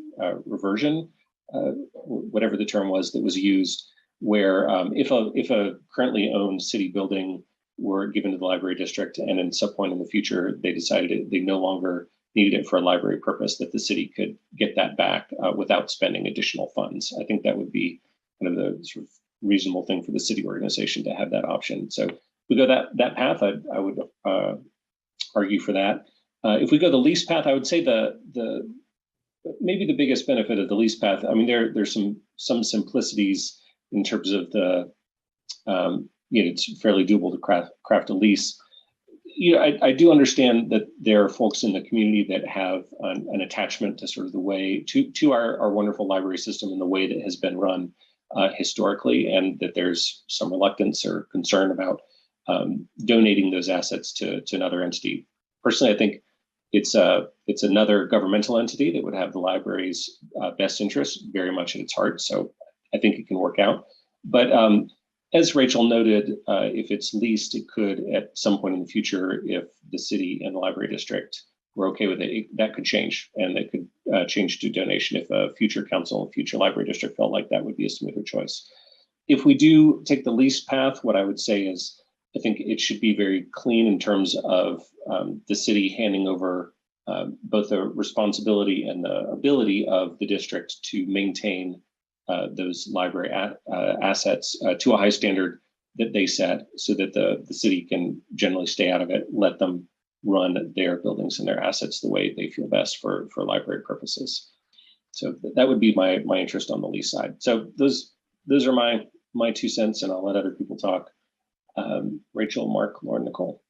reversion, whatever the term was that was used, where if a currently owned city building were given to the library district, and in some point in the future they decided they no longer needed it for a library purpose, that the city could get that back without spending additional funds. I think that would be kind of the sort of reasonable thing for the city organization to have that option. So if we go that path, I would argue for that. If we go the lease path, I would say the maybe the biggest benefit of the lease path, I mean, there's some simplicities in terms of the it's fairly doable to craft a lease. I do understand that there are folks in the community that have an attachment to sort of the way to our wonderful library system and the way that has been run historically, and that there's some reluctance or concern about donating those assets to another entity. Personally, I think it's another governmental entity that would have the library's best interests very much at its heart. So I think it can work out. But as Rachel noted, if it's leased, it could at some point in the future, if the city and the library district were okay with it, that could change, and it could change to donation if a future council, future library district felt like that would be a smoother choice. If we do take the lease path, what I would say is I think it should be very clean in terms of the city handing over both the responsibility and the ability of the district to maintain those library assets to a high standard that they set, so that the city can generally stay out of it, let them run their buildings and their assets the way they feel best for library purposes. So that would be my interest on the lease side. So those are my 2 cents, and I'll let other people talk. Rachel, Mark, Lauren, Nicole.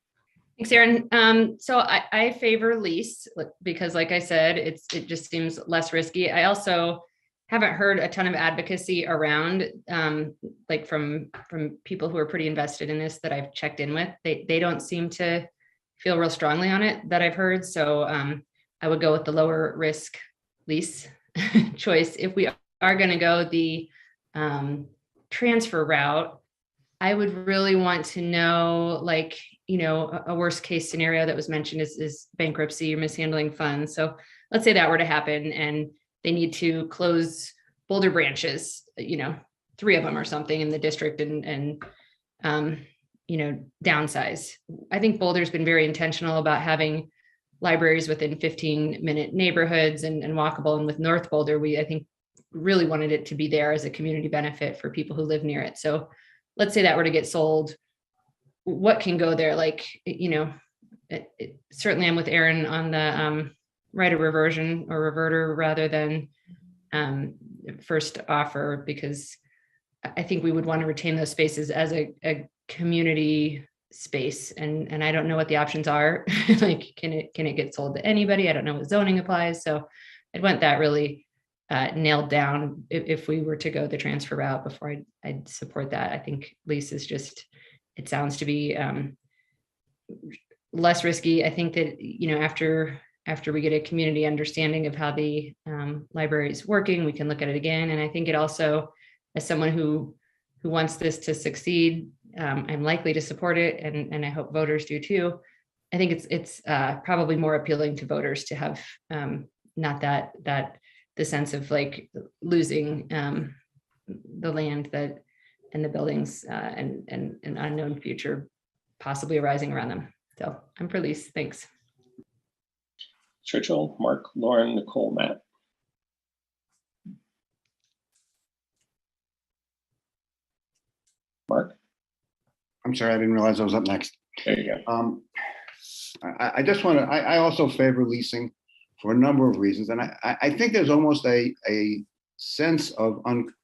Thanks, Aaron. So I favor lease because, like I said, it just seems less risky. I also haven't heard a ton of advocacy around, like from people who are pretty invested in this that I've checked in with. They don't seem to feel real strongly on it that I've heard. So I would go with the lower risk lease choice. If we are going to go the transfer route, I would really want to know, like, a worst case scenario that was mentioned is bankruptcy or mishandling funds. So let's say that were to happen and they need to close Boulder branches, 3 of them or something in the district, and downsize. I think Boulder's been very intentional about having libraries within 15-minute neighborhoods and walkable. And with North Boulder, I think really wanted it to be there as a community benefit for people who live near it. So let's say that were to get sold, what can go there? Like, certainly I'm with Aaron on the right of reversion or reverter rather than first offer, because I think we would want to retain those spaces as a community space. And I don't know what the options are. Like, can it get sold to anybody? I don't know what zoning applies. So I'd want that really nailed down if we were to go the transfer route before I'd support that. I think lease is just, it sounds to be less risky. I think that, after we get a community understanding of how the library is working, we can look at it again. And I think it also, as someone who wants this to succeed, I'm likely to support it, and I hope voters do too. I think it's probably more appealing to voters to have not that the sense of like losing the land that and the buildings and an unknown future possibly arising around them. So I'm for lease. Thanks. Churchill, Mark, Lauren, Nicole, Matt. Mark? I'm sorry, I didn't realize I was up next. There you go. I just want to, I also favor leasing for a number of reasons. And I think there's almost a sense of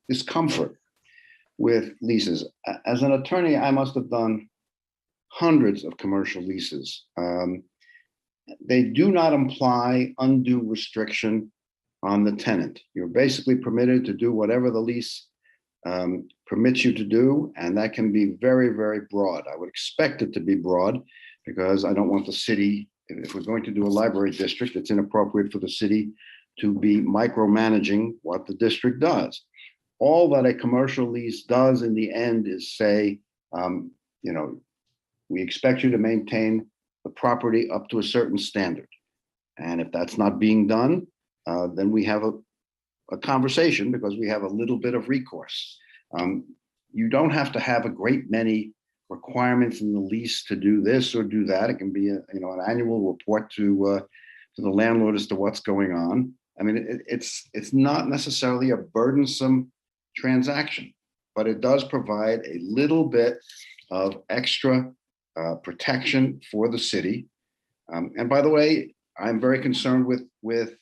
discomfort with leases. As an attorney, I must have done hundreds of commercial leases. They do not imply undue restriction on the tenant. You're basically permitted to do whatever the lease permits you to do, and that can be very, very broad. I would expect it to be broad because I don't want the city, if we're going to do a library district, it's inappropriate for the city to be micromanaging what the district does. All that a commercial lease does in the end is say, we expect you to maintain the property up to a certain standard. And if that's not being done, then we have a conversation because we have a little bit of recourse. You don't have to have a great many requirements in the lease to do this or do that. It can be an annual report to the landlord as to what's going on. I mean, it's not necessarily a burdensome transaction, but it does provide a little bit of extra protection for the city. And by the way, I'm very concerned with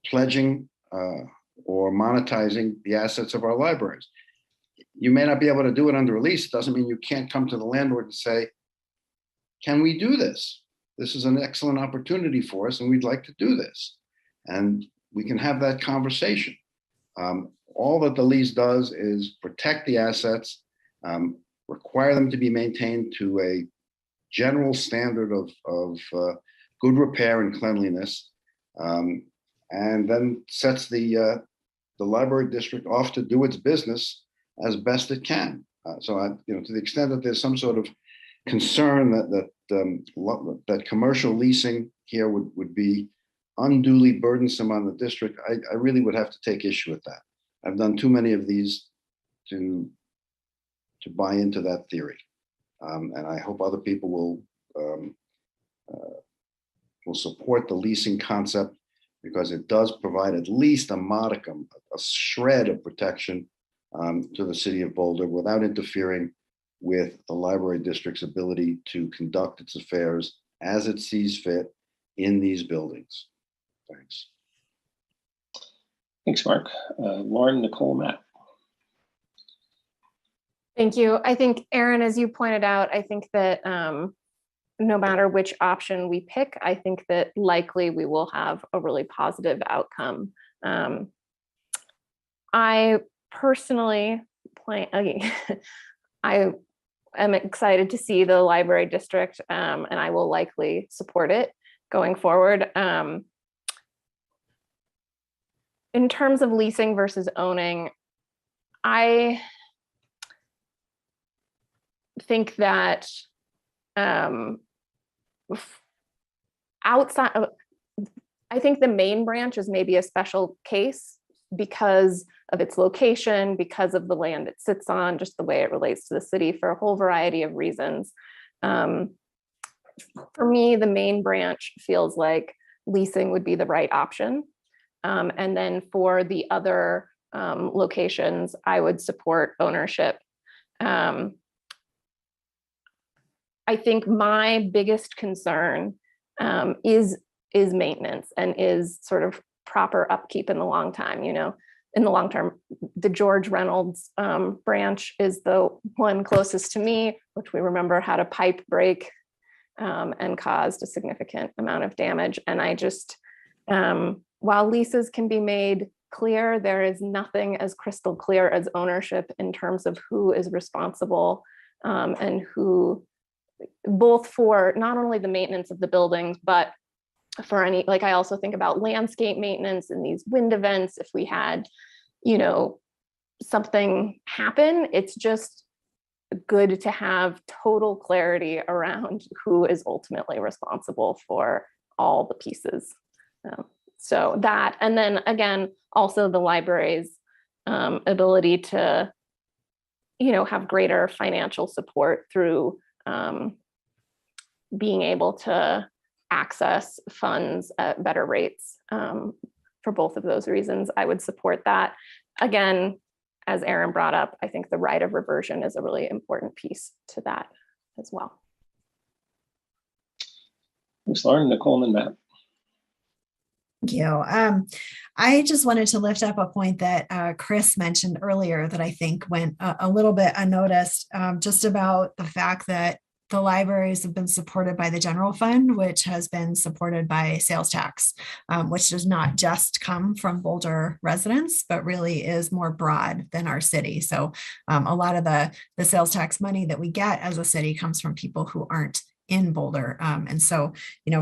pledging or monetizing the assets of our libraries. You may not be able to do it under a lease. It doesn't mean you can't come to the landlord and say, can we do this? This is an excellent opportunity for us and we'd like to do this. And we can have that conversation. All that the lease does is protect the assets, require them to be maintained to a general standard of good repair and cleanliness, and then sets the library district off to do its business as best it can. To the extent that there's some sort of concern that commercial leasing here would be unduly burdensome on the district, I really would have to take issue with that. I've done too many of these to buy into that theory, and I hope other people will support the leasing concept because it does provide at least a modicum, a shred of protection to the city of Boulder without interfering with the library district's ability to conduct its affairs as it sees fit in these buildings. Thanks. Thanks, Mark. Lauren, Nicole, Matt. Thank you. I think, Aaron, as you pointed out, I think that no matter which option we pick, I think that likely we will have a really positive outcome. I personally I am excited to see the library district, and I will likely support it going forward. In terms of leasing versus owning, I think that I think the main branch is maybe a special case because of its location, because of the land it sits on, just the way it relates to the city for a whole variety of reasons. For me, the main branch feels like leasing would be the right option. And then for the other locations, I would support ownership. I think my biggest concern is maintenance and is sort of proper upkeep in the long time. In the long term, the George Reynolds branch is the one closest to me, which we remember had a pipe break and caused a significant amount of damage. And I just, while leases can be made clear, there is nothing as crystal clear as ownership in terms of who is responsible and who, both for not only the maintenance of the buildings, but for any, like I also think about landscape maintenance and these wind events. If we had, something happen, it's just good to have total clarity around who is ultimately responsible for all the pieces. So that, and then again, also the library's ability to, have greater financial support through being able to access funds at better rates. For both of those reasons, I would support that. Again, as Aaron brought up, I think the right of reversion is a really important piece to that as well. Thanks, Lauren. Nicole and Matt. Thank you. I just wanted to lift up a point that Chris mentioned earlier that I think went a little bit unnoticed, just about the fact that the libraries have been supported by the general fund, which has been supported by sales tax, which does not just come from Boulder residents, but really is more broad than our city. So a lot of the sales tax money that we get as a city comes from people who aren't in Boulder. And so,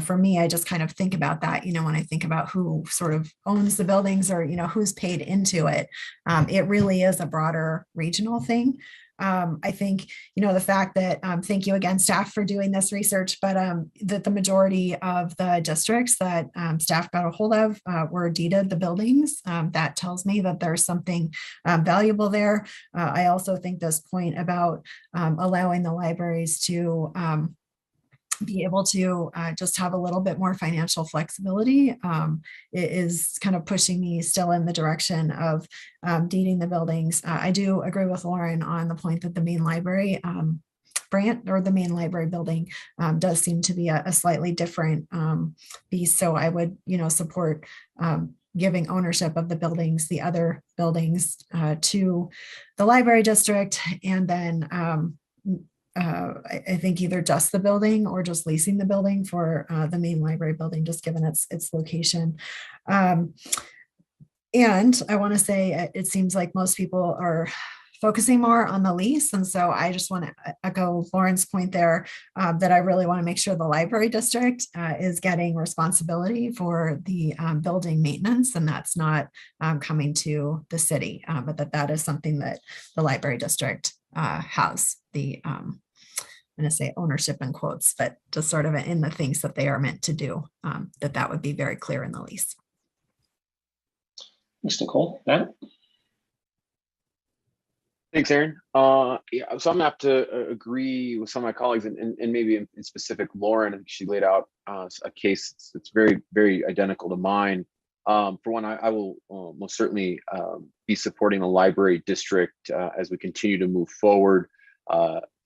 for me, I just kind of think about that, when I think about who sort of owns the buildings or, who's paid into it, it really is a broader regional thing. I think, the fact that, thank you again, staff, for doing this research, but that the majority of the districts that staff got a hold of were deeded the buildings. That tells me that there's something valuable there. I also think this point about allowing the libraries to be able to just have a little bit more financial flexibility it is kind of pushing me still in the direction of deeding the buildings. I do agree with Lauren on the point that the main library branch or the main library building does seem to be a slightly different piece. So I would, support giving ownership of the buildings, the other buildings to the library district, and then I think either just the building or just leasing the building for the main library building, just given its location. And I want to say it seems like most people are focusing more on the lease. And so I just want to echo Lauren's point there that I really want to make sure the library district is getting responsibility for the building maintenance, and that's not coming to the city, but that is something that the library district has the I'm going to say ownership in quotes, but just sort of in the things that they are meant to do, that would be very clear in the lease. Thanks, Nicole. Matt? Thanks, Aaron. Yeah, so I'm gonna have to agree with some of my colleagues, and maybe in specific, Lauren. I think she laid out a case that's very, very identical to mine. For one, I will most certainly be supporting the library district as we continue to move forward.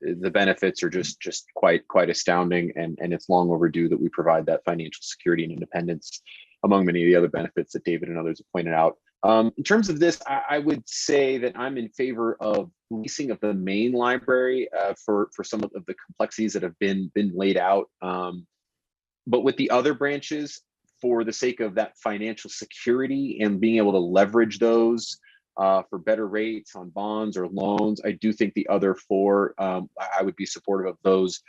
The benefits are just quite astounding, and it's long overdue that we provide that financial security and independence, among many of the other benefits that David and others have pointed out. In terms of this, I would say that I'm in favor of leasing of the main library for some of the complexities that have been laid out. But with the other branches, for the sake of that financial security and being able to leverage those for better rates on bonds or loans, I do think the other four, I would be supportive of those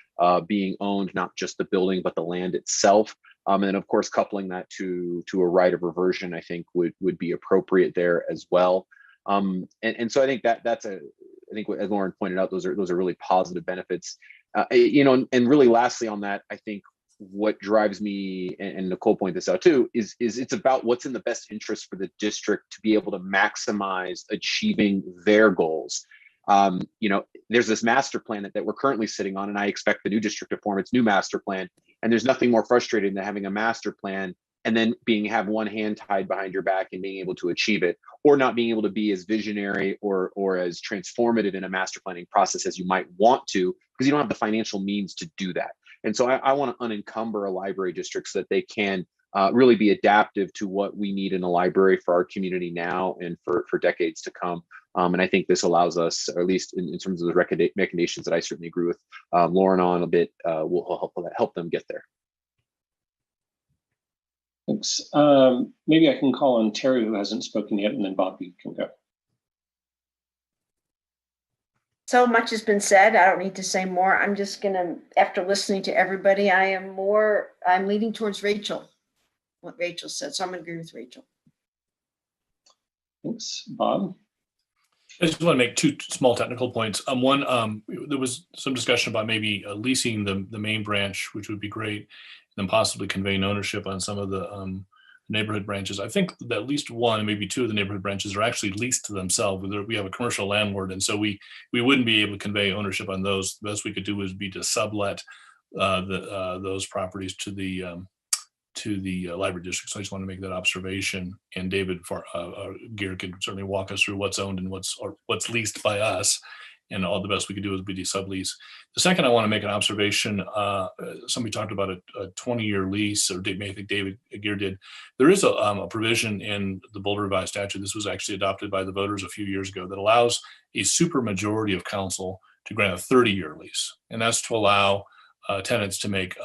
being owned, not just the building, but the land itself. And then, of course, coupling that to a right of reversion, I think would be appropriate there as well. And so I think that's I think as Lauren pointed out, those are really positive benefits. And really lastly on that, I think what drives me, and Nicole pointed this out too, is it's about what's in the best interest for the district to be able to maximize achieving their goals. There's this master plan that we're currently sitting on, and I expect the new district to form its new master plan. And there's nothing more frustrating than having a master plan and then have one hand tied behind your back and being able to achieve it, or not being able to be as visionary or as transformative in a master planning process as you might want to, because you don't have the financial means to do that. And so I want to unencumber a library district so that they can really be adaptive to what we need in a library for our community now and for decades to come. And I think this allows us, or at least in terms of the recommendations that I certainly agree with Lauren on a bit, will help them get there. Thanks. Maybe I can call on Terry, who hasn't spoken yet, and then Bob, you can go. So much has been said. I don't need to say more. I'm just gonna, after listening to everybody, I'm leaning towards Rachel, what Rachel said. So I'm gonna agree with Rachel. Thanks. Bob? I just want to make two small technical points. One, there was some discussion about maybe leasing the main branch, which would be great, and then possibly conveying ownership on some of the neighborhood branches. I think that at least one, maybe two of the neighborhood branches are actually leased to themselves. We have a commercial landlord, and so we wouldn't be able to convey ownership on those. The best we could do would be to sublet those properties to the library district. So I just want to make that observation. And David Gear could certainly walk us through what's owned and what's leased by us. And all the best we could do is be sublease. The second, I want to make an observation. Somebody talked about a 20-year lease, or I think David Gear did. There is a provision in the Boulder Revised Statute. This was actually adopted by the voters a few years ago that allows a supermajority of council to grant a 30-year lease, and that's to allow tenants to make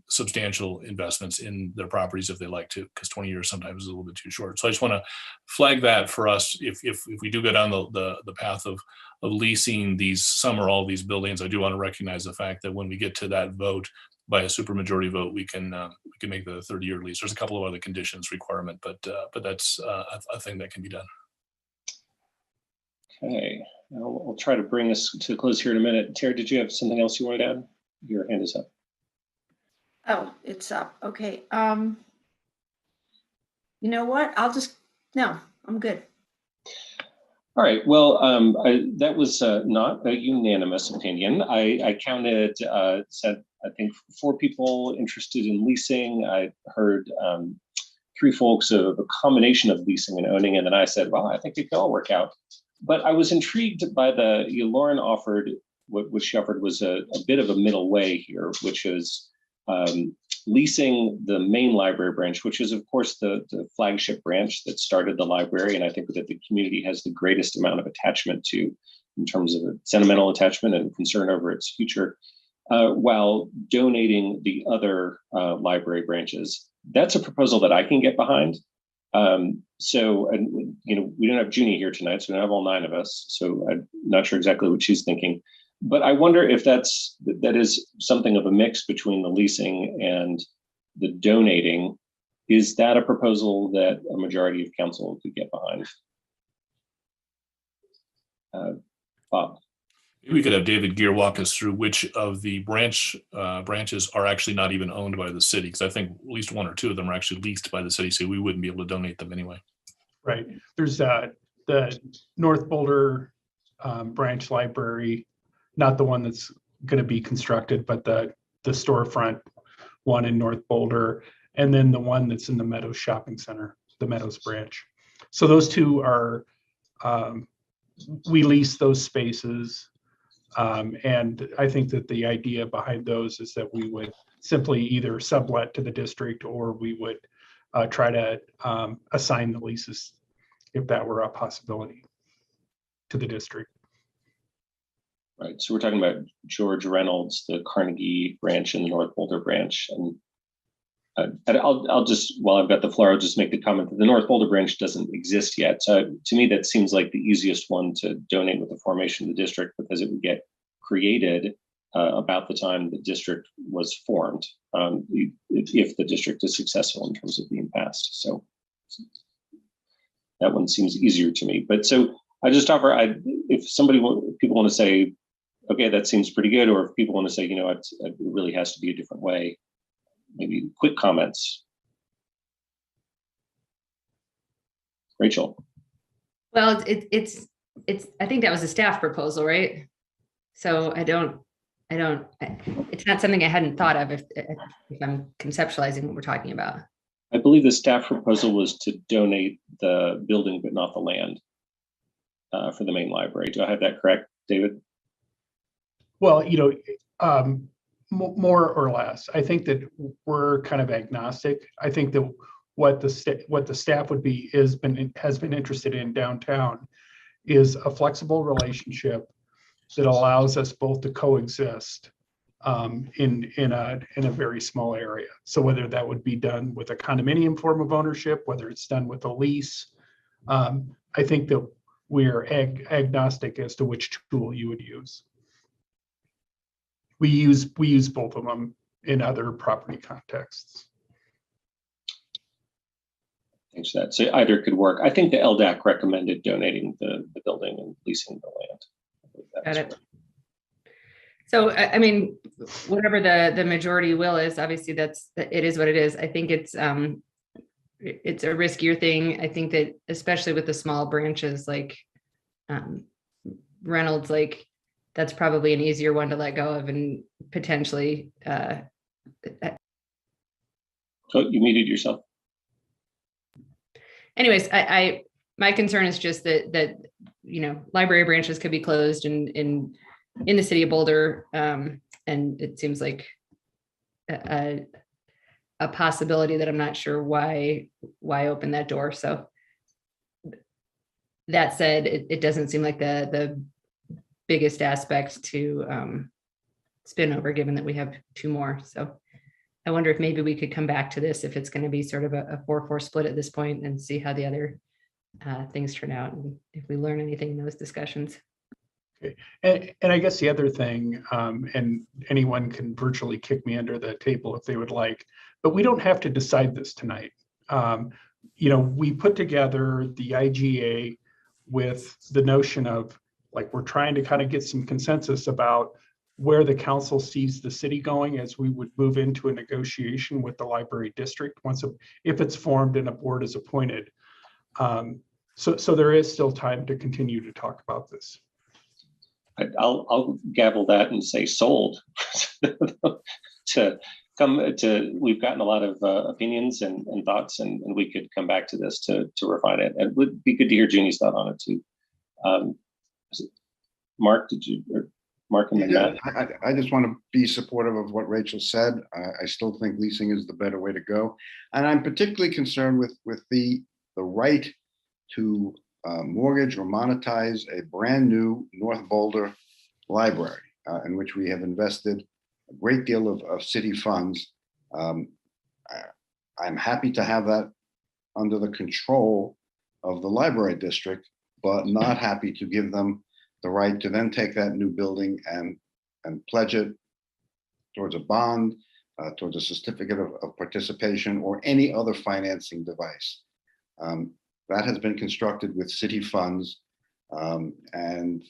substantial investments in their properties if they like to, because 20 years sometimes is a little bit too short. So I just want to flag that for us if we do go down the path of leasing some or all these buildings. I do want to recognize the fact that when we get to that vote by a supermajority vote, we can make the 30-year lease. There's a couple of other conditions requirement, but that's a thing that can be done. Okay, I'll try to bring us to close here in a minute. Tara, did you have something else you wanted to add? Your hand is up. Oh, it's up. Okay. You know what? No, I'm good. All right. Well, that was not a unanimous opinion. I counted, said, I think 4 people interested in leasing. I heard 3 folks of a combination of leasing and owning. And then I said, well, I think it could all work out. But I was intrigued by Lauren offered, what she offered was a bit of a middle way here, which is leasing the main library branch, which is, of course, the flagship branch that started the library. And I think that the community has the greatest amount of attachment to, in terms of a sentimental attachment and concern over its future, while donating the other library branches. That's a proposal that I can get behind. And we don't have Junie here tonight, so we don't have all 9 of us. So I'm not sure exactly what she's thinking. But I wonder if that is something of a mix between the leasing and the donating. Is that a proposal that a majority of council could get behind? Bob? We could have David Gear walk us through which of the branches are actually not even owned by the city, because I think at least 1 or 2 of them are actually leased by the city, so we wouldn't be able to donate them anyway. Right. There's the North Boulder branch library, not the one that's going to be constructed, but the storefront one in North Boulder, and then the one that's in the Meadows Shopping Center, the Meadows branch. So those 2 are, we lease those spaces. And I think that the idea behind those is that we would simply either sublet to the district, or we would try to assign the leases, if that were a possibility, to the district. Right. So we're talking about George Reynolds, the Carnegie branch and the North Boulder branch. And I'll just, while I've got the floor, I'll just make the comment that the North Boulder branch doesn't exist yet. So to me, that seems like the easiest one to donate with the formation of the district, because it would get created about the time the district was formed, if the district is successful in terms of being passed. So that one seems easier to me. But so I just offer, if people want to say, okay, that seems pretty good, or if people want to say, it really has to be a different way, maybe quick comments. Rachel. Well, it's I think that was a staff proposal, right? So it's not something I hadn't thought of if I'm conceptualizing what we're talking about. I believe the staff proposal was to donate the building, but not the land for the main library. Do I have that correct, David? Well, more or less. I think that we're kind of agnostic. I think that what the staff has been interested in downtown is a flexible relationship that allows us both to coexist in a very small area. So whether that would be done with a condominium form of ownership, whether it's done with a lease, I think that we're agnostic as to which tool you would use. We use both of them in other property contexts. Thanks for that. So either could work. I think the LDAC recommended donating the building and leasing the land. Got it. So, I mean, whatever the majority will is, obviously it is what it is. I think it's it's a riskier thing. I think that especially with the small branches like Reynolds, like that's probably an easier one to let go of and potentially. So you muted yourself. Anyways, my concern is just that library branches could be closed in the city of Boulder, and it seems like a possibility that I'm not sure why open that door. So that said, it doesn't seem like the biggest aspect to spin over, given that we have two more. So I wonder if maybe we could come back to this if it's going to be sort of a 4-4 split at this point and see how the other things turn out and if we learn anything in those discussions. Okay. And I guess the other thing, and anyone can virtually kick me under the table if they would like, but we don't have to decide this tonight. We put together the IGA with the notion of like, we're trying to kind of get some consensus about where the council sees the city going as we would move into a negotiation with the library district if it's formed and a board is appointed. So there is still time to continue to talk about this. I'll gavel that and say sold. We've gotten a lot of opinions and thoughts, and we could come back to this to refine it. And it would be good to hear Jeannie's thought on it too. Mark, Mark and then Matt? I just want to be supportive of what Rachel said. I still think leasing is the better way to go. And I'm particularly concerned with the right to mortgage or monetize a brand new North Boulder library in which we have invested a great deal of city funds. I'm happy to have that under the control of the library district, but not happy to give them the right to then take that new building and pledge it towards a bond, towards a certificate of participation, or any other financing device. That has been constructed with city funds. And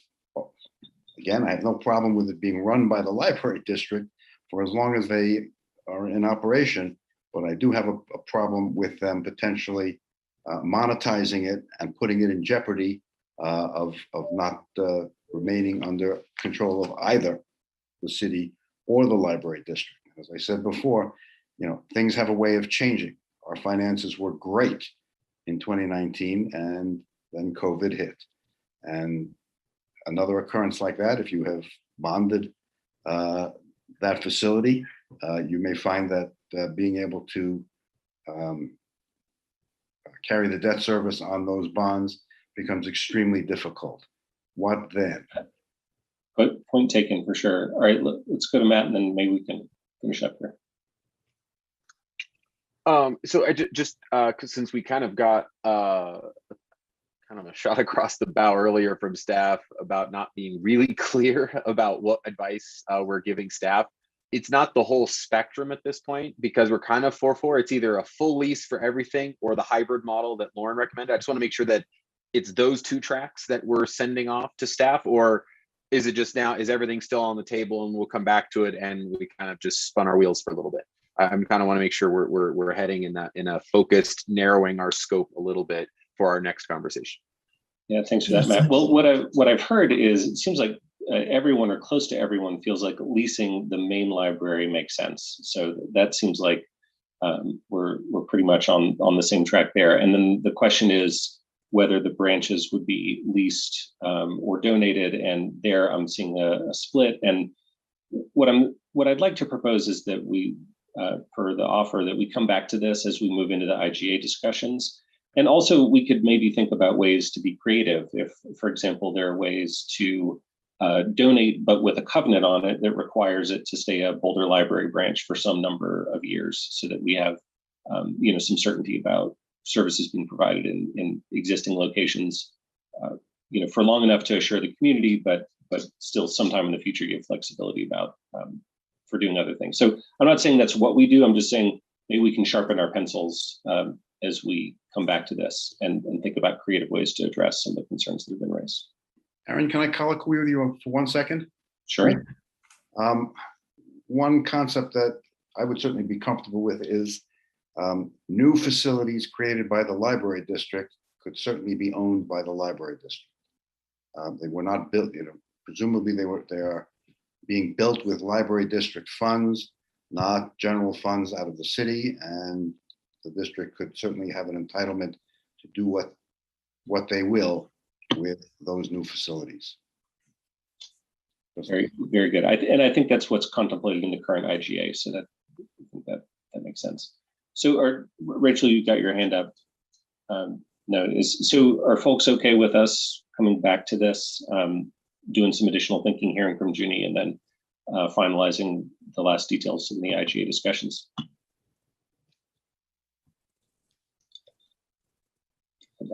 again, I have no problem with it being run by the library district for as long as they are in operation, but I do have a problem with them potentially monetizing it and putting it in jeopardy of not remaining under control of either the city or the library district. As I said before, things have a way of changing. Our finances were great in 2019, and then COVID hit. And another occurrence like that, if you have bonded that facility, you may find that being able to carry the debt service on those bonds becomes extremely difficult. What then? But point taken for sure. All right, let's go to Matt, and then maybe we can finish up here. So I just since we kind of got kind of a shot across the bow earlier from staff about not being really clear about what advice we're giving staff. It's not the whole spectrum at this point because we're kind of 4-4. It's either a full lease for everything or the hybrid model that Lauren recommended. I just want to make sure that it's those two tracks that we're sending off to staff, or is it just now, is everything still on the table and we'll come back to it and we kind of just spun our wheels for a little bit? I kind of want to make sure we're heading in a focused, narrowing our scope a little bit for our next conversation. Yeah, thanks for that, Matt. Well, what I've heard is it seems like everyone or close to everyone feels like leasing the main library makes sense. So that seems like we're pretty much on the same track there. And then the question is whether the branches would be leased or donated. And there I'm seeing a split. And what I'd like to propose is that we, per the offer, that we come back to this as we move into the IGA discussions. And also we could maybe think about ways to be creative. If, for example, there are ways to donate, but with a covenant on it that requires it to stay a Boulder Library branch for some number of years so that we have some certainty about services being provided in existing locations, for long enough to assure the community, but still sometime in the future give flexibility about for doing other things. So I'm not saying that's what we do. I'm just saying maybe we can sharpen our pencils as we come back to this and think about creative ways to address some of the concerns that have been raised. Aaron, can I colloquy with you for 1 second? Sure. One concept that I would certainly be comfortable with is New facilities created by the library district could certainly be owned by the library district. They were not built, presumably they are being built with library district funds, not general funds out of the city, and the district could certainly have an entitlement to do what they will with those new facilities. Very, very good. And I think that's what's contemplated in the current IGA. So that makes sense. So, Rachel, you got your hand up. So are folks okay with us coming back to this, doing some additional thinking, hearing from Junie, and then finalizing the last details in the IGA discussions?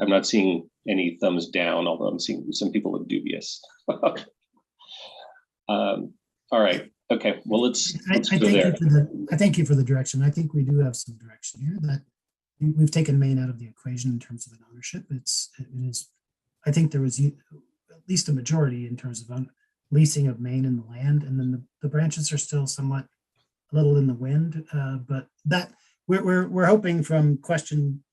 I'm not seeing any thumbs down, although I'm seeing some people look dubious. All right. Okay. Well, let's go there. I thank you for the direction. I think we do have some direction here that we've taken Maine out of the equation in terms of an ownership. It is. I think there was at least a majority in terms of leasing of Maine and the land, and then the branches are still somewhat a little in the wind. But that we're hoping from question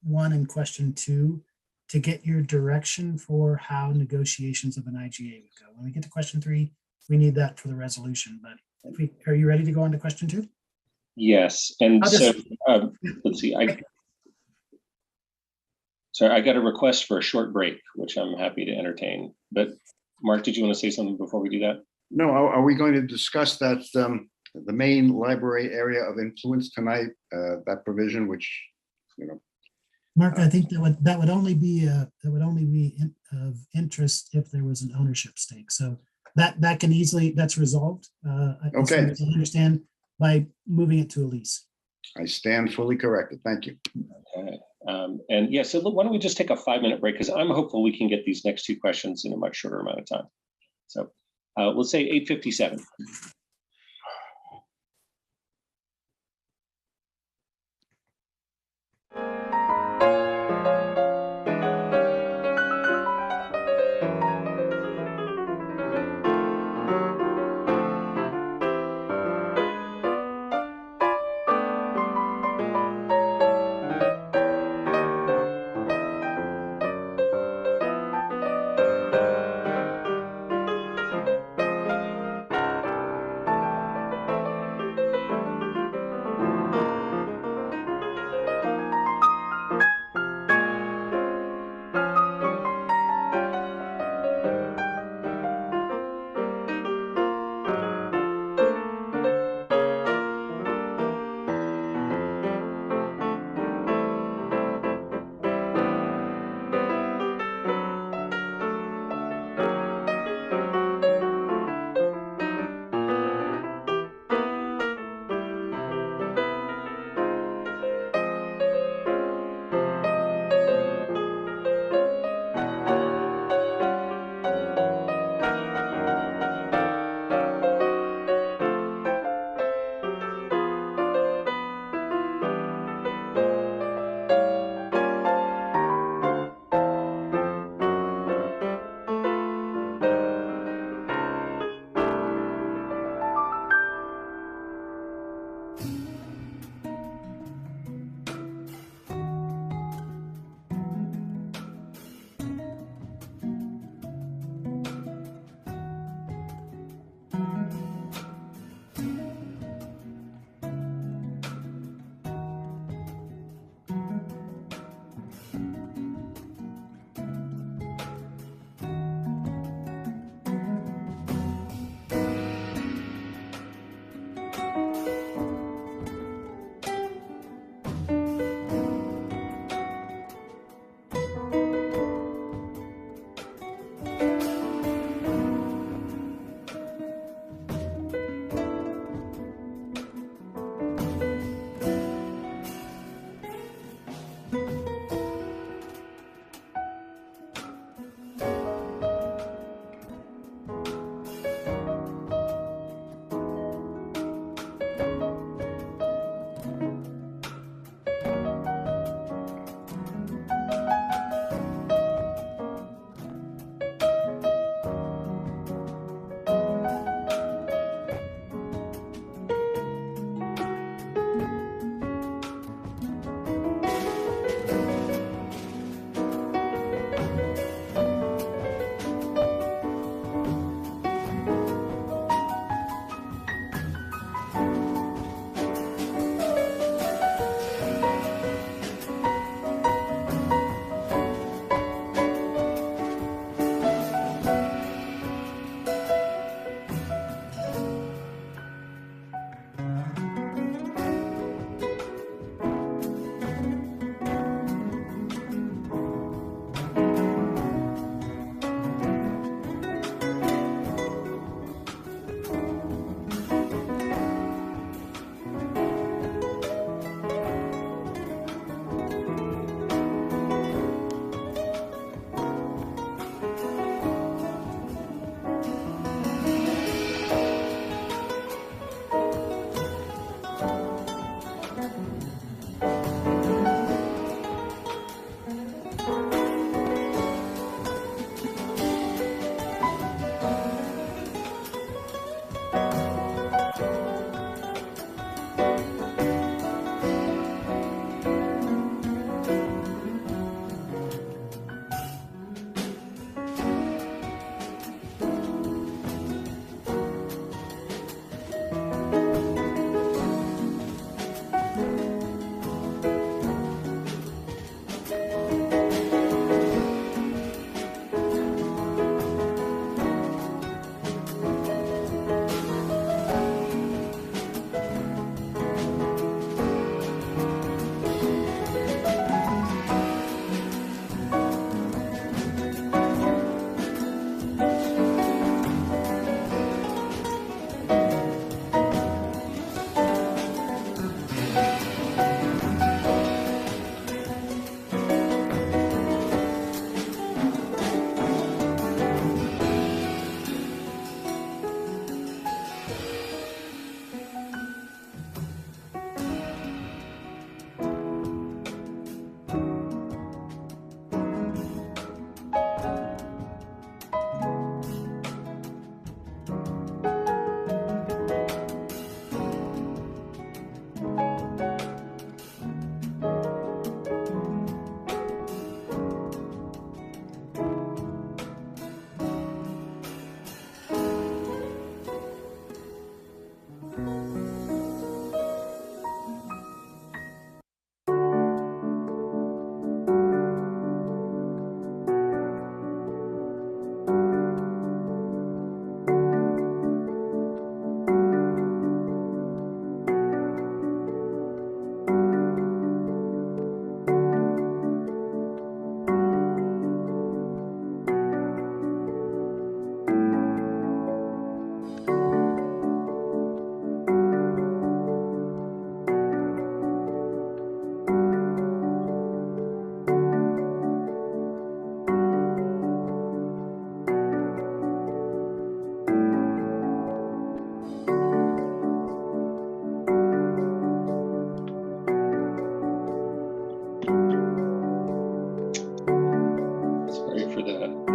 1 and question 2 to get your direction for how negotiations of an IGA would go. When we get to question 3, we need that for the resolution. But are you ready to go on to question 2? Yes. And so let's see. I got a request for a short break, which I'm happy to entertain. But Mark, did you want to say something before we do that? No. Are we going to discuss that the main library area of influence tonight? That provision, which Mark, I think that would only be of interest if there was an ownership stake. So that can easily, that's resolved. Okay. I understand by moving it to a lease. I stand fully corrected. Thank you. Okay. And yeah, so why don't we just take a 5-minute break, because I'm hopeful we can get these next 2 questions in a much shorter amount of time. So let's say 8:57.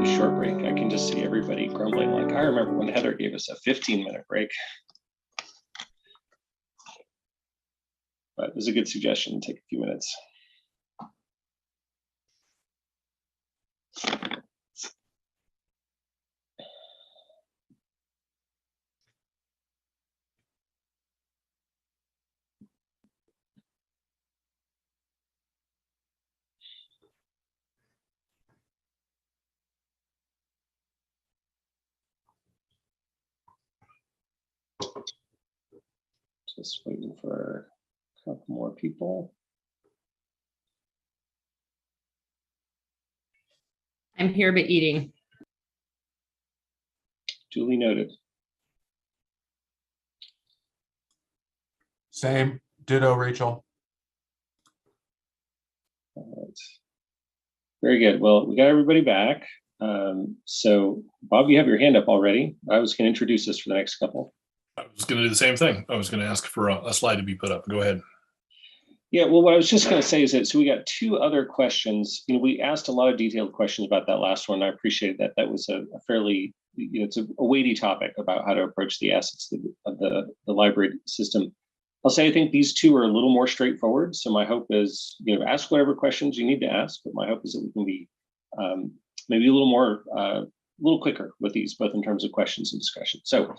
a short break. I can just see everybody grumbling. Like, I remember when Heather gave us a 15-minute break. But it was a good suggestion. Take a few minutes. Just waiting for a couple more people. I'm here but eating. Duly noted. Same. Ditto, Rachel. All right. Very good. Well, we got everybody back. So Bob, you have your hand up already. I was going to introduce us for the next couple. I was going to do the same thing. I was going to ask for a slide to be put up. Go ahead. Yeah, well, what I was just going to say is that, so we got two other questions. We asked a lot of detailed questions about that last one. I appreciated that. That was a fairly, it's a weighty topic about how to approach the assets of the library system. I'll say I think these two are a little more straightforward. So my hope is, ask whatever questions you need to ask, but my hope is that we can be maybe a little quicker with these, both in terms of questions and discussion. So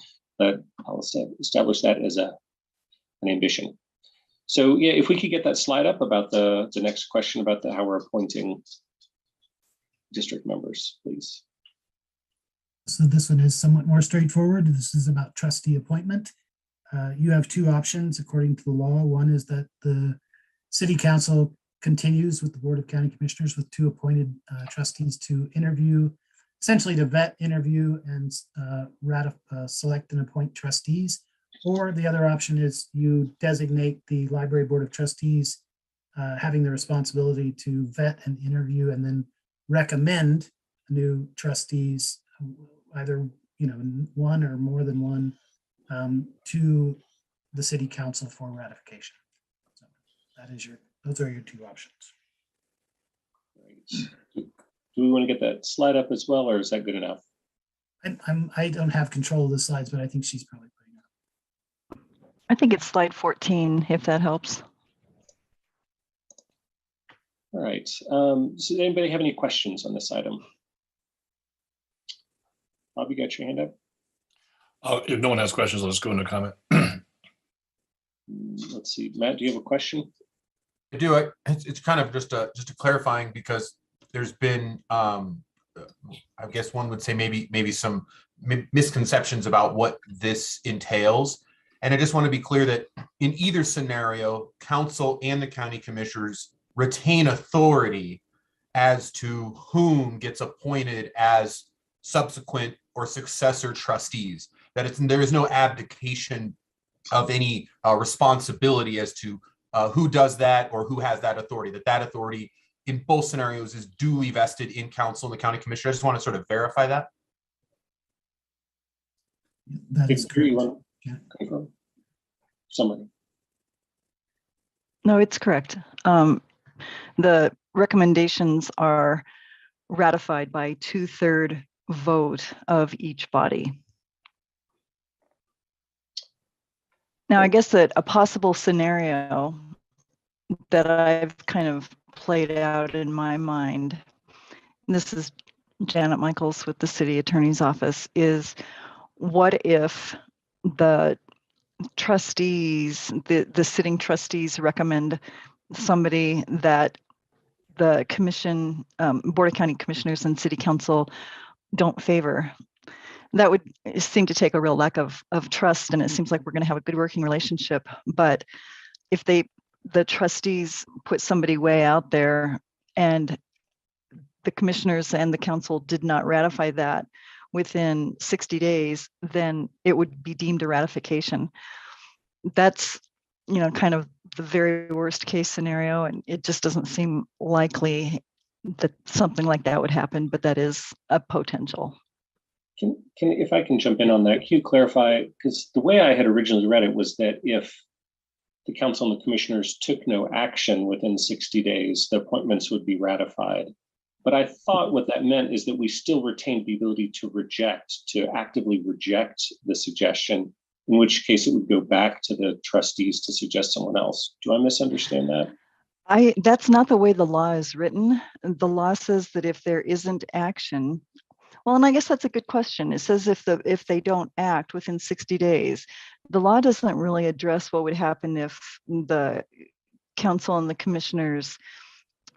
I'll establish that as an ambition. So yeah, if we could get that slide up about the next question about how we're appointing district members, please. So this one is somewhat more straightforward. This is about trustee appointment. You have two options according to the law. One is that the city council continues with the Board of County Commissioners with two appointed trustees to interview, essentially to vet, interview, and select and appoint trustees. Or the other option is you designate the Library Board of Trustees having the responsibility to vet and interview and then recommend new trustees, either one or more than one, to the city council for ratification. So those are your two options. Great. Do we want to get that slide up as well, or is that good enough? I don't have control of the slides, but I think she's probably putting it up. I think it's slide 14, if that helps. All right. So does anybody have any questions on this item? Bob, you got your hand up? If no one has questions, let's go into comment. Let's see. Matt, do you have a question? I do. It's kind of just a clarifying, because there's been, I guess one would say maybe some misconceptions about what this entails. And I just want to be clear that in either scenario, council and the county commissioners retain authority as to whom gets appointed as subsequent or successor trustees. That there is no abdication of any responsibility as to who does that or who has that authority. That authority in both scenarios is duly vested in council and the county commissioner. I just want to sort of verify that. That is correct. Confirm? Somebody. No, it's correct. The recommendations are ratified by 2/3 vote of each body. Now, I guess that a possible scenario that I've kind of played out in my mind, this is Janet Michaels with the city attorney's office, is what if the trustees, the sitting trustees recommend somebody that the commission, Board of County Commissioners and City Council don't favor? That would seem to take a real lack of trust, and it seems like we're going to have a good working relationship. But if the trustees put somebody way out there and the commissioners and the council did not ratify that within 60 days, then it would be deemed a ratification. That's, kind of the very worst case scenario, and it just doesn't seem likely that something like that would happen, but that is a potential. If I can jump in on that, can you clarify? Because the way I had originally read it was that if the council and the commissioners took no action within 60 days, the appointments would be ratified. But I thought what that meant is that we still retained the ability to actively reject the suggestion, in which case it would go back to the trustees to suggest someone else. Do I misunderstand that? That's not the way the law is written. The law says that if there isn't action, well, and I guess that's a good question. It says if they don't act within 60 days, the law doesn't really address what would happen if the council and the commissioners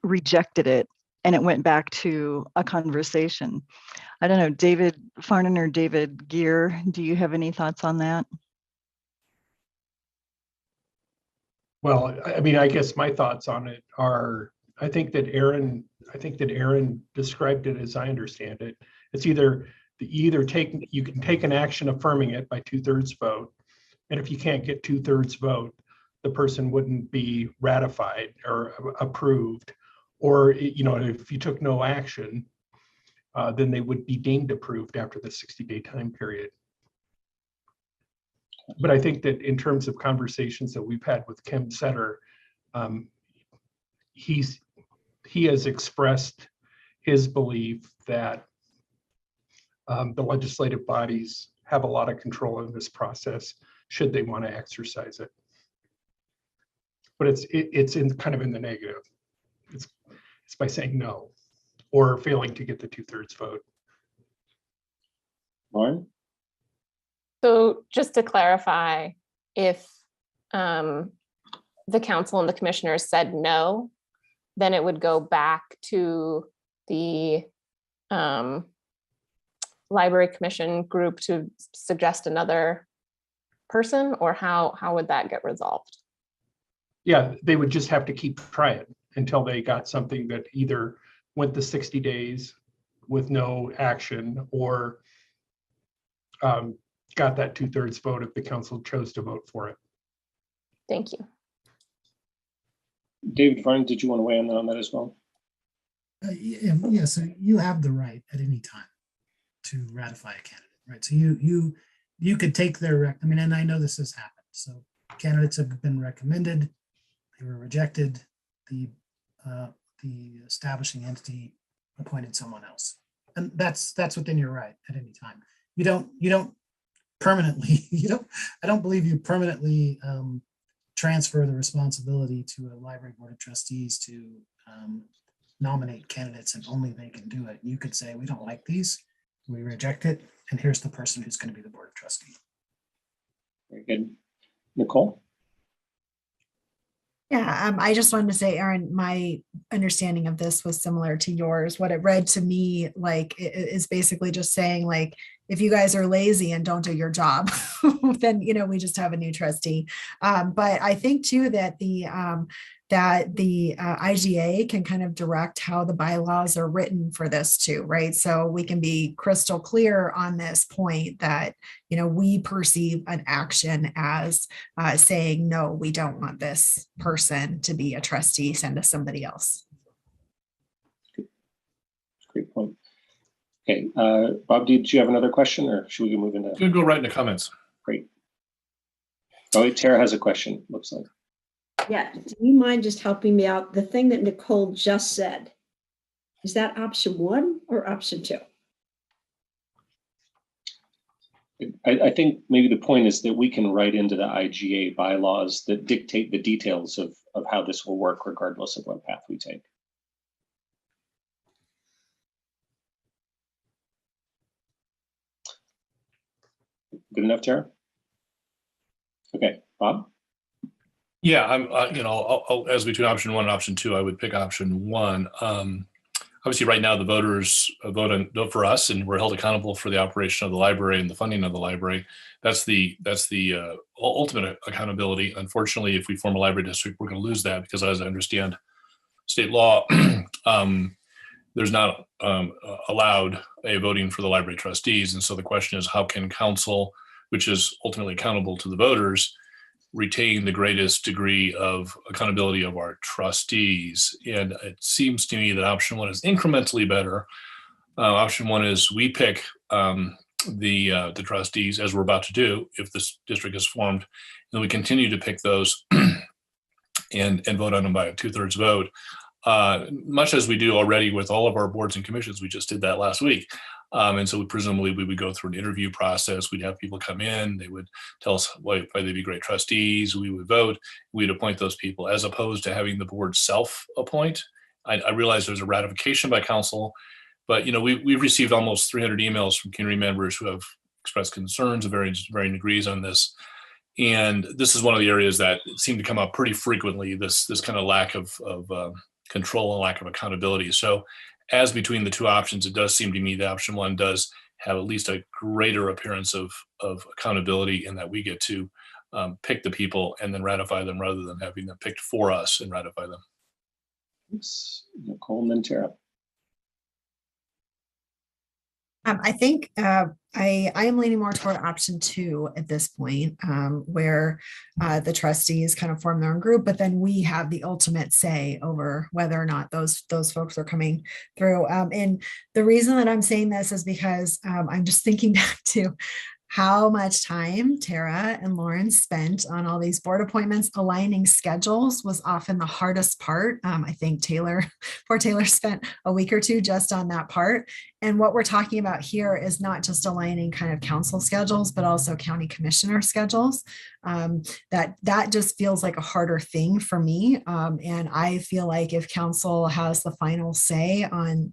rejected it and it went back to a conversation. I don't know, David Farnan or David Gear, do you have any thoughts on that? Well, I mean, I guess my thoughts on it are, I think that Aaron described it as I understand it. It's you can take an action affirming it by 2/3 vote. And if you can't get 2/3 vote, the person wouldn't be ratified or approved. Or, if you took no action, then they would be deemed approved after the 60-day time period. But I think that in terms of conversations that we've had with Kim Setter, he has expressed his belief that the legislative bodies have a lot of control in this process, should they want to exercise it. But it's kind of in the negative. It's by saying no or failing to get the 2/3 vote. Lauren? So just to clarify, if the council and the commissioners said no, then it would go back to the library commission group to suggest another person, or how would that get resolved? Yeah, they would just have to keep trying until they got something that either went the 60 days with no action or got that 2/3 vote if the council chose to vote for it. Thank you. David Farnan, did you want to weigh in on that as well? Yeah, so you have the right at any time to ratify a candidate, right? So you could take their, and I know this has happened. So candidates have been recommended, they were rejected, the establishing entity appointed someone else. And that's within your right at any time. You don't permanently, I don't believe you permanently transfer the responsibility to a library board of trustees to nominate candidates and only they can do it. You could say, we don't like these, we reject it, and here's the person who's going to be the board of trustees. Very good. Nicole? Yeah, I just wanted to say, Aaron, my understanding of this was similar to yours. What it read to me like is basically just saying, like, if you guys are lazy and don't do your job, then we just have a new trustee. But I think too that the IGA can kind of direct how the bylaws are written for this too, right? So we can be crystal clear on this point that we perceive an action as saying, no, we don't want this person to be a trustee, send us somebody else. Great point. Okay, Bob, did you have another question, or should we move into? You can go right into comments. Great. Oh, wait, Tara has a question, looks like. Yeah, do you mind just helping me out? The thing that Nicole just said, is that option 1 or option 2? I think maybe the point is that we can write into the IGA bylaws that dictate the details of how this will work regardless of what path we take. Good enough, Tara? Okay, Bob? Yeah, I'm, as between option 1 and option 2, I would pick option 1. Obviously, right now, the voters vote for us, and we're held accountable for the operation of the library and the funding of the library. That's the ultimate accountability. Unfortunately, if we form a library district, we're going to lose that because, as I understand state law, there's not allowed a voting for the library trustees. And so the question is, how can council, which is ultimately accountable to the voters, retain the greatest degree of accountability of our trustees? And it seems to me that option 1 is incrementally better. Option 1 is we pick the trustees, as we're about to do if this district is formed, and we continue to pick those and vote on them by a 2/3 vote. much as we do already with all of our boards and commissions. We just did that last week. And so presumably we would go through an interview process. We'd have people come in, they would tell us why they'd be great trustees. We would vote, we'd appoint those people, as opposed to having the board self-appoint. I realize there's a ratification by council, but we've received almost 300 emails from community members who have expressed concerns of varying degrees on this. And this is one of the areas that seem to come up pretty frequently, this kind of lack of control and lack of accountability. So as between the two options, it does seem to me that option one does have at least a greater appearance of accountability, in that we get to pick the people and then ratify them, rather than having them picked for us and ratify them. Thanks, Nicole and then Tara. I think I am leaning more toward option 2 at this point, where the trustees kind of form their own group, but then we have the ultimate say over whether or not those folks are coming through. And the reason that I'm saying this is because I'm just thinking back to how much time Tara and Lauren spent on all these board appointments. Aligning schedules was often the hardest part. I think poor Taylor spent a week or two just on that part. And what we're talking about here is not just aligning kind of council schedules, but also county commissioner schedules. That just feels like a harder thing for me. And I feel like if council has the final say on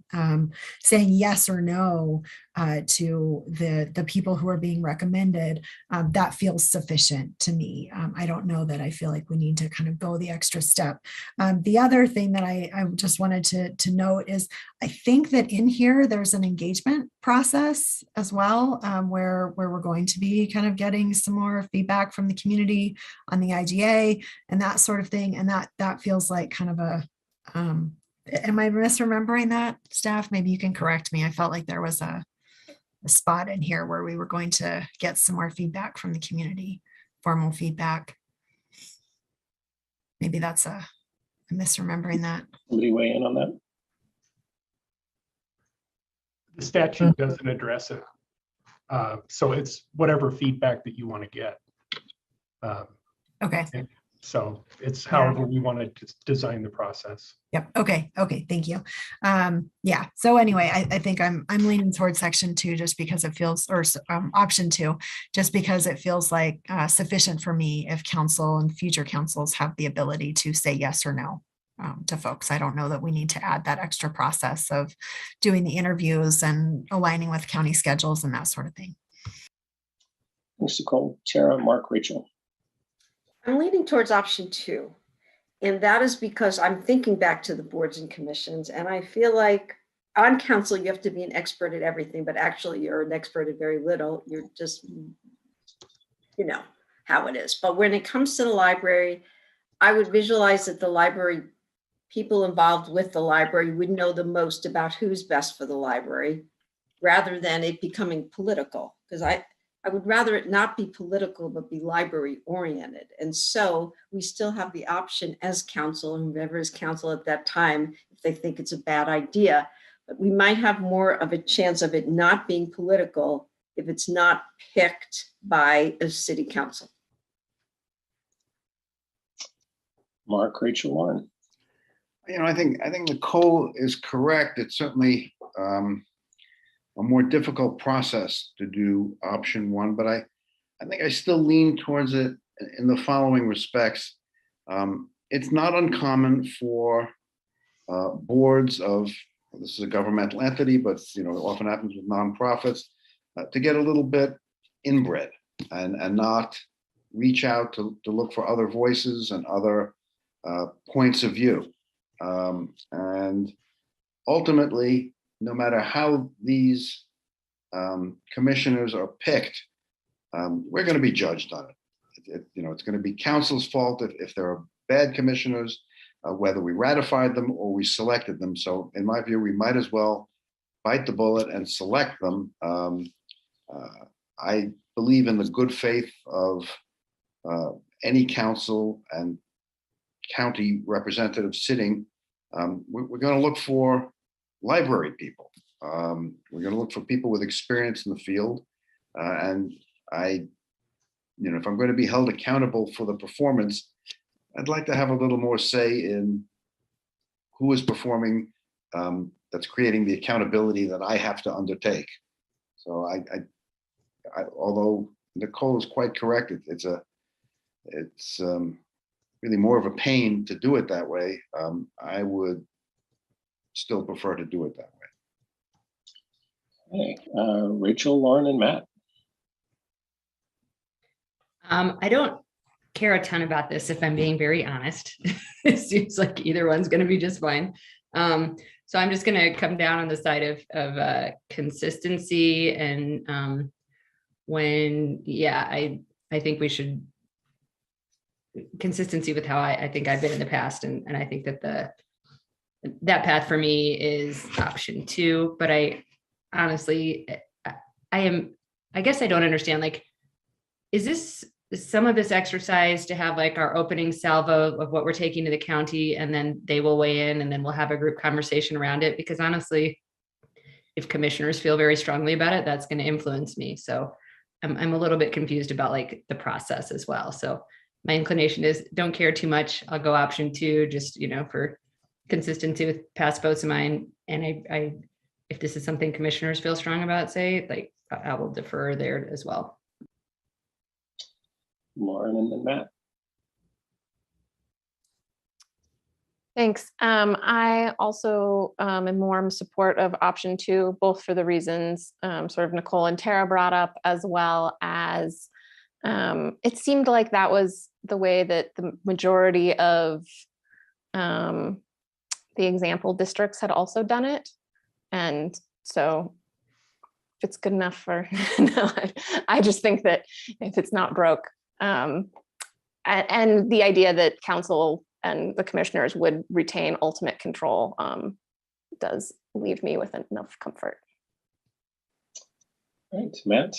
saying yes or no to the people who are being recommended, that feels sufficient to me. I don't know that I feel like we need to kind of go the extra step. The other thing that I just wanted to note is I think that in here there's an engagement process as well, where we're going to be kind of getting some more feedback from the community on the IGA and that sort of thing. And that feels like kind of a, am I misremembering that, staff? Maybe you can correct me. I felt like there was a spot in here where we were going to get some more feedback from the community, formal feedback. Maybe I'm misremembering that. Somebody weigh in on that? The statute doesn't address it. So it's whatever feedback that you want to get. Okay. So it's however we want to design the process. Yep. Okay. Thank you. Yeah. So anyway, I think I'm leaning towards section 2 just because it feels, or option 2, just because it feels like sufficient for me if council and future councils have the ability to say yes or no to folks. I don't know that we need to add that extra process of doing the interviews and aligning with county schedules and that sort of thing. Thanks, Nicole. Tara, Mark, Rachel. I'm leaning towards option 2. And that is because I'm thinking back to the boards and commissions, and I feel like on council, you have to be an expert at everything, but actually you're an expert at very little. You're just, how it is. But when it comes to the library, I would visualize that the library people involved with the library would know the most about who's best for the library, rather than it becoming political. Because I would rather it not be political, but be library oriented. And so we still have the option as council, and whoever is council at that time, if they think it's a bad idea, but we might have more of a chance of it not being political if it's not picked by a city council. Mark, Rachel, Lauren. I think Nicole is correct. It's certainly a more difficult process to do option 1, but I think I still lean towards it in the following respects. It's not uncommon for boards of, this is a governmental entity, but it often happens with nonprofits, to get a little bit inbred and not reach out to look for other voices and other points of view. And ultimately, no matter how these commissioners are picked, we're going to be judged on it. It's going to be council's fault if there are bad commissioners, whether we ratified them or we selected them. So in my view, we might as well bite the bullet and select them. I believe in the good faith of any council and county representative sitting. We're going to look for library people. We're going to look for people with experience in the field. And if I'm going to be held accountable for the performance, I'd like to have a little more say in who is performing, that's creating the accountability that I have to undertake. So although Nicole is quite correct, it's really more of a pain to do it that way. I would still prefer to do it that way. Okay, Rachel, Lauren, and Matt. I don't care a ton about this, if I'm being very honest. It seems like either one's going to be just fine. So I'm just going to come down on the side of consistency and I think we should consistency with how I think I've been in the past, and I think that that path for me is option 2. But I honestly, I guess I don't understand. Like, is this some of this exercise to have like our opening salvo of what we're taking to the county, and then they will weigh in, and then we'll have a group conversation around it? Because honestly, if commissioners feel very strongly about it, that's going to influence me. So I'm a little bit confused about like the process as well. So my inclination is don't care too much. I'll go option 2, just, for consistency with past votes of mine. And if this is something commissioners feel strong about, say, like, I will defer there as well. Lauren and then Matt. Thanks. I also am more in support of option 2, both for the reasons sort of Nicole and Tara brought up, as well as it seemed like that was the way that the majority of the example districts had also done it. And so if it's good enough for, no, I just think that if it's not broke, and the idea that council and the commissioners would retain ultimate control does leave me with enough comfort. All right, Matt.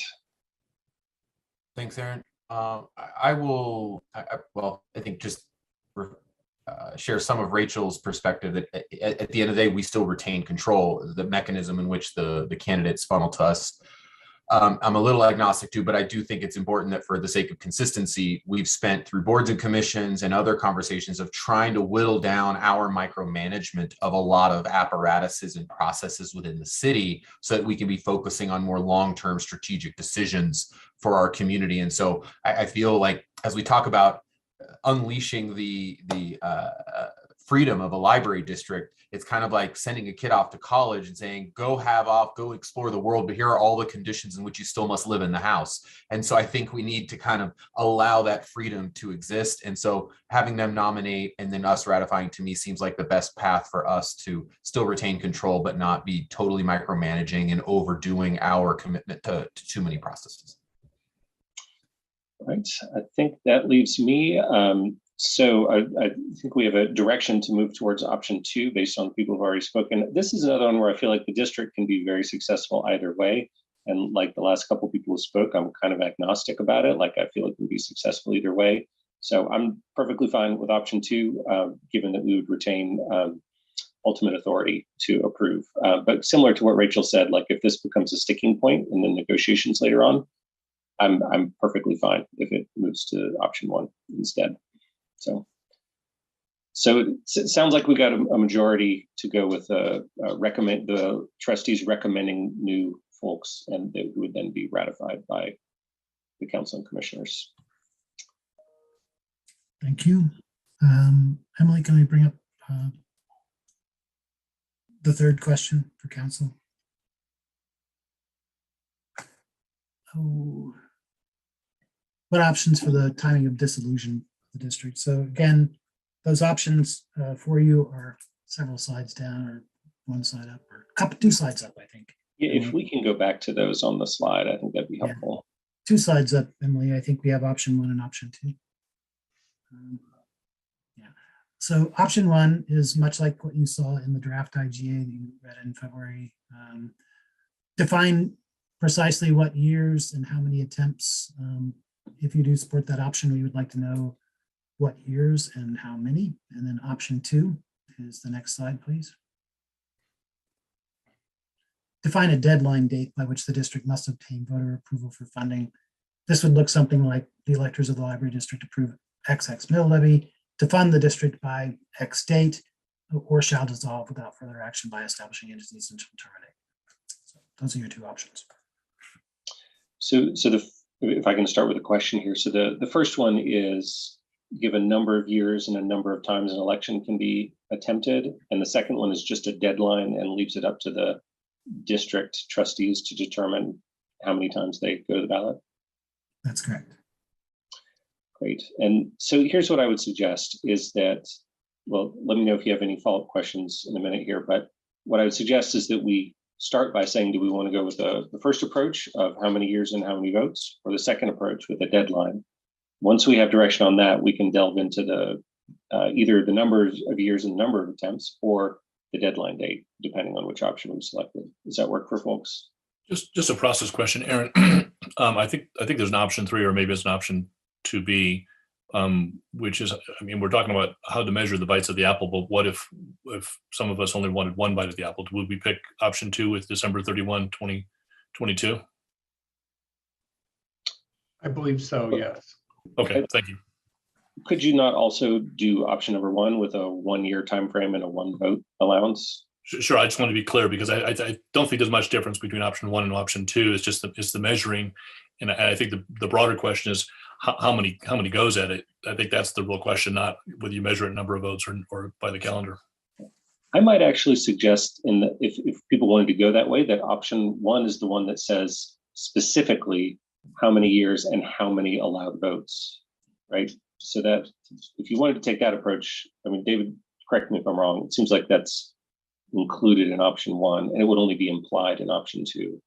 Thanks, Aaron. I will, I think just share some of Rachel's perspective that at the end of the day, we still retain control, the mechanism in which the candidates funnel to us. I'm a little agnostic too, but I do think it's important that for the sake of consistency, we've spent through boards and commissions and other conversations of trying to whittle down our micromanagement of a lot of apparatuses and processes within the city so that we can be focusing on more long-term strategic decisions for our community. And so I feel like as we talk about unleashing the freedom of a library district, it's kind of like sending a kid off to college and saying, go explore the world, but here are all the conditions in which you still must live in the house. And so I think we need to kind of allow that freedom to exist. And so having them nominate and then us ratifying, to me, seems like the best path for us to still retain control, but not be totally micromanaging and overdoing our commitment to too many processes. All right, I think that leaves me. So I think we have a direction to move towards option 2 based on people who've already spoken. This is another one where I feel like the district can be very successful either way. And like the last couple of people who spoke, I'm kind of agnostic about it. Like, I feel it can be successful either way. So I'm perfectly fine with option 2, given that we would retain ultimate authority to approve. But similar to what Rachel said, like if this becomes a sticking point in the negotiations later on, I'm perfectly fine if it moves to option 1 instead. So it sounds like we got a majority to go with the trustees recommending new folks, and they would then be ratified by the council and commissioners. Thank you. Emily, can we bring up the third question for council? Oh, what options for the timing of dissolution of the district? So again, those options for you are several slides down, or one slide up, or two slides up, I think. Yeah, if we can go back to those on the slide, I think that'd be helpful. 2 slides up, Emily. I think we have option 1 and option 2. Yeah. So option 1 is much like what you saw in the draft IGA that you read in February. Define precisely what years and how many attempts. If you do support that option, we would like to know what years and how many. And then option 2 is the next slide, please. Define a deadline date by which the district must obtain voter approval for funding. This would look something like the electors of the library district approve XX mill levy to fund the district by X date. or shall dissolve without further action by establishing entities and shall terminate. So those are your two options. So if I can start with a question here. So the first one is give a number of years and a number of times an election can be attempted. And the second one is just a deadline and leaves it up to the district trustees to determine how many times they go to the ballot. That's correct. Great. And so here's what I would suggest is that, well, let me know if you have any follow-up questions in a minute here, but what I would suggest is that we start by saying, do we want to go with the first approach of how many years and how many votes, or the second approach with a deadline? Once we have direction on that, we can delve into the either the number of years and number of attempts or the deadline date, depending on which option we selected. Does that work for folks? Just a process question, Aaron. I think there's an option 3, or maybe it's an option 2B, which is, I mean, we're talking about how to measure the bites of the apple, but what if some of us only wanted one bite of the apple? Would we pick option 2 with December 31, 2022? I believe so, yes. Okay, thank you. Could you not also do option number 1 with a 1-year time frame and a 1 vote allowance? Sure. I just want to be clear because I don't think there's much difference between option 1 and option 2. It's just the measuring, and I think the broader question is how many goes at it. I think that's the real question, not whether you measure it in number of votes or by the calendar. I might actually suggest if people wanted to go that way, that option 1 is the one that says specifically how many years and how many allowed votes, right? So that if you wanted to take that approach, I mean, David, correct me if I'm wrong, it seems like that's included in option 1 and it would only be implied in option 2.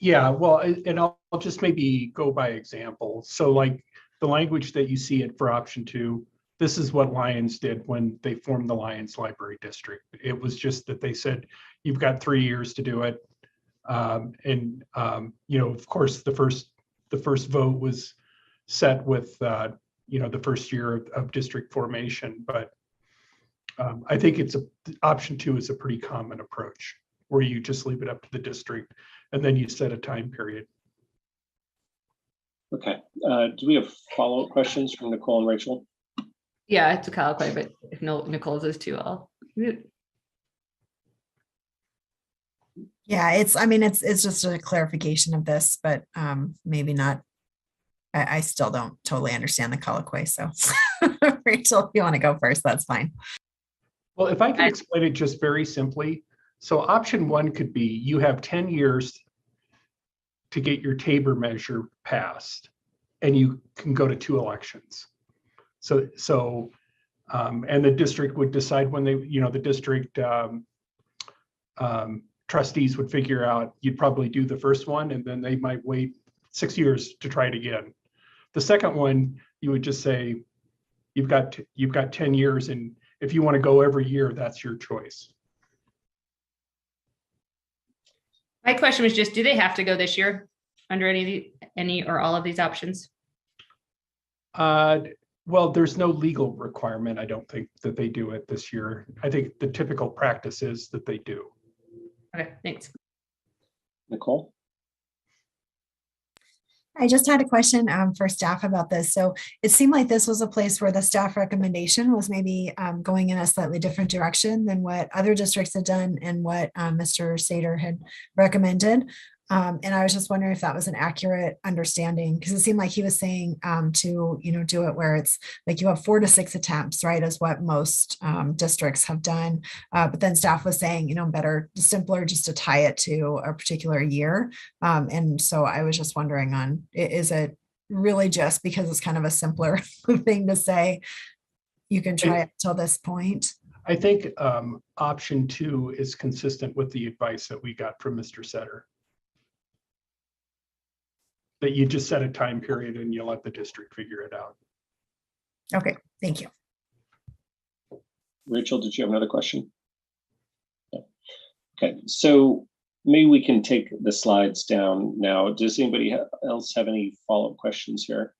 Yeah, well, and I'll just maybe go by example. So like the language that you see it for option 2, this is what Lions did when they formed the Lions Library District. It was just that they said, you've got 3 years to do it. You know, of course, the first vote was set with, you know, the first year of district formation, but I think option 2 is a pretty common approach where you just leave it up to the district and then you set a time period. Okay. Do we have follow-up questions from Nicole and Rachel? Yeah, it's a colloquy, but if Nicole's is too, I'll mute. Yeah, it's just a clarification of this, but maybe not. I still don't totally understand the colloquy. So Rachel, if you want to go first, that's fine. Well, if I can explain it just very simply. So option 1 could be you have 10 years to get your Tabor measure passed, and you can go to 2 elections. So and the district would decide when they, you know, the district trustees would figure out you'd probably do the first one, and then they might wait 6 years to try it again. The second one, you would just say, you've got 10 years, and if you want to go every year, that's your choice. My question was just, do they have to go this year under any or all of these options? Well, there's no legal requirement, I don't think, that they do it this year. I think the typical practice is that they do. Okay, thanks. Nicole? I just had a question for staff about this. So it seemed like this was a place where the staff recommendation was maybe going in a slightly different direction than what other districts had done and what Mr. Sater had recommended. And I was just wondering if that was an accurate understanding, because it seemed like he was saying to, you know, do it where it's like you have 4 to 6 attempts, right, is what most districts have done. But then staff was saying, you know, better, simpler, just to tie it to a particular year. And so I was just wondering is it really just because it's kind of a simpler thing to say, you can try it till this point? I think option 2 is consistent with the advice that we got from Mr. Setter. That you just set a time period and you let the district figure it out. Okay, thank you. Rachel, did you have another question? Okay, so maybe we can take the slides down now. Does anybody else have any follow-up questions here?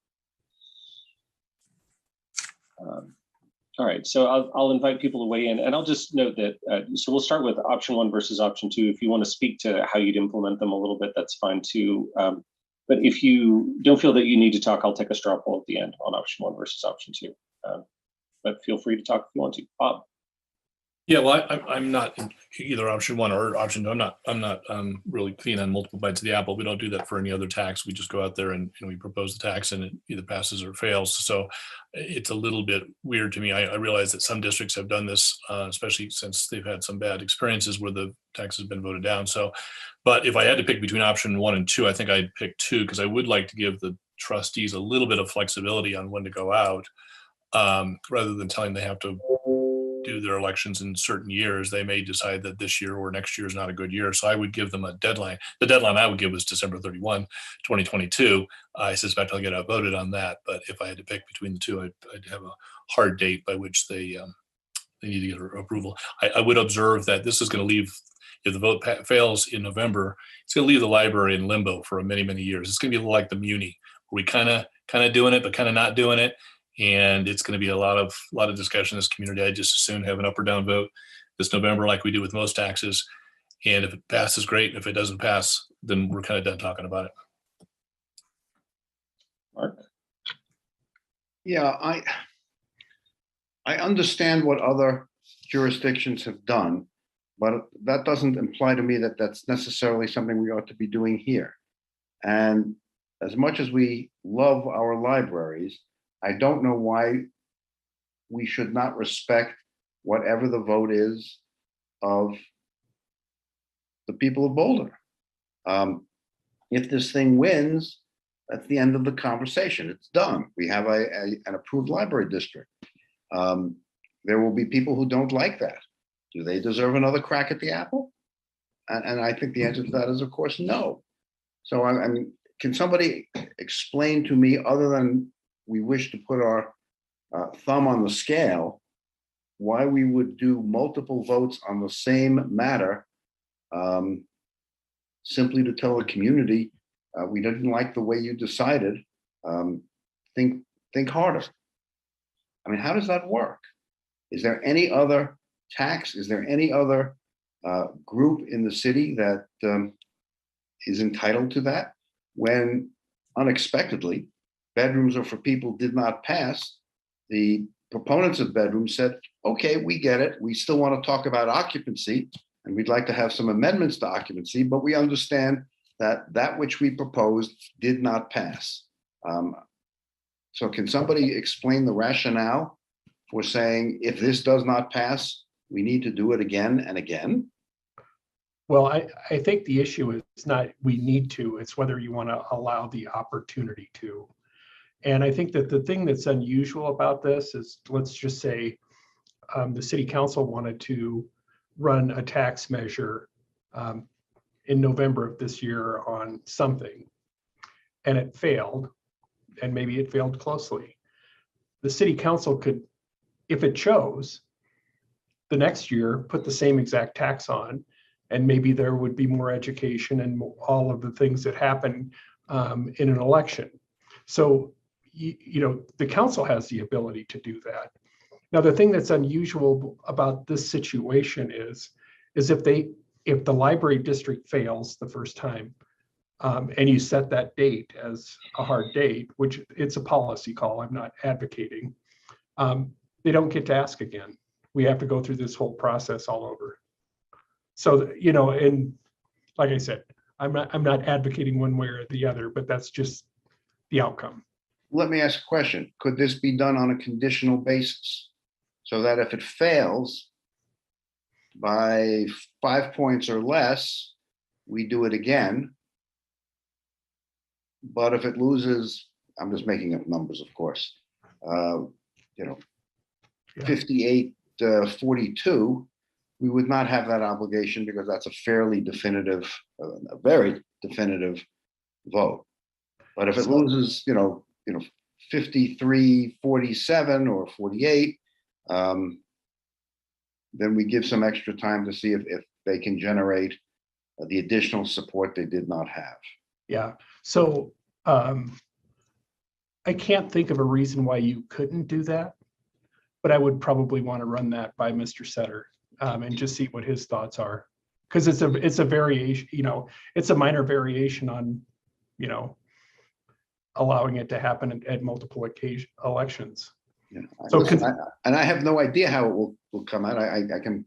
All right, so I'll invite people to weigh in, and I'll just note that, so we'll start with option 1 versus option 2. If you want to speak to how you'd implement them a little bit, that's fine too. But if you don't feel that you need to talk, I'll take a straw poll at the end on option 1 versus option 2. but feel free to talk if you want to. Bob. Yeah, well, I'm not in either option one or option two. I'm not really keen on multiple bites of the apple. We don't do that for any other tax. We just go out there and we propose the tax and it either passes or fails. So it's a little bit weird to me. I realize that some districts have done this, especially since they've had some bad experiences where the tax has been voted down. So, but if I had to pick between option one and two, I think I'd pick two because I would like to give the trustees a little bit of flexibility on when to go out, rather than telling them they have to do their elections in certain years. They may decide that this year or next year is not a good year. So I would give them a deadline. The deadline I would give was December 31, 2022. I suspect I'll get outvoted on that. But if I had to pick between the two, I'd have a hard date by which they need to get approval. I would observe that this is going to leave, if the vote fails in November, it's going to leave the library in limbo for many, many years. It's going to be like the Muni, where we kind of doing it, but kind of not doing it. And it's going to be a lot of discussion in this community. I just as soon have an up or down vote this November, like we do with most taxes. And if it passes, great. If it doesn't pass, then we're kind of done talking about it. Mark? Yeah, I understand what other jurisdictions have done, but that doesn't imply to me that that's necessarily something we ought to be doing here. And as much as we love our libraries, I don't know why we should not respect whatever the vote is of the people of Boulder. If this thing wins, that's the end of the conversation. It's done. We have an approved library district. There will be people who don't like that. Do they deserve another crack at the apple? And I think the answer to that is, of course, no. So I mean, can somebody explain to me, other than we wish to put our thumb on the scale, why we would do multiple votes on the same matter, simply to tell the community, we didn't like the way you decided, think harder. I mean, how does that work? Is there any other tax? Is there any other group in the city that is entitled to that? When unexpectedly, bedrooms are for people did not pass, the proponents of bedrooms said, okay, we get it. We still want to talk about occupancy, and we'd like to have some amendments to occupancy, but we understand that that which we proposed did not pass. So can somebody explain the rationale for saying, if this does not pass, we need to do it again and again? Well, I think the issue is not we need to, it's whether you want to allow the opportunity to. And I think that the thing that's unusual about this is, let's just say the city council wanted to run a tax measure in November of this year on something, and it failed, and maybe it failed closely. The city council could, if it chose, the next year put the same exact tax on, and maybe there would be more education and all of the things that happen in an election. So, you know, the council has the ability to do that. Now, the thing that's unusual about this situation is if the library district fails the first time, and you set that date as a hard date, which it's a policy call, I'm not advocating, they don't get to ask again. We have to go through this whole process all over. So, you know, and like I said, I'm not advocating one way or the other, but that's just the outcome. Let me ask a question. Could this be done on a conditional basis? So that if it fails by 5 points or less, we do it again. But if it loses, I'm just making up numbers, of course, 58-42, we would not have that obligation because that's a fairly definitive, a very definitive vote. But if it loses, 53-47 or 48, then we give some extra time to see if they can generate the additional support they did not have. Yeah. So I can't think of a reason why you couldn't do that, but I would probably want to run that by Mr. Setter and just see what his thoughts are, because it's a variation. It's a minor variation on, allowing it to happen at multiple elections. So Listen, and I have no idea how it will come out. I can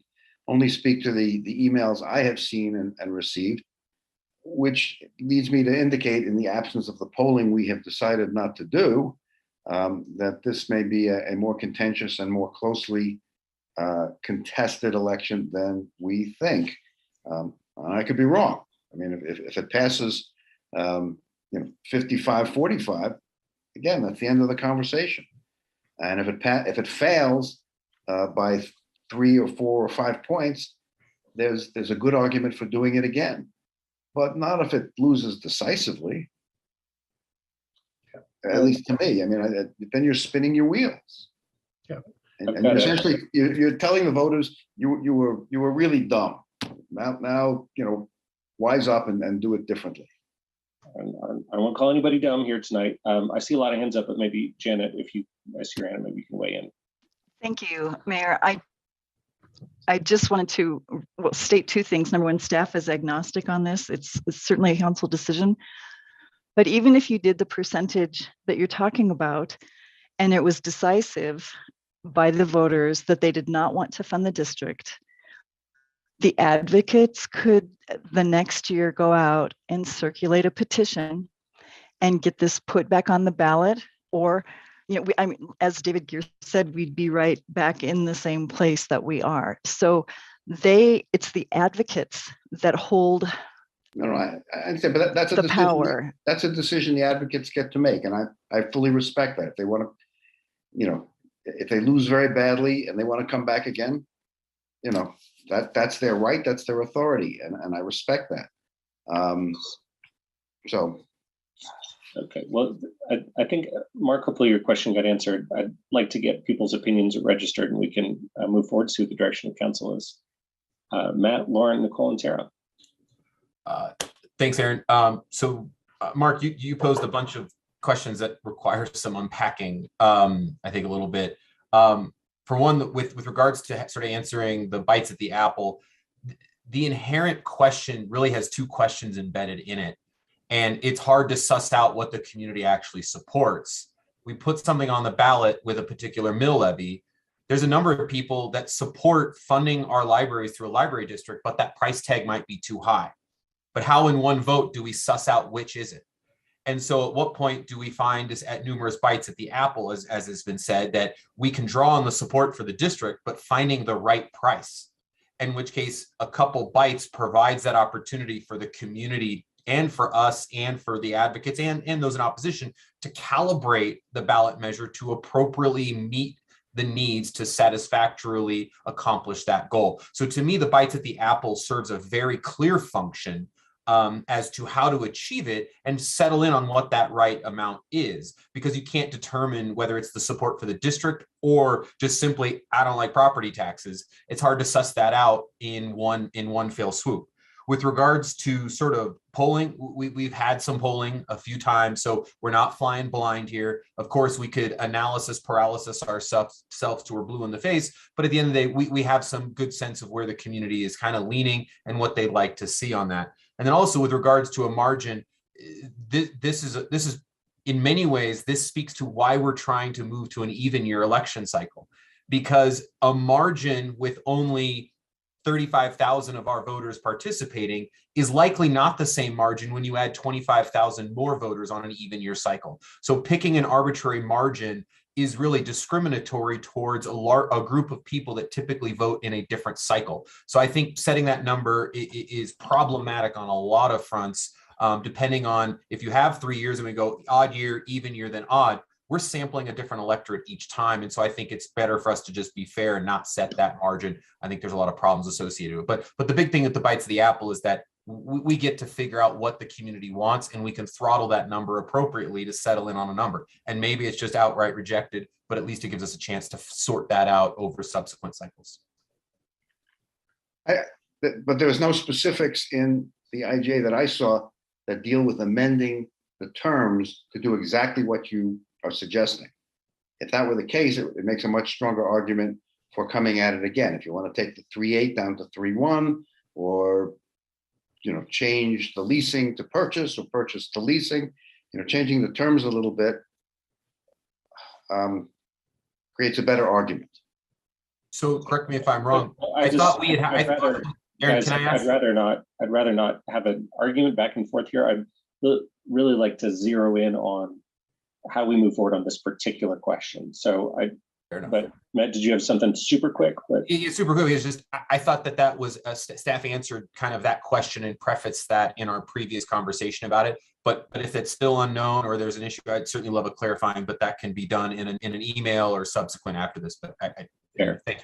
only speak to the emails I have seen and received, which leads me to indicate, in the absence of the polling we have decided not to do, that this may be a more contentious and more closely contested election than we think. I could be wrong. I mean, if it passes, 55-45, again, that's the end of the conversation. And if it fails by 3 or 4 or 5 points, there's a good argument for doing it again, but not if it loses decisively. At least to me. I mean, then you're spinning your wheels. Yeah. And essentially, you're telling the voters you were really dumb. Now wise up and do it differently. I won't call anybody dumb here tonight. I see a lot of hands up, but maybe Janet, I see your hand, maybe you can weigh in. Thank you, Mayor. I just wanted to state 2 things. Number one, staff is agnostic on this. It's certainly a council decision. But even if you did the percentage that you're talking about, and it was decisive by the voters that they did not want to fund the district, the advocates could the next year go out and circulate a petition and get this put back on the ballot. Or, I mean, as David Gear said, we'd be right back in the same place that we are. So it's the advocates that hold No, I understand, but that's a the decision. power. That's a decision the advocates get to make, and I fully respect that. If they want to, if they lose very badly and they want to come back again, that's their right, that's their authority, and I respect that. Okay, well, I think, Mark, hopefully your question got answered. I'd like to get people's opinions registered and we can move forward to see what the direction of council is. Matt, Lauren, Nicole, and Tara. Thanks, Aaron. Mark, you posed a bunch of questions that require some unpacking, I think a little bit. For one, with regards to sort of answering the bites at the apple, the inherent question really has 2 questions embedded in it. And it's hard to suss out what the community actually supports. We put something on the ballot with a particular mill levy. There's a number of people that support funding our libraries through a library district, but that price tag might be too high. But how in one vote do we suss out which is it? And so at what point do we find this at numerous bites at the apple, as has been said, that we can draw on the support for the district, but finding the right price, in which case a couple bites provides that opportunity for the community and for us and for the advocates and those in opposition to calibrate the ballot measure to appropriately meet the needs to satisfactorily accomplish that goal. So to me, the bites at the apple serves a very clear function as to how to achieve it and settle in on what that right amount is, because you can't determine whether it's the support for the district or just simply, I don't like property taxes. It's hard to suss that out in one fell swoop. With regards to sort of polling, we've had some polling a few times, so we're not flying blind here. Of course, we could analysis paralysis ourselves till we're blue in the face, but at the end of the day, we have some good sense of where the community is kind of leaning and what they'd like to see on that. And then also with regards to a margin, this is in many ways, this speaks to why we're trying to move to an even year election cycle, because a margin with only 35,000 of our voters participating is likely not the same margin when you add 25,000 more voters on an even year cycle. So picking an arbitrary margin is really discriminatory towards a group of people that typically vote in a different cycle. So I think setting that number is problematic on a lot of fronts, depending on if you have 3 years and we go odd year, even year, then odd. We're sampling a different electorate each time. And so I think it's better for us to just be fair and not set that margin. I think there's a lot of problems associated with it. But the big thing with the bites of the apple is that we get to figure out what the community wants and we can throttle that number appropriately to settle in on a number. And maybe it's just outright rejected, but at least it gives us a chance to sort that out over subsequent cycles. But there was no specifics in the IJ that I saw that deal with amending the terms to do exactly what you are suggesting. If that were the case, it makes a much stronger argument for coming at it again. If you want to take the 3.8 down to 3.1, or change the leasing to purchase or purchase to leasing, changing the terms a little bit creates a better argument. So correct me if I'm wrong. I just- thought we had, I'd rather- Aaron, Guys, can I ask? I'd rather not have an argument back and forth here. I'd really like to zero in on how we move forward on this particular question. So but Matt, did you have something super quick? Yeah, super quick. It's just I thought that was staff answered kind of that question and prefaced that in our previous conversation about it. But if it's still unknown or there's an issue, I'd certainly love a clarifying. But that can be done in an email or subsequent after this. But Fair. Thank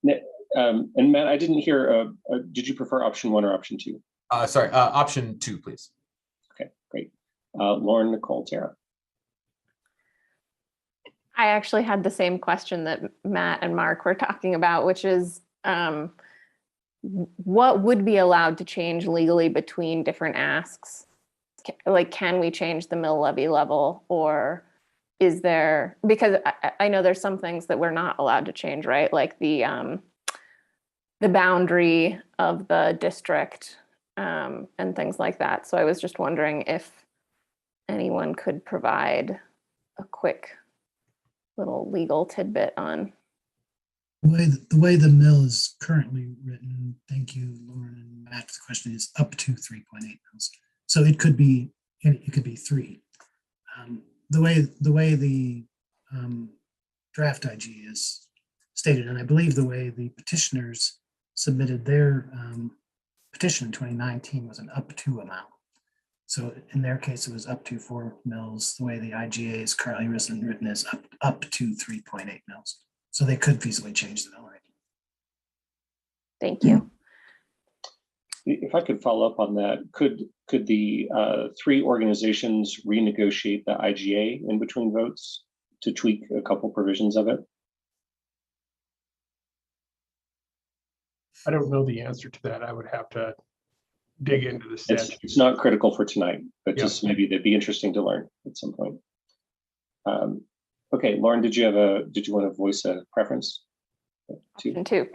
you. And Matt, I didn't hear. Did you prefer option 1 or option 2? Sorry, option 2, please. Okay, great. Lauren, Nicole, Tara. I actually had the same question that Matt and Mark were talking about, which is what would be allowed to change legally between different asks? Like, can we change the mill levy level, or is there, because I know there's some things that we're not allowed to change, right? Like the boundary of the district and things like that. So I was just wondering if anyone could provide a quick little legal tidbit on The way the mill is currently written, thank you, Lauren and Matt, the question is up to 3.8 mils. So it could be 3. The way the draft IG is stated, and I believe the way the petitioners submitted their petition in 2019 was an up to amount. So in their case, it was up to 4 mils. The way the IGA is currently written is up to 3.8 mils. So they could feasibly change the mill rate. Thank you. If I could follow up on that, could the 3 organizations renegotiate the IGA in between votes to tweak a couple provisions of it? I don't know the answer to that. I would have to dig into the statute. It's not critical for tonight, but just maybe that'd be interesting to learn at some point. Okay, Lauren, did you want to voice a preference? Option 2.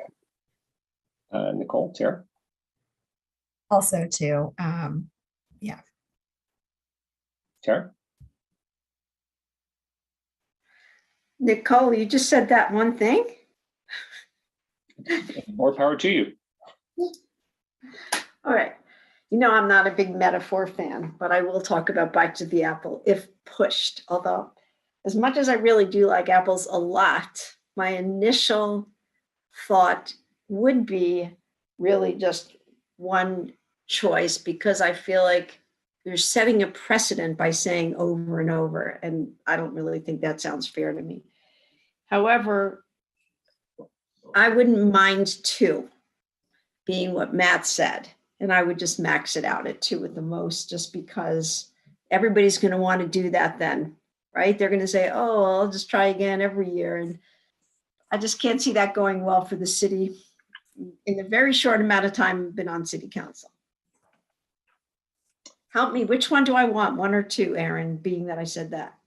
Nicole, Tara? Also 2. Yeah. Tara? Nicole, you just said that one thing. More power to you. All right. You know, I'm not a big metaphor fan, but I will talk about bites of the apple if pushed. Although, as much as I really do like apples a lot, my initial thought would be really just one choice, because I feel like you're setting a precedent by saying over and over, and I don't really think that sounds fair to me. However, I wouldn't mind 2 being what Matt said, and I would just max it out at 2 at the most, just because everybody's going to want to do that then, right? They're going to say, oh, I'll just try again every year. And I just can't see that going well for the city in the very short amount of time I've been on city council. Help me, which one do I want, 1 or 2, Aaron, being that I said that?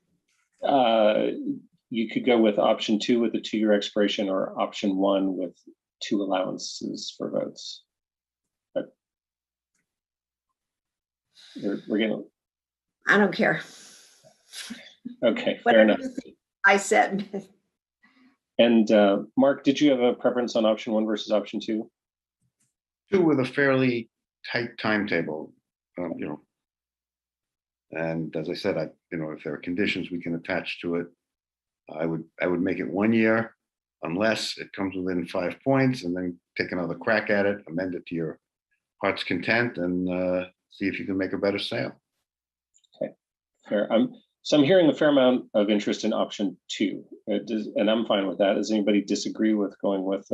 You could go with option 2 with the 2-year expiration, or option 1 with 2 allowances for votes. But we're gonna. I don't care. Okay, fair enough. I said. And Mark, did you have a preference on option 1 versus option 2? 2 with a fairly tight timetable, and as I said, if there are conditions we can attach to it, I would make it 1 year, unless it comes within 5 points, and then take another crack at it, amend it to your heart's content, and see if you can make a better sale. Okay, fair. So I'm hearing a fair amount of interest in option 2, and I'm fine with that. Does anybody disagree with going with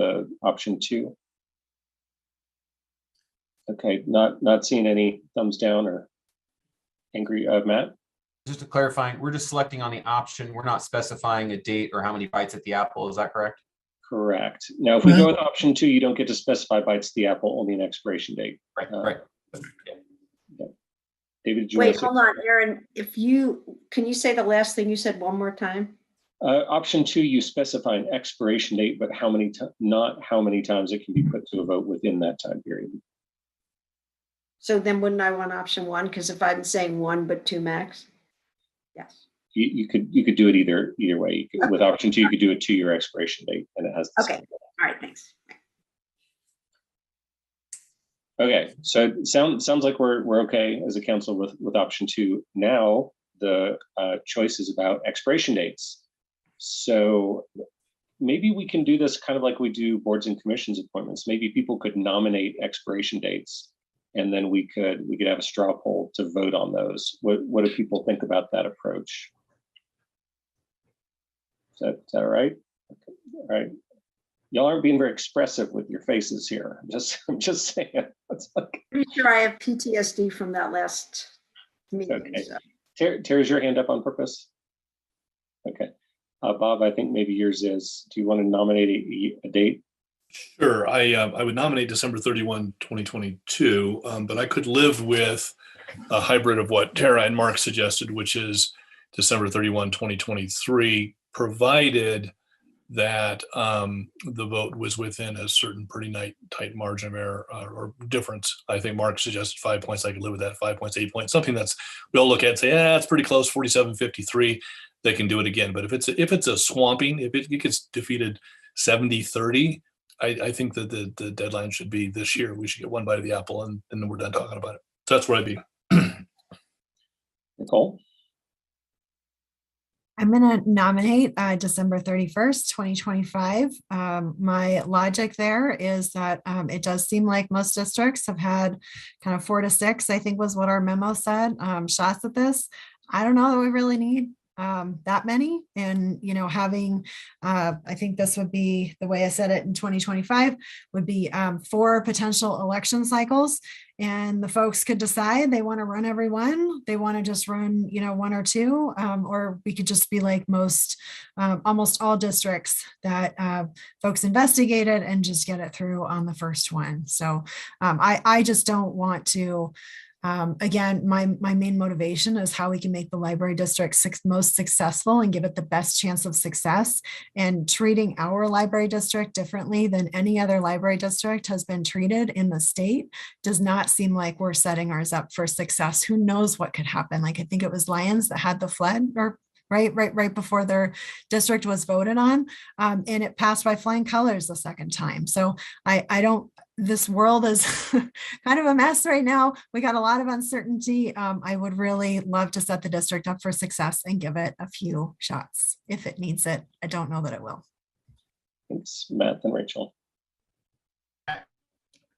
option 2? Okay, not seeing any thumbs down or angry. Matt? Just to clarify, we're just selecting on the option. We're not specifying a date or how many bites at the apple. Is that correct? Correct. Now, if we go with option 2, you don't get to specify bites at the apple, only an expiration date. Right, right. Yeah. David, did you Wait, hold on, Aaron. Can you say the last thing you said one more time? Option 2, you specify an expiration date, but not how many times it can be put to a vote within that time period. So then wouldn't I want option 1? Because if I'm saying 1 but 2 max? Yes. you could do it either way. With option 2, you could do a 2-year expiration date, and it has. Okay, all right, thanks. Okay, so it sounds like we're okay as a council with option 2. Now the choice is about expiration dates. So maybe we can do this kind of like we do boards and commissions appointments. Maybe people could nominate expiration dates, and then we could have a straw poll to vote on those. What do people think about that approach? Is that all right? Okay. All right. Y'all aren't being very expressive with your faces here. I'm just saying. It's like, Pretty sure I have PTSD from that last meeting. okay. So. Tere's your hand up on purpose? Okay. Bob, I think maybe yours is. Do you want to nominate a date? Sure. I would nominate December 31, 2022, but I could live with a hybrid of what Tara and Mark suggested, which is December 31, 2023, provided that the vote was within a certain pretty tight margin of error or difference. I think Mark suggested 5 points. I could live with that. 5 points, 8 points, something that's we'll look at and say, yeah, it's pretty close. 47-53. They can do it again. But if it's a swamping, if it gets defeated 70-30, I think that the deadline should be this year. We should get one bite of the apple, and then we're done talking about it. So that's where I'd be. Nicole? I'm going to nominate December 31st, 2025. My logic there is that it does seem like most districts have had kind of 4 to 6, I think was what our memo said, shots at this. I don't know that we really need that many. And, having, I think this would be the way I said it in 2025 would be 4 potential election cycles. And the folks could decide they want to run every one. They want to just run, 1 or 2, or we could just be like most, almost all districts that folks investigated and just get it through on the first one. So I just don't want to. Again, my main motivation is how we can make the library district most successful and give it the best chance of success. And treating our library district differently than any other library district has been treated in the state does not seem like we're setting ours up for success. Who knows what could happen? Like I think it was Lyons that had the flood, or right before their district was voted on, and it passed by flying colors the second time. So I don't. This world is kind of a mess right now. We got a lot of uncertainty. I would really love to set the district up for success and give it a few shots if it needs it. I don't know that it will. Thanks, Matt and Rachel.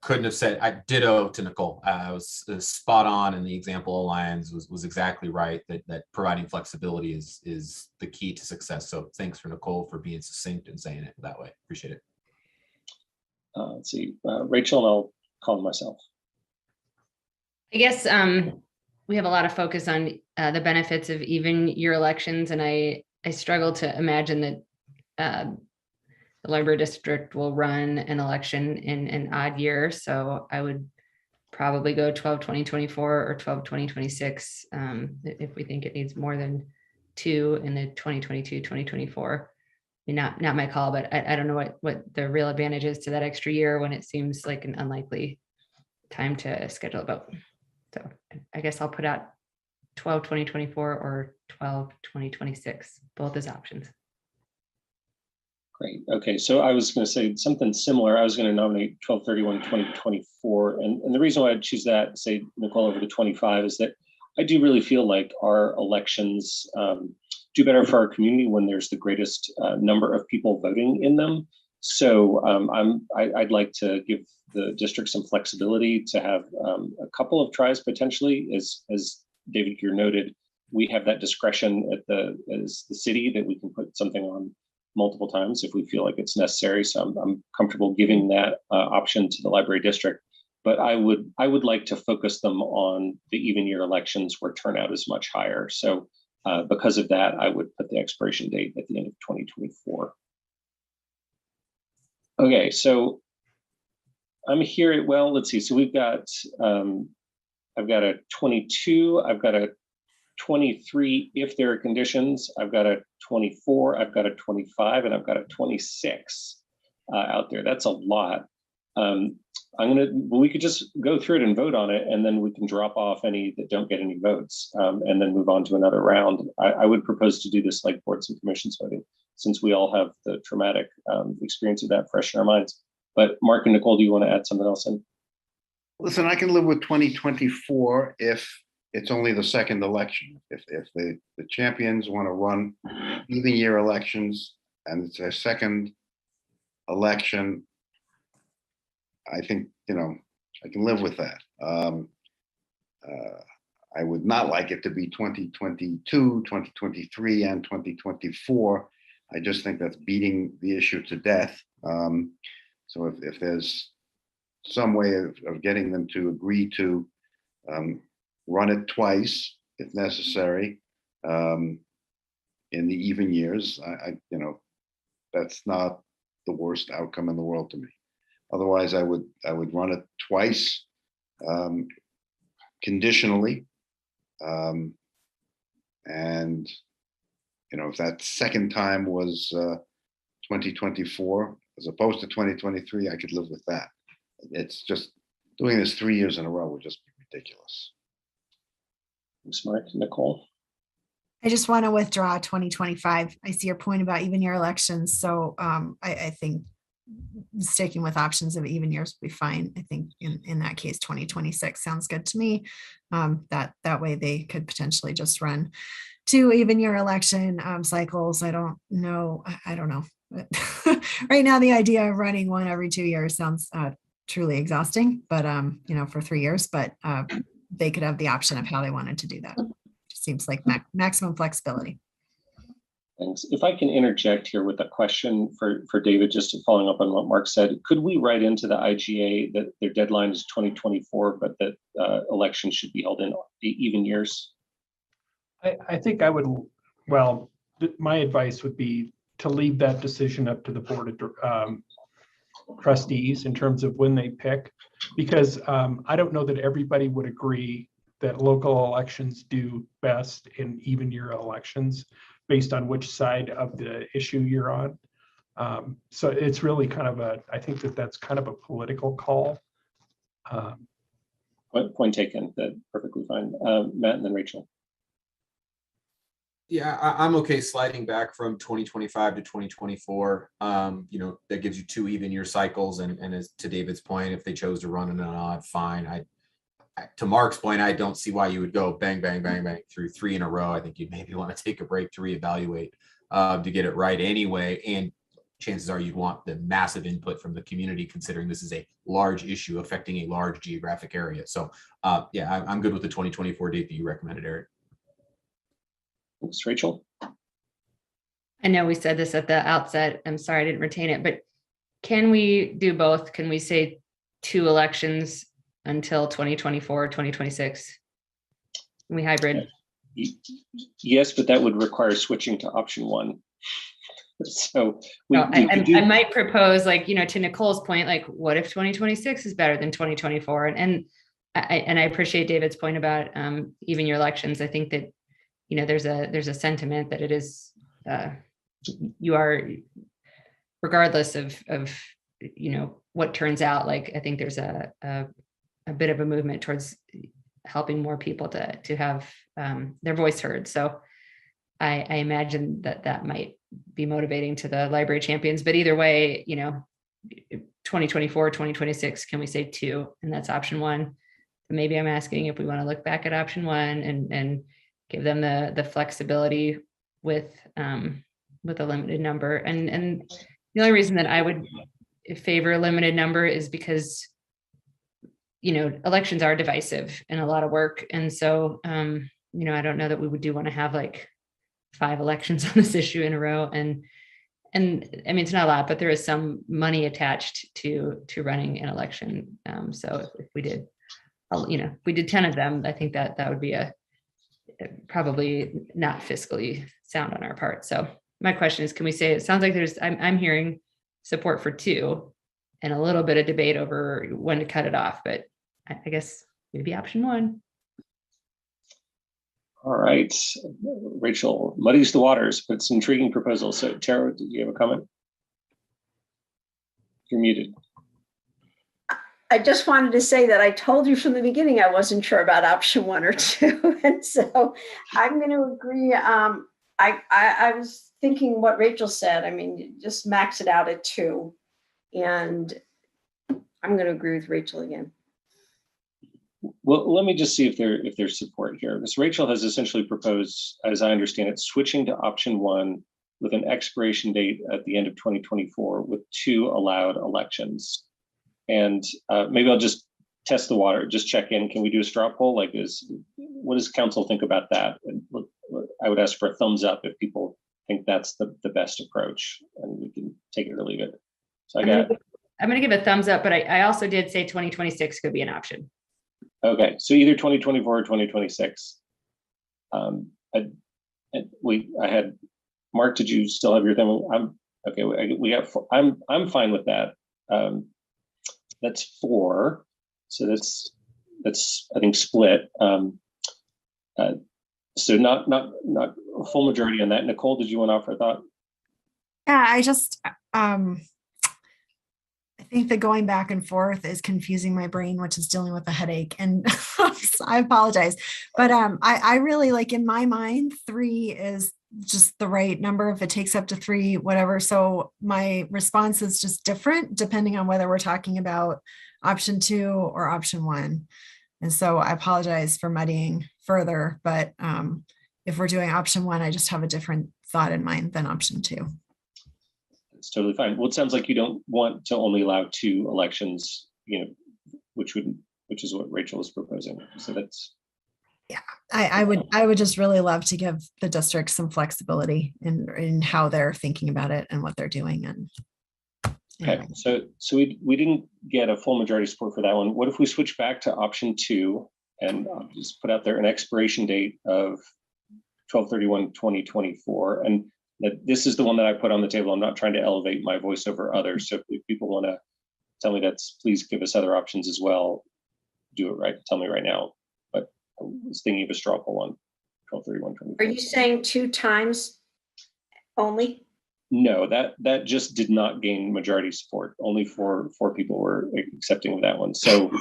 Couldn't have said, I ditto to Nicole. I was spot on, and the example of Lions was exactly right, that providing flexibility is the key to success. So thanks for Nicole for being succinct and saying it that way. Appreciate it. Let's see, Rachel, and I'll call myself. I guess we have a lot of focus on the benefits of even year elections, and I struggle to imagine that the library district will run an election in an odd year. So I would probably go 12-20-24 or 12-20-26 if we think it needs more than 2 in the 2022-2024. Not my call, but I don't know what the real advantage is to that extra year when it seems like an unlikely time to schedule a vote. So I guess I'll put out 12-20-24 or 12-20-26, both as options. Great. Okay, so I was going to say something similar. I was going to nominate 12/31/2024, and the reason why I'd choose that, say Nicole over the 25, is that I do really feel like our elections do better for our community when there's the greatest number of people voting in them. So I'd like to give the district some flexibility to have a couple of tries potentially. As David Gear noted, we have that discretion as the city that we can put something on multiple times if we feel like it's necessary. So I'm comfortable giving that option to the library district. But I would like to focus them on the even year elections where turnout is much higher. So because of that, I would put the expiration date at the end of 2024. Okay, so I'm here. Well, let's see. So we've got, I've got a 22, I've got a 23 if there are conditions, I've got a 24, I've got a 25, and I've got a 26 out there. That's a lot. Well, we could just go through it and vote on it, and then we can drop off any that don't get any votes, and then move on to another round. I would propose to do this like boards and commissions voting, since we all have the traumatic experience of that fresh in our minds. But Mark and Nicole, do you want to add something else in? Listen, I can live with 2024 if it's only the second election. If the champions want to run even year elections and it's their second election, I think, I can live with that. I would not like it to be 2022, 2023, and 2024. I just think that's beating the issue to death. So if there's some way of getting them to agree to run it twice, if necessary, in the even years, that's not the worst outcome in the world to me. Otherwise, I would run it twice, conditionally, and if that second time was 2024 as opposed to 2023, I could live with that. It's just doing this 3 years in a row would just be ridiculous. Thanks, Mark. Nicole? I just want to withdraw 2025. I see your point about even year elections. So I think sticking with options of even years would be fine. I think in that case, 2026 sounds good to me. That way they could potentially just run 2 even year election cycles. I don't know. Right now, the idea of running one every 2 years sounds truly exhausting, but for 3 years, but they could have the option of how they wanted to do that. Just seems like maximum flexibility. Thanks. If I can interject here with a question for David, just following up on what Mark said, could we write into the IGA that their deadline is 2024, but that elections should be held in even years? I think I would, well, my advice would be to leave that decision up to the board of trustees in terms of when they pick, because I don't know that everybody would agree that local elections do best in even year elections based on which side of the issue you're on. So it's really kind of I think that's kind of a political call. Point taken. That's perfectly fine. Matt and then Rachel. Yeah, I'm okay sliding back from 2025 to 2024. That gives you 2 even year cycles. And as to David's point, if they chose to run in an odd, fine. To Mark's point, I don't see why you would go bang, bang, bang, bang through 3 in a row. I think you'd maybe want to take a break to reevaluate to get it right anyway. And chances are you'd want the massive input from the community, considering this is a large issue affecting a large geographic area. So yeah, I'm good with the 2024 date that you recommended, Eric. Thanks, Rachel. I know we said this at the outset. I'm sorry I didn't retain it, but can we do both? Can we say 2 elections until 2024, 2026? Can we hybrid? Yes, but that would require switching to option 1. So I might propose, to Nicole's point, what if 2026 is better than 2024? And I appreciate David's point about even your elections. I think that there's a sentiment that it is you are, regardless of what turns out. I think there's a bit of a movement towards helping more people to have their voice heard. So I imagine that might be motivating to the library champions. But either way, 2024, 2026, can we say 2? And that's option 1. Maybe I'm asking if we want to look back at option 1 and give them the flexibility with a limited number. And the only reason that I would favor a limited number is because elections are divisive and a lot of work. And so, I don't know that we would want to have 5 elections on this issue in a row. And I mean, it's not a lot, but there is some money attached to running an election. So if we did, if we did 10 of them, I think that would be probably not fiscally sound on our part. So my question is, can we say, it sounds like I'm hearing support for 2 and a little bit of debate over when to cut it off, but I guess maybe option 1. All right, Rachel muddies the waters, but it's an intriguing proposal. So Tara, did you have a comment? You're muted. I just wanted to say that I told you from the beginning I wasn't sure about option 1 or 2, and so I'm going to agree. I was thinking what Rachel said. I mean, just max it out at 2, and I'm going to agree with Rachel again. Well, let me just see if there's support here. Because Rachel has essentially proposed, as I understand it, switching to option 1 with an expiration date at the end of 2024 with 2 allowed elections. And maybe I'll just test the water, just check in. Can we do a straw poll? Like, what does council think about that? And I would ask for a thumbs up if people think that's the best approach, and we can take it or leave it. So I'm going to give a thumbs up, but I also did say 2026 could be an option. Okay, so either 2024 or 2026. I had Mark. Did you still have your thing? Okay. I'm fine with that. That's 4. So that's I think split. So not a full majority on that. Nicole, did you want to offer a thought? Yeah, I just I think that going back and forth is confusing my brain, which is dealing with a headache. And I apologize. But I really, like, in my mind, 3 is just the right number. If it takes up to 3, whatever. So my response is just different depending on whether we're talking about option 2 or option 1. And so I apologize for muddying further, but if we're doing option 1, I just have a different thought in mind than option 2. It's totally fine. Well, it sounds like you don't want to only allow 2 elections, which is what Rachel is proposing. So that's. Yeah, I would just really love to give the district some flexibility in how they're thinking about it and what they're doing. And okay, so we didn't get a full majority support for that one. What if we switch back to option 2 and just put out there an expiration date of 12/31/2024, and that this is the one that I put on the table. I'm not trying to elevate my voice over others. So if people want to tell me please give us other options as well. Do it right. Tell me right now. But I was thinking of a straw poll on 12/31/2024. Are you saying 2 times only? No, that just did not gain majority support. Only 4 people were accepting of that one. So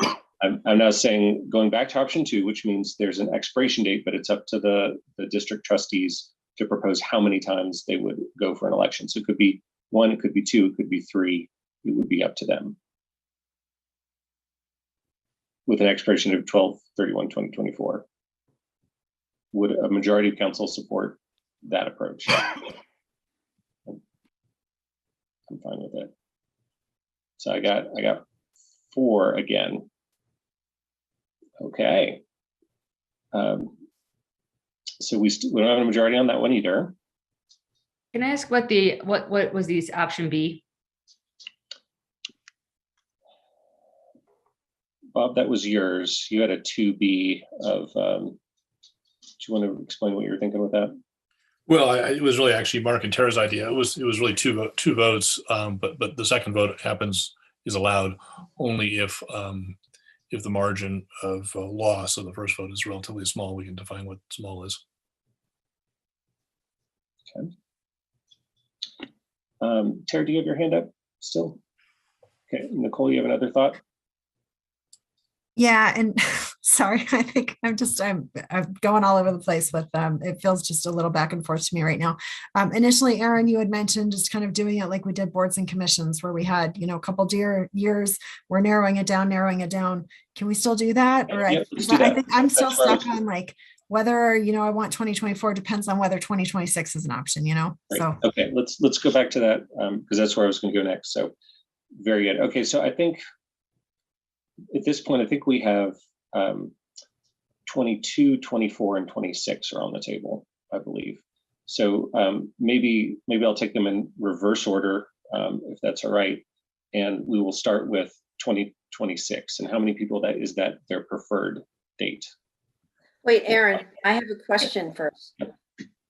I'm now saying going back to option 2, which means there's an expiration date, but it's up to the district trustees to propose how many times they would go for an election. So it could be 1, it could be 2, it could be 3. It would be up to them. With an expiration of 12/31/2024. Would a majority of council support that approach? I'm fine with it. So I got 4 again. Okay. So we don't have a majority on that one either. Can I ask what was these option B? Bob, that was yours. You had a 2B of, do you want to explain what you were thinking with that? Well, it was really actually Mark and Tara's idea. It was really two votes, but the second vote is allowed only if the margin of loss of the first vote is relatively small. We can define what small is. Okay. Tara, do you have your hand up still? Okay, Nicole, you have another thought? Yeah, and sorry, I think I'm going all over the place with it feels just a little back and forth to me right now. Initially, Aaron, you had mentioned just kind of doing it like we did boards and commissions, where we had, a couple years, we're narrowing it down. Can we still do that? Or yeah, let's do that. I think I'm still stuck on like whether, I want 2024 depends on whether 2026 is an option, Right. So okay, let's go back to that because that's where I was going to go next. So very good. Okay, so I think at this point, I think we have 22, 24, and 26 are on the table, I believe. So maybe I'll take them in reverse order, if that's all right. And we will start with 2026. And how many people is that their preferred date? Wait, Aaron, I have a question first. Yes.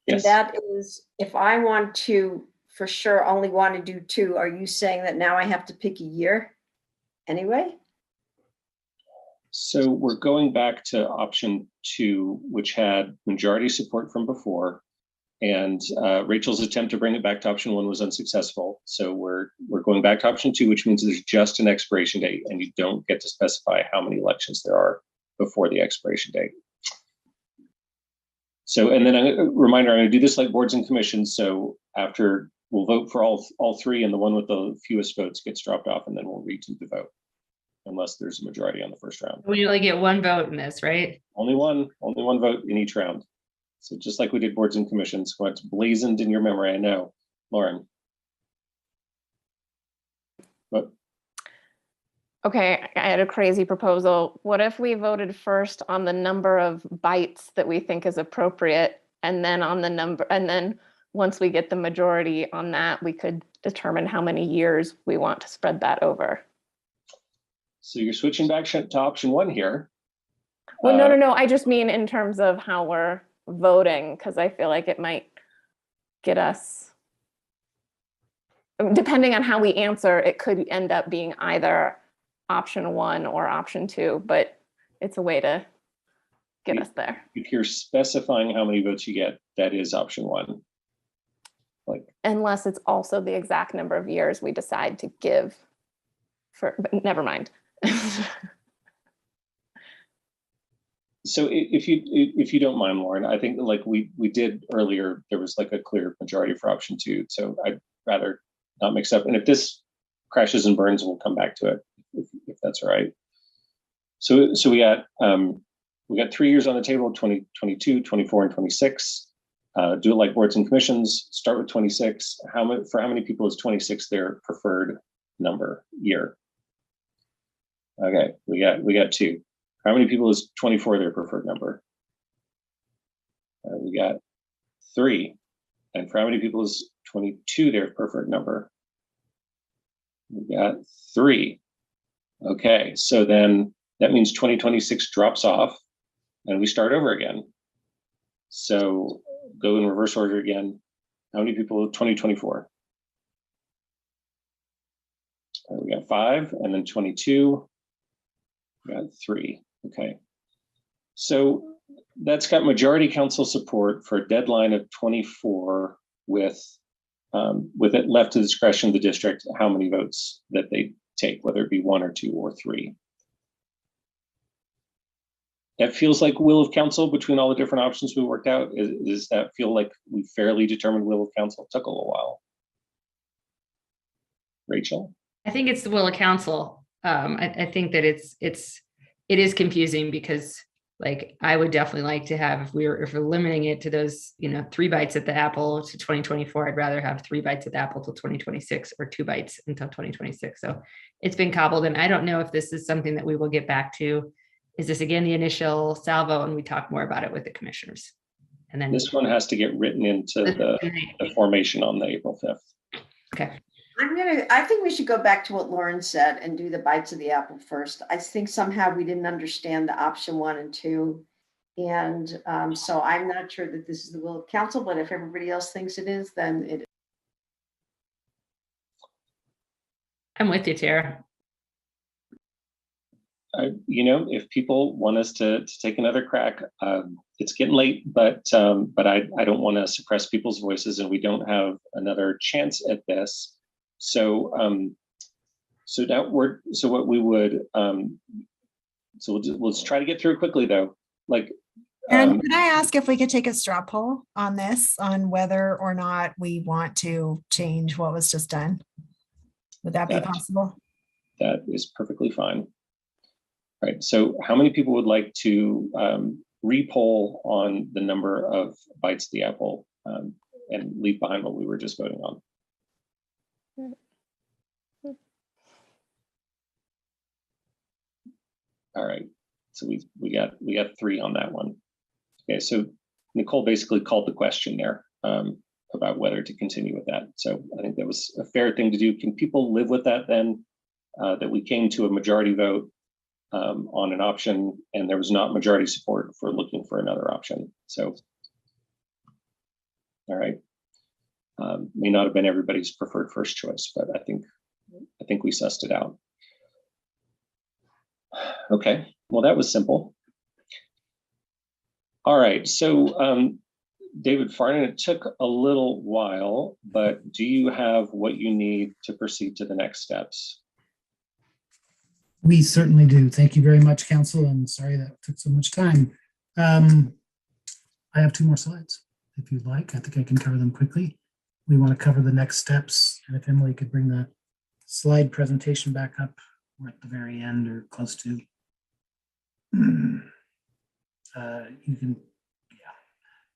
And that is, if I want to, for sure, only want to do 2, are you saying that now I have to pick a year anyway? So we're going back to option 2, which had majority support from before. And Rachel's attempt to bring it back to option 1 was unsuccessful. So we're going back to option 2, which means there's just an expiration date and you don't get to specify how many elections there are before the expiration date. So, and then a reminder, I'm going to do this like boards and commissions. So after we'll vote for all 3 and the one with the fewest votes gets dropped off, and then we'll redo the vote unless there's a majority on the first round. We only get 1 vote in this, right? Only one vote in each round. So just like we did boards and commissions, what's blazoned in your memory, I know. Lauren. What? Okay, I had a crazy proposal. What if we voted first on the number of bytes that we think is appropriate, and then on the number, and then once we get the majority on that, we could determine how many years we want to spread that over. So you're switching back to option 1 here. Well, no. I just mean in terms of how we're voting, because I feel like it might get us, depending on how we answer, it could end up being either option 1 or option 2, but it's a way to get us there. If you're specifying how many votes you get, that is option 1. Unless it's also the exact number of years we decide to give for, but never mind. So if you don't mind, Lauren, I think like we did earlier, there was like a clear majority for option 2. So I'd rather not mix up. And if this crashes and burns, we'll come back to it if that's all right. So we got 3 years on the table: 2022, 24, and 26. Do it like boards and commissions. Start with 26. For how many people is 26 their preferred number year? Okay, we got 2. How many people is 24 their preferred number? We got 3. And for how many people is 22 their preferred number? We got 3. Okay, so then that means 2026 drops off and we start over again. So go in reverse order again. How many people 2024? We got 5, and then 22. We got 3. Okay. So that's got majority council support for a deadline of 24 with it left to the discretion of the district how many votes that they take, whether it be 1 or 2 or 3. That feels like will of council between all the different options we worked out. Does that feel like we fairly determined will of council? It took a little while. Rachel? I think it's the will of council. I think that it is confusing because like I would definitely like to have, if we're limiting it to those, 3 bites at the apple to 2024, I'd rather have 3 bites at the apple till 2026 or 2 bites until 2026. So it's been cobbled, and I don't know if this is something that we will get back to. Is this again the initial salvo and we talk more about it with the commissioners? And then this one has to get written into the formation on the April 5th. Okay. I think we should go back to what Lauren said and do the bites of the apple first. I think somehow we didn't understand the option 1 and 2. And so I'm not sure that this is the will of council, but if everybody else thinks it is, then it is. I'm with you, Tara. If people want us to take another crack, it's getting late, but I don't want to suppress people's voices, and we don't have another chance at this. So let's try to get through it quickly though. And could I ask if we could take a straw poll on this, on whether or not we want to change what was just done? Would that be possible? That is perfectly fine. Right. So how many people would like to re-poll on the number of bites of the apple and leave behind what we were just voting on? All right. So we got 3 on that one. Okay. So Nicole basically called the question there about whether to continue with that. So I think that was a fair thing to do. Can people live with that then? That we came to a majority vote on an option, and there was not majority support for looking for another option. So, all right, may not have been everybody's preferred first choice, but I think we sussed it out. Okay, well that was simple. All right, so David Farnan, it took a little while, but do you have what you need to proceed to the next steps? We certainly do. Thank you very much, Council, and sorry that took so much time. I have 2 more slides, if you'd like. I think I can cover them quickly. We want to cover the next steps, and if Emily could bring the slide presentation back up, we're at the very end or close to. You can, yeah.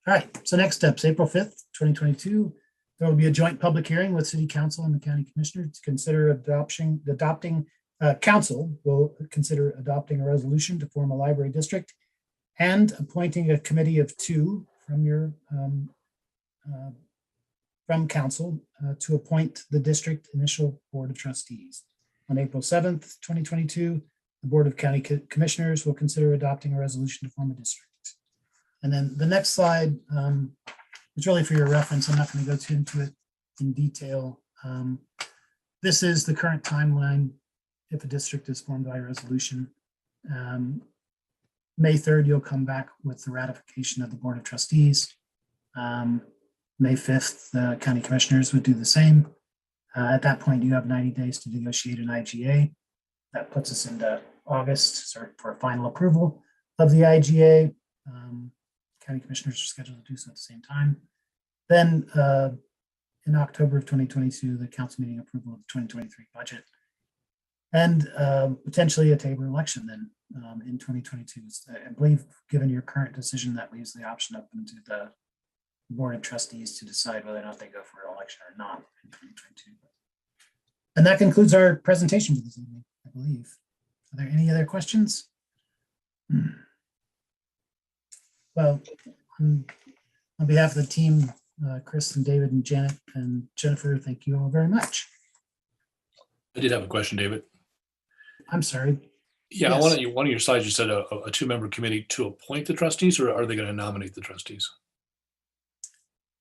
All right, so next steps, April 5th, 2022. There will be a joint public hearing with City Council and the County Commissioner to consider Council will consider adopting a resolution to form a library district and appointing a committee of 2 from your from Council to appoint the district initial Board of Trustees. On April 7th, 2022, the Board of County Commissioners will consider adopting a resolution to form a district. And then the next slide is really for your reference. I'm not going to go too into it in detail. This is the current timeline if a district is formed by resolution. May 3rd, you'll come back with the ratification of the Board of Trustees. May 5th, the County Commissioners would do the same. At that point, you have 90 days to negotiate an IGA. That puts us into August for final approval of the IGA. County Commissioners are scheduled to do so at the same time. Then in October of 2022, the council meeting approval of the 2023 budget. And potentially a Tabor election then in 2022. I believe, given your current decision, that leaves the option open to the Board of Trustees to decide whether or not they go for an election or not in 2022. And that concludes our presentation for this evening, I believe. Are there any other questions? Well, on behalf of the team, Chris and David and Janet and Jennifer, thank you all very much. I did have a question, David. I'm sorry. Yeah, Yes. one of your slides, you said a 2-member committee to appoint the trustees, or are they going to nominate the trustees?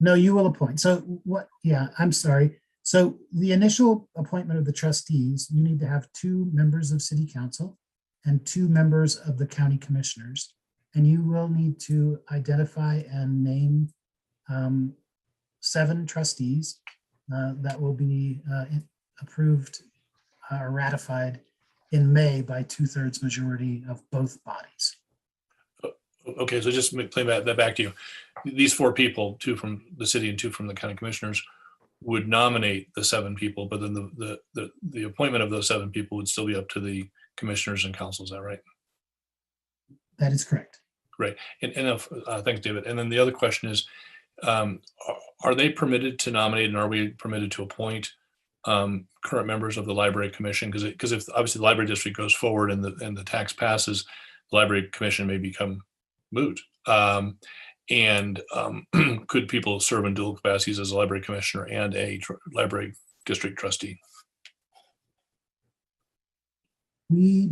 No, you will appoint. So what, yeah, I'm sorry. So the initial appointment of the trustees, you need to have 2 members of City Council and 2 members of the County Commissioners. And you will need to identify and name 7 trustees that will be approved or ratified in May by 2/3 majority of both bodies. Okay, so just play that back to you. These 4 people, 2 from the city and 2 from the county commissioners, would nominate the 7 people, but then the appointment of those 7 people would still be up to the commissioners and council. Is that right? That is correct. Right. And thanks, David. And then the other question is, are they permitted to nominate, and are we permitted to appoint current members of the library commission? Because if obviously the library district goes forward and the tax passes, the library commission may become moot. Could people serve in dual capacities as a library commissioner and a library district trustee? We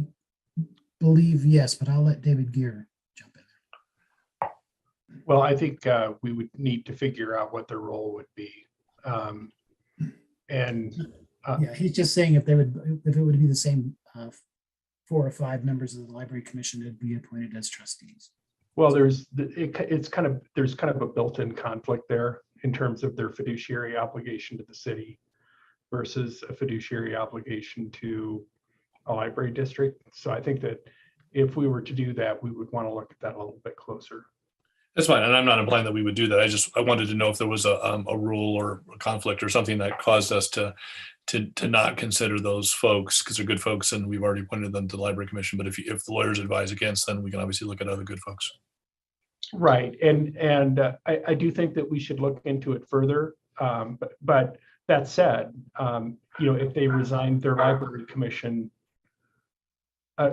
believe yes, but I'll let David Gear jump in. Well, I think we would need to figure out what their role would be. Yeah, he's just saying if it would be the same 4 or 5 members of the library commission to be appointed as trustees. Well, there's kind of a built-in conflict there in terms of their fiduciary obligation to the city versus a fiduciary obligation to a library district. So I think that if we were to do that, we would want to look at that a little bit closer. That's fine, and I'm not implying that we would do that. I wanted to know if there was a rule or a conflict or something that caused us to not consider those folks, because they're good folks and we've already appointed them to the library commission. But if the lawyers advise against, then we can obviously look at other good folks. Right, and I do think that we should look into it further. But that said, if they resigned their library commission,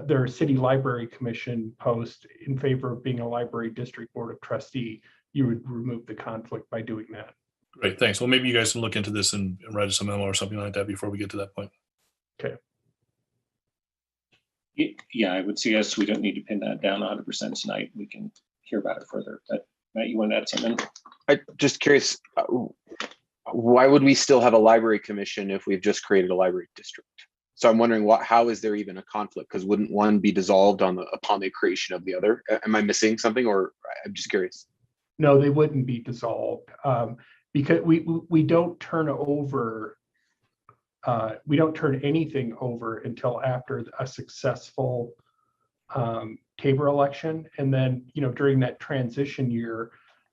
their city library commission post in favor of being a library district board of trustee, you would remove the conflict by doing that. Great, thanks. Well, maybe you guys can look into this and write us a memo or something like that before we get to that point. Okay. Yeah, I would suggest we don't need to pin that down 100% tonight. We can hear about it further. But Matt, you want to add something? I'm just curious, why would we still have a library commission if we've just created a library district? So I'm wondering how is there even a conflict? Because wouldn't one be dissolved upon the creation of the other? Am I missing something, or I'm just curious? No, they wouldn't be dissolved, because we don't turn over, we don't turn anything over until after a successful Tabor election. And then, during that transition year,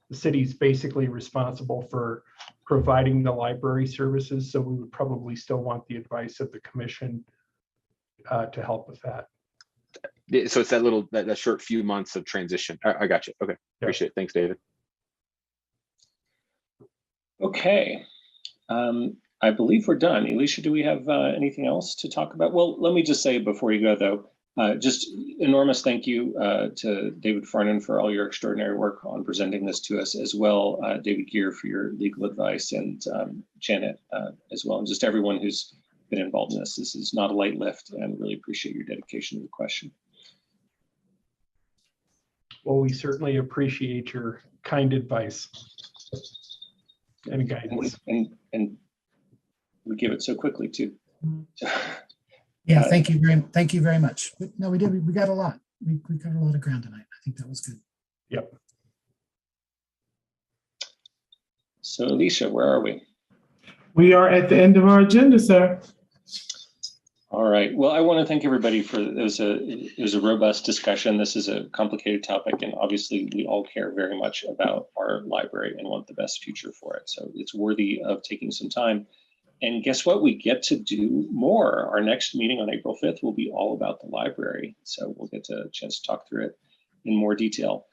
the city's basically responsible for providing the library services. So we would probably still want the advice of the commission to help with that. So it's that short few months of transition. I got you. Okay, appreciate it. Thanks, David. Okay. I believe we're done. Alicia, do we have anything else to talk about? Well, let me just say before you go, though, just enormous thank you to David Farnan for all your extraordinary work on presenting this to us, as well, David Gear for your legal advice, and Janet as well, and just everyone who's been involved in this. This is not a light lift, and really appreciate your dedication to the question. Well, we certainly appreciate your kind advice and guidance. And we give it so quickly too. Yeah, thank you very much. No, we did. We got a lot. We covered a lot of ground tonight. I think that was good. Yep. So Alicia, where are we? We are at the end of our agenda, sir. All right. Well, I want to thank everybody for it was a robust discussion. This is a complicated topic, and obviously we all care very much about our library and want the best future for it. So it's worthy of taking some time. And guess what? We get to do more. Our next meeting on April 5th will be all about the library. So we'll get a chance to talk through it in more detail.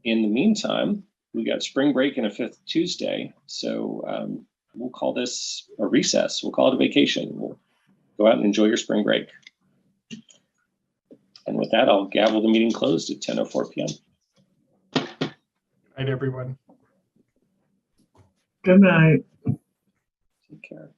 In the meantime, we got spring break and a fifth Tuesday. So we'll call this a recess. We'll call it a vacation. We'll go out and enjoy your spring break. And with that, I'll gavel the meeting closed at 10:04 p.m. Good night, everyone. Good night. Take care.